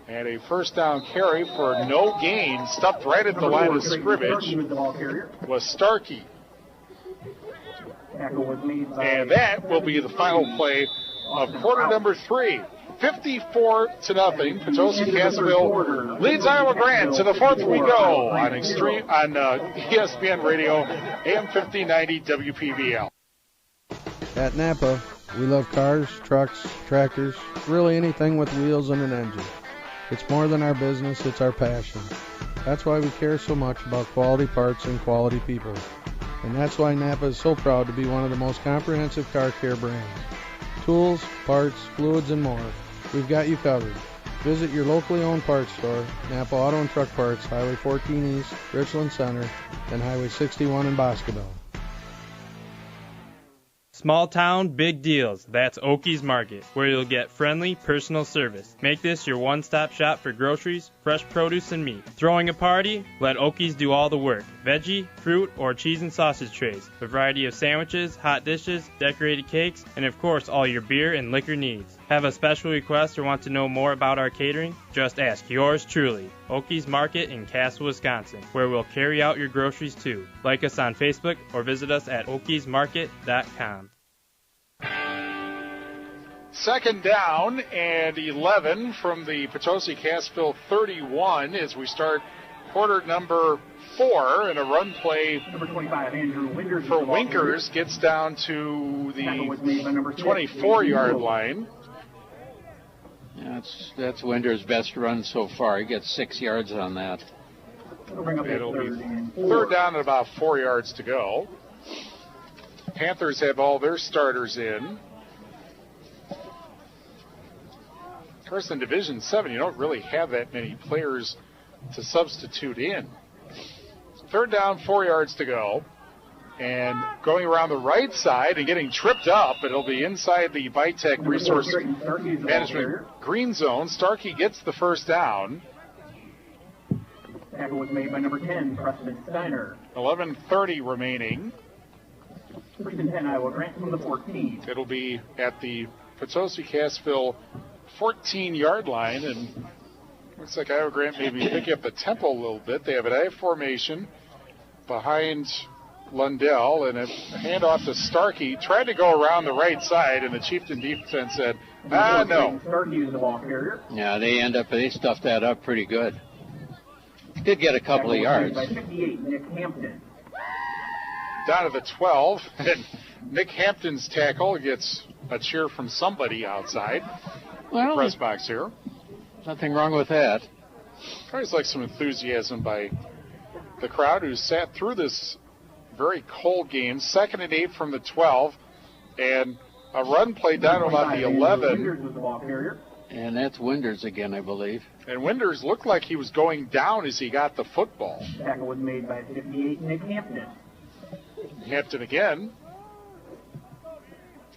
[SPEAKER 10] And a first down carry for no gain, stuffed right at the line of scrimmage, was Starkey. And that will be the final play of quarter number 3. 54-0. Potosi-Cassville leads Iowa Grant. To the fourth we go on ESPN Radio, AM 1590 WPVL.
[SPEAKER 2] At Napa, we love cars, trucks, tractors, really anything with wheels and an engine. It's more than our business, it's our passion. That's why we care so much about quality parts and quality people. And that's why Napa is so proud to be one of the most comprehensive car care brands. Tools, parts, fluids, and more. We've got you covered. Visit your locally owned parts store, Napa Auto and Truck Parts, Highway 14 East, Richland Center, and Highway 61 in Boscobel.
[SPEAKER 17] Small town, big deals. That's Okies Market, where you'll get friendly, personal service. Make this your one-stop shop for groceries, fresh produce, and meat. Throwing a party? Let Okies do all the work. Veggie, fruit, or cheese and sausage trays. A variety of sandwiches, hot dishes, decorated cakes, and of course all your beer and liquor needs. Have a special request or want to know more about our catering? Just ask yours truly, Okies Market in Cassville, Wisconsin, where we'll carry out your groceries too. Like us on Facebook or visit us at okiesmarket.com.
[SPEAKER 10] Second down and 11 from the Potosi-Cassville 31 as we start quarter number 4, and a run play
[SPEAKER 16] Number 25, Andrew Winters
[SPEAKER 10] for Winkers gets down to the 24-yard line.
[SPEAKER 3] Yeah, that's Winter's best run so far. He gets 6 yards on that.
[SPEAKER 10] It'll be third down at about 4 yards to go. Panthers have all their starters in. Of course, in Division 7, you don't really have that many players to substitute in. Third down, 4 yards to go. And going around the right side and getting tripped up, it'll be inside the Vitek Resource Management green zone. Starkey gets the first down.
[SPEAKER 16] Tackle was made by number 10, Preston Steiner.
[SPEAKER 10] 11:30 remaining.
[SPEAKER 16] First and 10, Iowa Grant from the 14.
[SPEAKER 10] It'll be at the Potosi-Cassville 14-yard line, and looks like Iowa Grant may be picking up the tempo a little bit. They have an I formation behind Lundell, and a handoff to Starkey. Tried to go around the right side, and the Chieftain defense said, no.
[SPEAKER 16] Starkey is the ball carrier.
[SPEAKER 3] Yeah, they stuffed that up pretty good. Did get a couple of yards.
[SPEAKER 16] By 58, Nick Hampton.
[SPEAKER 10] Down to the 12, and Nick Hampton's tackle gets a cheer from somebody outside the press box here.
[SPEAKER 3] Nothing wrong with that.
[SPEAKER 10] Always like some enthusiasm by the crowd who sat through this very cold game. 2nd and 8 from the 12, and a run play down to about the 11.
[SPEAKER 3] And that's Winders again, I believe.
[SPEAKER 10] And Winders looked like he was going down as he got the football.
[SPEAKER 16] Tackle was made by 58, Nick Hampton.
[SPEAKER 10] Hampton again.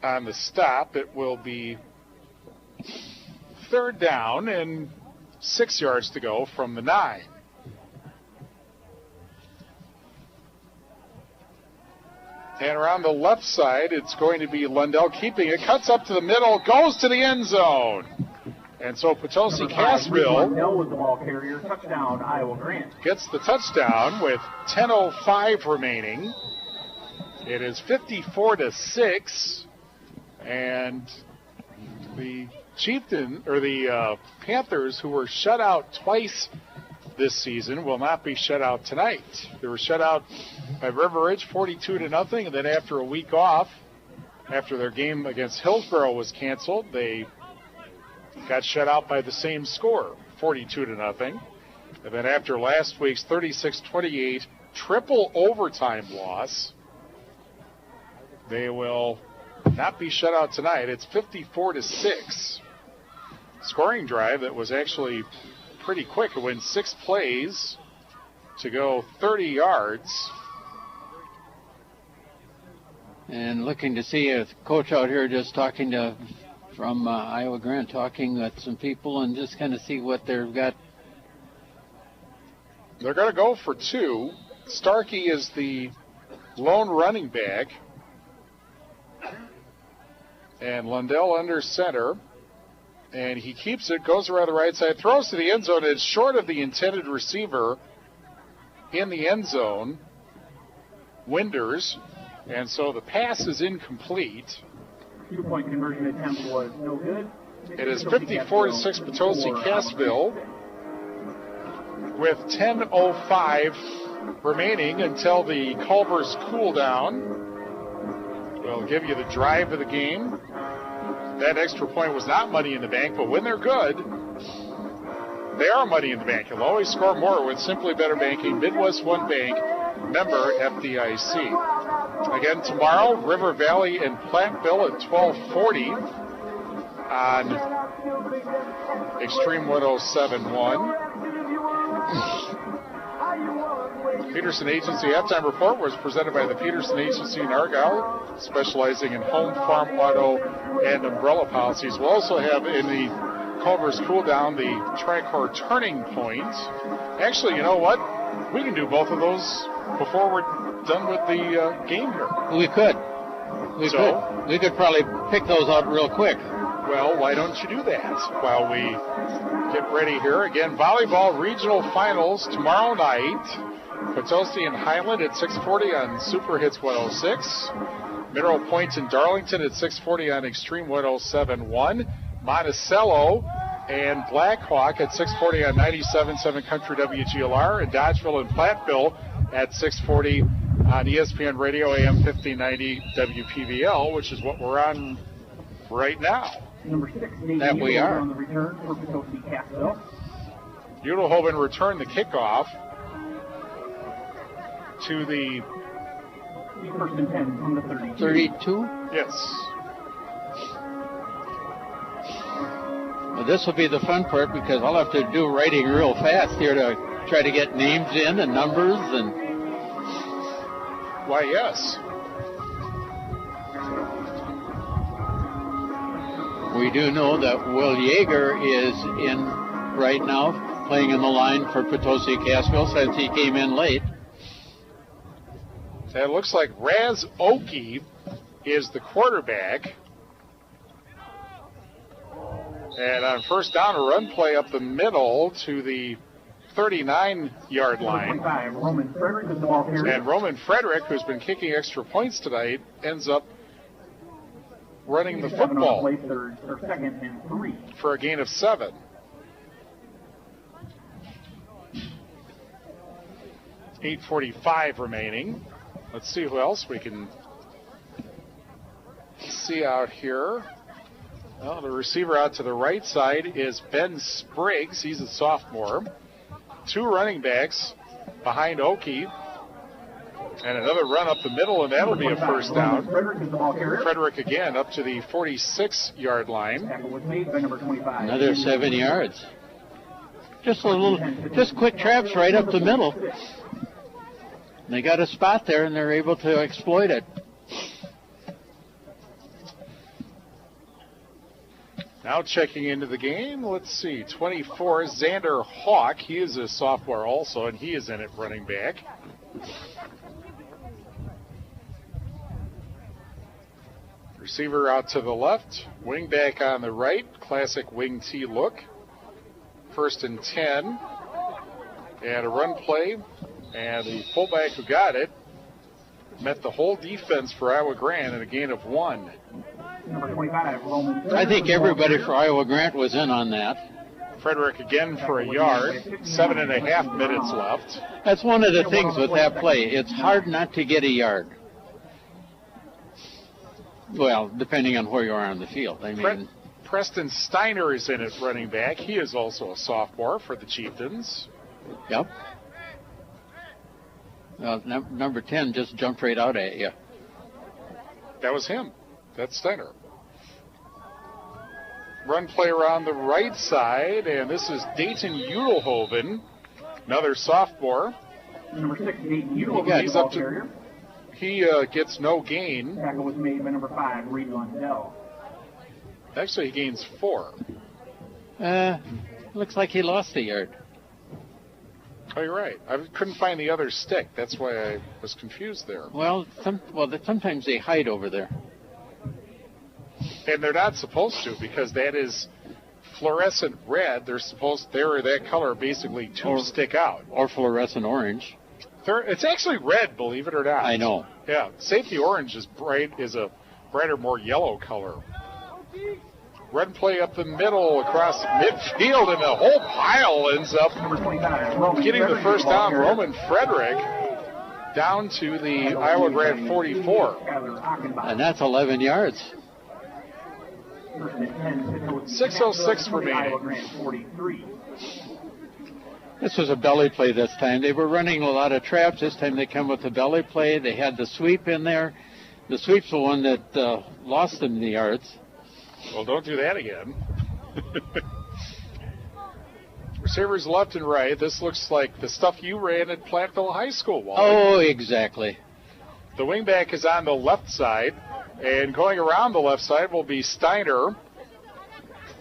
[SPEAKER 10] On the stop, it will be third down and 6 yards to go from the 9. And around the left side, it's going to be Lundell keeping it. Cuts up to the middle, goes to the end zone. And so Potosi-Cassville
[SPEAKER 16] was the ball carrier. Touchdown, Iowa Grant.
[SPEAKER 10] Gets the touchdown with 10:05 remaining. It is 54-6, and the Panthers, who were shut out twice this season, will not be shut out tonight. They were shut out by River Ridge 42-0, and then after a week off, after their game against Hillsborough was canceled, they got shut out by the same score, 42-0. And then after last week's 36-28 triple overtime loss, they will not be shut out tonight. It's 54-6. Scoring drive that was actually pretty quick. It went 6 plays to go 30 yards.
[SPEAKER 3] And looking to see a coach out here just talking from Iowa Grant, talking with some people and just kind of see what they've got.
[SPEAKER 10] They're going to go for 2. Starkey is the lone running back. And Lundell under center. And he keeps it, goes around the right side, throws to the end zone. It's short of the intended receiver in the end zone, Winders. And so the pass is incomplete.
[SPEAKER 16] 2-point conversion attempt was no good.
[SPEAKER 10] It is 54-6 Potosi-Cassville with 10:05 remaining until the Culver's cool down. We'll give you the drive of the game. That extra point was not money in the bank, but when they're good, they are money in the bank. You'll always score more with Simply Better Banking, Midwest One Bank, member FDIC. Again, tomorrow, River Valley and Platteville at 12:40 on Extreme 107.1. Peterson Agency halftime report was presented by the Peterson Agency in Argyle, specializing in home, farm, auto, and umbrella policies. We'll also have in the Culver's cool down the Tricor turning point. Actually, you know what? We can do both of those before we're done with the game here.
[SPEAKER 3] We could. We could probably pick those out real quick.
[SPEAKER 10] Well, why don't you do that while we get ready here? Again, volleyball regional finals tomorrow night. Potosi and Highland at 6:40 on Super Hits 106. Mineral Point and Darlington at 6:40 on Extreme 107.1. Monticello and Blackhawk at 6:40 on 97.7 Country WGLR, and Dodgeville and Platteville at 6:40 on ESPN Radio AM 1590 WPVL, which is what we're on right now.
[SPEAKER 16] Number 6, Nate
[SPEAKER 10] That we are.
[SPEAKER 16] on the return for Potosi-Cassville.
[SPEAKER 10] Udelhoven returned the kickoff to the
[SPEAKER 16] First and 10 from the 32.
[SPEAKER 3] 32?
[SPEAKER 10] Yes.
[SPEAKER 3] Well, this will be the fun part because I'll have to do writing real fast here to try to get names in and numbers and.
[SPEAKER 10] Why, yes.
[SPEAKER 3] We do know that Will Yeager is in right now, playing in the line for Potosi-Cassville since he came in late.
[SPEAKER 10] It looks like Raz Oki is the quarterback. And on first down, a run play up the middle to the 39-yard line. And Roman Frederick, who's been kicking extra points tonight, ends up running the football for a gain of 7. .8:45 remaining. Let's see who else we can see out here. Well, the receiver out to the right side is Ben Spriggs. He's a sophomore. 2 running backs behind Oki. And another run up the middle, and that'll be a first down. Frederick again up to the 46-yard line.
[SPEAKER 3] Another 7 yards. Just quick traps right up the middle. They got a spot there, and they're able to exploit it.
[SPEAKER 10] Now checking into the game, let's see, 24, Xander Hawk. He is a sophomore also, and he is in at running back. Receiver out to the left, wing back on the right, classic wing T look. First and 10, and a run play, and the fullback who got it met the whole defense for Iowa Grant in a gain of 1.
[SPEAKER 16] Number 25, Roman.
[SPEAKER 3] I think everybody for Iowa Grant was in on that.
[SPEAKER 10] Frederick again for a yard, 7.5 minutes left.
[SPEAKER 3] That's one of the things with that play. It's hard not to get a yard. Well, depending on where you are on the field. I mean,
[SPEAKER 10] Preston Steiner is in at running back. He is also a sophomore for the Chieftains.
[SPEAKER 3] Yep. Number 10 just jumped right out at you.
[SPEAKER 10] That was him. That's Steiner. Run play around the right side, and this is Dayton Udelhoven, another sophomore.
[SPEAKER 16] Number 6, Dayton Udelhoven.
[SPEAKER 10] He's up to. He gets no gain.
[SPEAKER 16] Tackle was made by number 5, Reed Lundell.
[SPEAKER 10] Actually, he gains 4.
[SPEAKER 3] Looks like he lost a yard.
[SPEAKER 10] Oh, you're right. I couldn't find the other stick. That's why I was confused there.
[SPEAKER 3] Well, sometimes they hide over there.
[SPEAKER 10] And they're not supposed to, because that is fluorescent red. They're that color basically to stick out.
[SPEAKER 3] Or fluorescent orange.
[SPEAKER 10] It's actually red, believe it or not.
[SPEAKER 3] I know.
[SPEAKER 10] Yeah, safety orange is a brighter, more yellow color. Run play up the middle across midfield, and the whole pile ends up getting the first down. Roman Frederick down to the Iowa Grant 44.
[SPEAKER 3] And that's 11 yards.
[SPEAKER 10] 6:06 remaining.
[SPEAKER 3] This was a belly play this time. They were running a lot of traps. This time they come with a belly play. They had the sweep in there. The sweep's the one that lost them the yards.
[SPEAKER 10] Well, don't do that again. Receivers left and right. This looks like the stuff you ran at Platteville High School, Wally.
[SPEAKER 3] Oh, exactly.
[SPEAKER 10] The wingback is on the left side, and going around the left side will be Steiner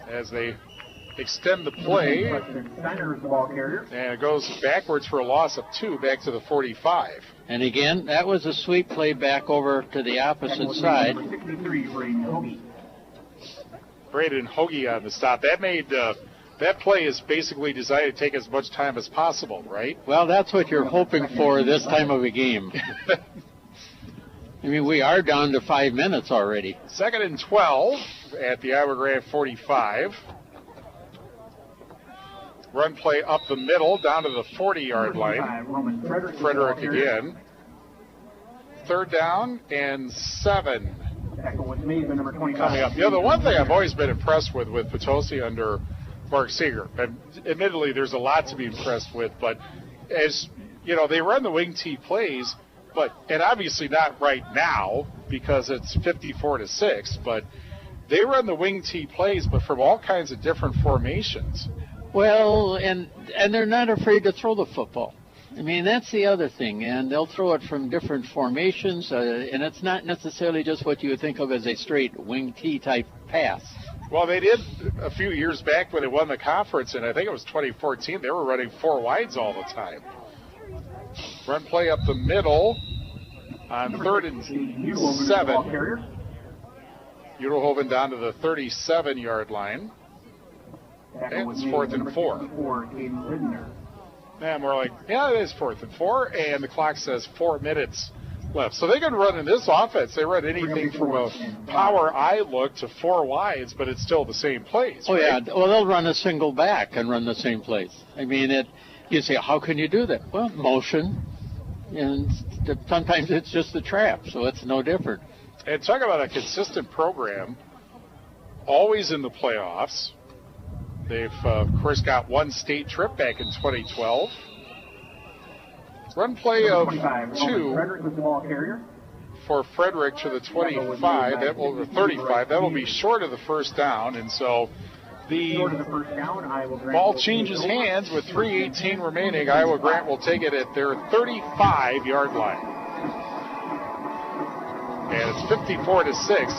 [SPEAKER 10] as they extend the play.
[SPEAKER 16] Steiner is the ball carrier.
[SPEAKER 10] And it goes backwards for a loss of 2, back to the 45.
[SPEAKER 3] And again, that was a sweep play back over to the opposite side.
[SPEAKER 10] Braden Hoagie on the stop. That made that play is basically designed to take as much time as possible, right?
[SPEAKER 3] Well, that's what you're hoping for this time of a game. I mean, we are down to 5 minutes already.
[SPEAKER 10] 2nd and 12 at the Iowa Grant 45. Run play up the middle, down to the 40-yard line. Frederick again. 3rd down and 7. Coming up. The one thing I've always been impressed with Potosi under Mark Seeger, and admittedly there's a lot to be impressed with, but as you know, they run the wing T plays, and obviously not right now because it's 54-6, but they run the wing T plays, but from all kinds of different formations.
[SPEAKER 3] Well, and they're not afraid to throw the football. I mean, that's the other thing, and they'll throw it from different formations, and it's not necessarily just what you would think of as a straight wing T type pass.
[SPEAKER 10] Well, they did a few years back when they won the conference, and I think it was 2014, they were running 4 wides all the time. Run play up the middle on 3rd and 7. Udelhoven down to the 37-yard line. And it's 4th and 4. And we're like, yeah, it is 4th and 4, and the clock says 4 minutes left. So they can run in this offense. They run anything from a power I look to 4 wides, but it's still the same plays.
[SPEAKER 3] Oh,
[SPEAKER 10] right?
[SPEAKER 3] Yeah. Well, they'll run a single back and run the same plays. I mean, you say, how can you do that? Well, motion, and sometimes it's just a trap, so it's no different.
[SPEAKER 10] And talk about a consistent program, always in the playoffs. They've, of course, got one state trip back in 2012. Run play of 2 for Frederick to the 25, that will, 35. That will be short of the first down, and so the ball changes hands with 3:18 remaining. Iowa Grant will take it at their 35-yard line. And it's 54-6.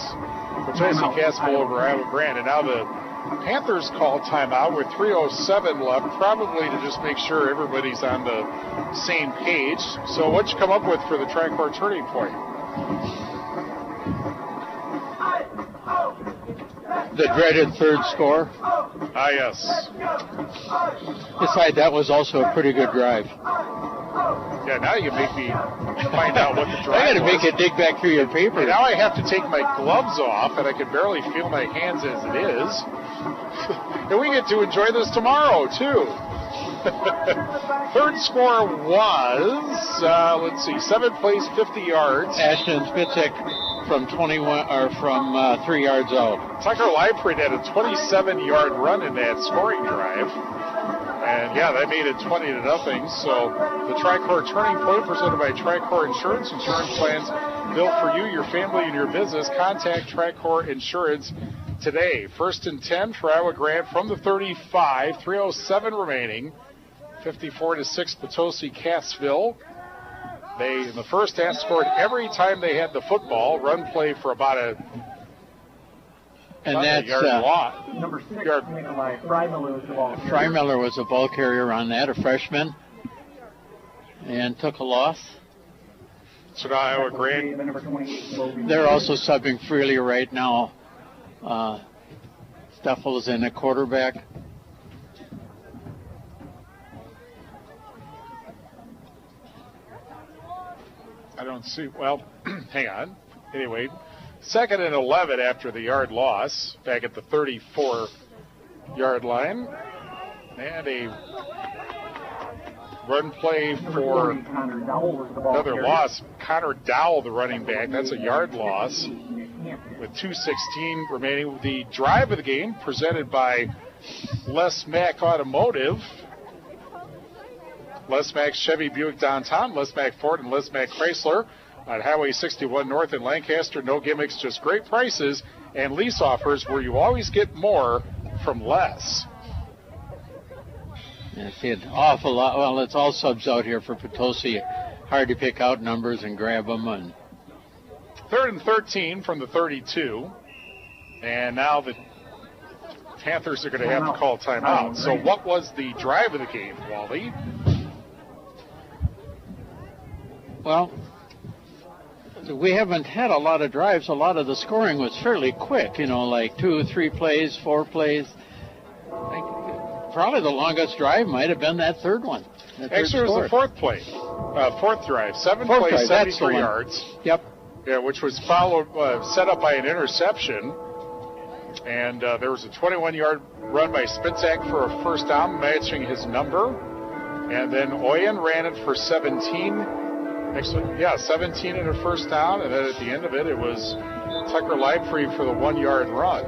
[SPEAKER 10] Potosi-Cassville over Iowa Grant, and now the Panthers call timeout with 3:07 left, probably to just make sure everybody's on the same page. So what'd you come up with for the Tri-Court turning point?
[SPEAKER 3] The dreaded third score.
[SPEAKER 10] Ah, yes.
[SPEAKER 3] Besides, that was also a pretty good drive.
[SPEAKER 10] Yeah, now you make me find out what the drive
[SPEAKER 3] I got to make it dig back through your paper.
[SPEAKER 10] And now I have to take my gloves off, and I can barely feel my hands as it is. And we get to enjoy this tomorrow, too. Third score was, let's see, 7 plays, 50 yards.
[SPEAKER 3] Ashton Spitzek from 3 yards out.
[SPEAKER 10] Tucker Leiprid had a 27-yard run in that scoring drive. And yeah, that made it 20-0. So the Tri-Court turning point presented by Tri-Court Insurance. Insurance plans built for you, your family, and your business. Contact Tri-Court Insurance today. 1st and 10 for Iowa Grant from the 35. 3:07 remaining. 54-6 Potosi-Cassville. They, in the first half, scored every time they had the football. Run play for about a yard lot.
[SPEAKER 16] Number 6, Nikolai Freimiller was the ball carrier.
[SPEAKER 3] Freimiller was a ball carrier on that, a freshman, and took a loss.
[SPEAKER 10] So now Iowa Grant.
[SPEAKER 3] They're also subbing freely right now. Steffel's in a quarterback.
[SPEAKER 10] I don't see. Well, hang on. Anyway, 2nd and 11 after the yard loss, back at the 34-yard line. And a run play for another loss. Connor Dowell, the running back. That's a yard loss with 2:16 remaining. The drive of the game presented by Les Mack Automotive. Les Mack Chevy Buick downtown, Les Mack Ford and Les Mack Chrysler on Highway 61 North in Lancaster. No gimmicks, just great prices and lease offers where you always get more from less.
[SPEAKER 3] I see an awful lot. Well, it's all subs out here for Potosi. Hard to pick out numbers and grab them. And
[SPEAKER 10] 3rd and 13 from the 32. And now the Panthers are going to have to call timeout. So what was the drive of the game, Wally?
[SPEAKER 3] Well, we haven't had a lot of drives. A lot of the scoring was fairly quick, like 2, 3 plays, 4 plays. Probably the longest drive might have been that third one.
[SPEAKER 10] Actually, it was the 4th play. 4th drive. 7 plays, 73 yards.
[SPEAKER 3] Yep.
[SPEAKER 10] Yeah, which was followed, set up by an interception. And there was a 21-yard run by Spitzak for a first down, matching his number. And then Oyen ran it for 17. Actually, 17 and a first down. And then at the end of it, it was Tucker Leibfried for the 1-yard run.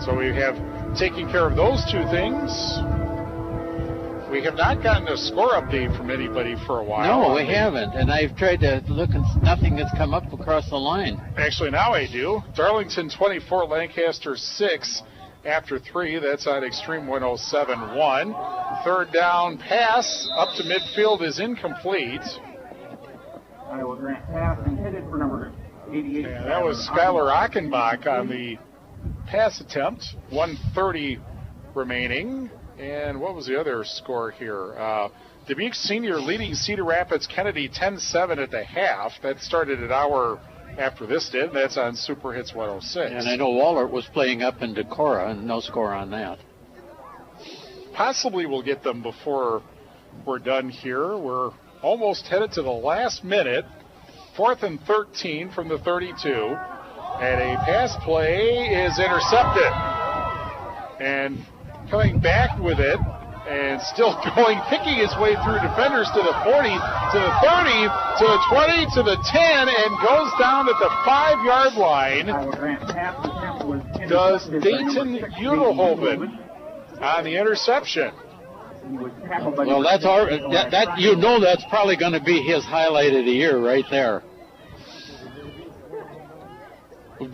[SPEAKER 10] So we have taken care of those two things. We have not gotten a score update from anybody for a while.
[SPEAKER 3] No, we haven't. And I've tried to look and nothing has come up across the line.
[SPEAKER 10] Actually, now I do. Darlington 24, Lancaster 6 after 3. That's on Extreme 107.1. Third down pass up to midfield is incomplete.
[SPEAKER 16] Iowa Grant pass intended for number 88.
[SPEAKER 10] And that was Skylar Achenbach on the pass attempt. 1:30 remaining. And what was the other score here? Dubuque Senior leading Cedar Rapids Kennedy 10-7 at the half. That started an hour after this did. That's on Super Hits 106.
[SPEAKER 3] And I know Wahlert was playing up in Decorah, and no score on that.
[SPEAKER 10] Possibly we'll get them before we're done here. We're almost headed to the last minute. 4th and 13 from the 32. And a pass play is intercepted. And coming back with it, and still going, picking his way through defenders to the 40, to the 30, to the 20, to the 10, and goes down at the 5-yard line. Does Dayton Udelhoven on the interception.
[SPEAKER 3] Well, that's that you know that's probably going to be his highlight of the year right there.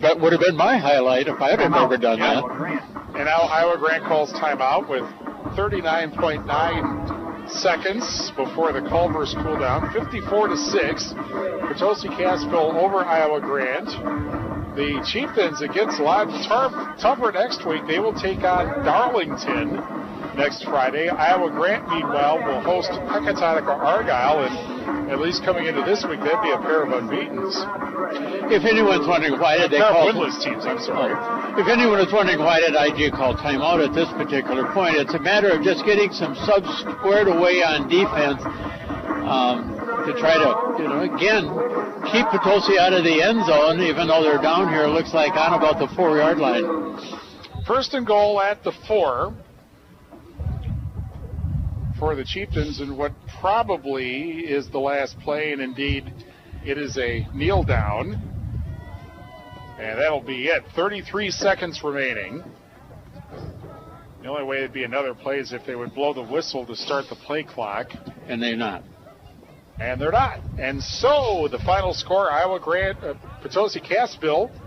[SPEAKER 3] That would have been my highlight if I had ever done that.
[SPEAKER 10] And now Iowa Grant calls timeout with 39.9 seconds before the Culvers cool down. 54-6. Potosi-Cassville over Iowa Grant. The Chieftains, it gets a lot tougher next week. They will take on Darlington next Friday. Iowa Grant, meanwhile, will host Pecatonica Argyle, and at least coming into this week, that'd be a pair of unbeatens.
[SPEAKER 3] If anyone's wondering why did they call
[SPEAKER 10] winless teams, I'm sorry.
[SPEAKER 3] If anyone is wondering why did IG call timeout at this particular point, it's a matter of just getting some subs squared away on defense to try to, again, keep Potosi out of the end zone, even though they're down here, it looks like on about the 4-yard line.
[SPEAKER 10] First and goal at the 4 for the Chieftains, and what probably is the last play, and indeed it is a kneel down. And that'll be it. 33 seconds remaining. The only way it'd be another play is if they would blow the whistle to start the play clock.
[SPEAKER 3] And they're not.
[SPEAKER 10] And they're not. And so the final score, Iowa Grant, Potosi-Cassville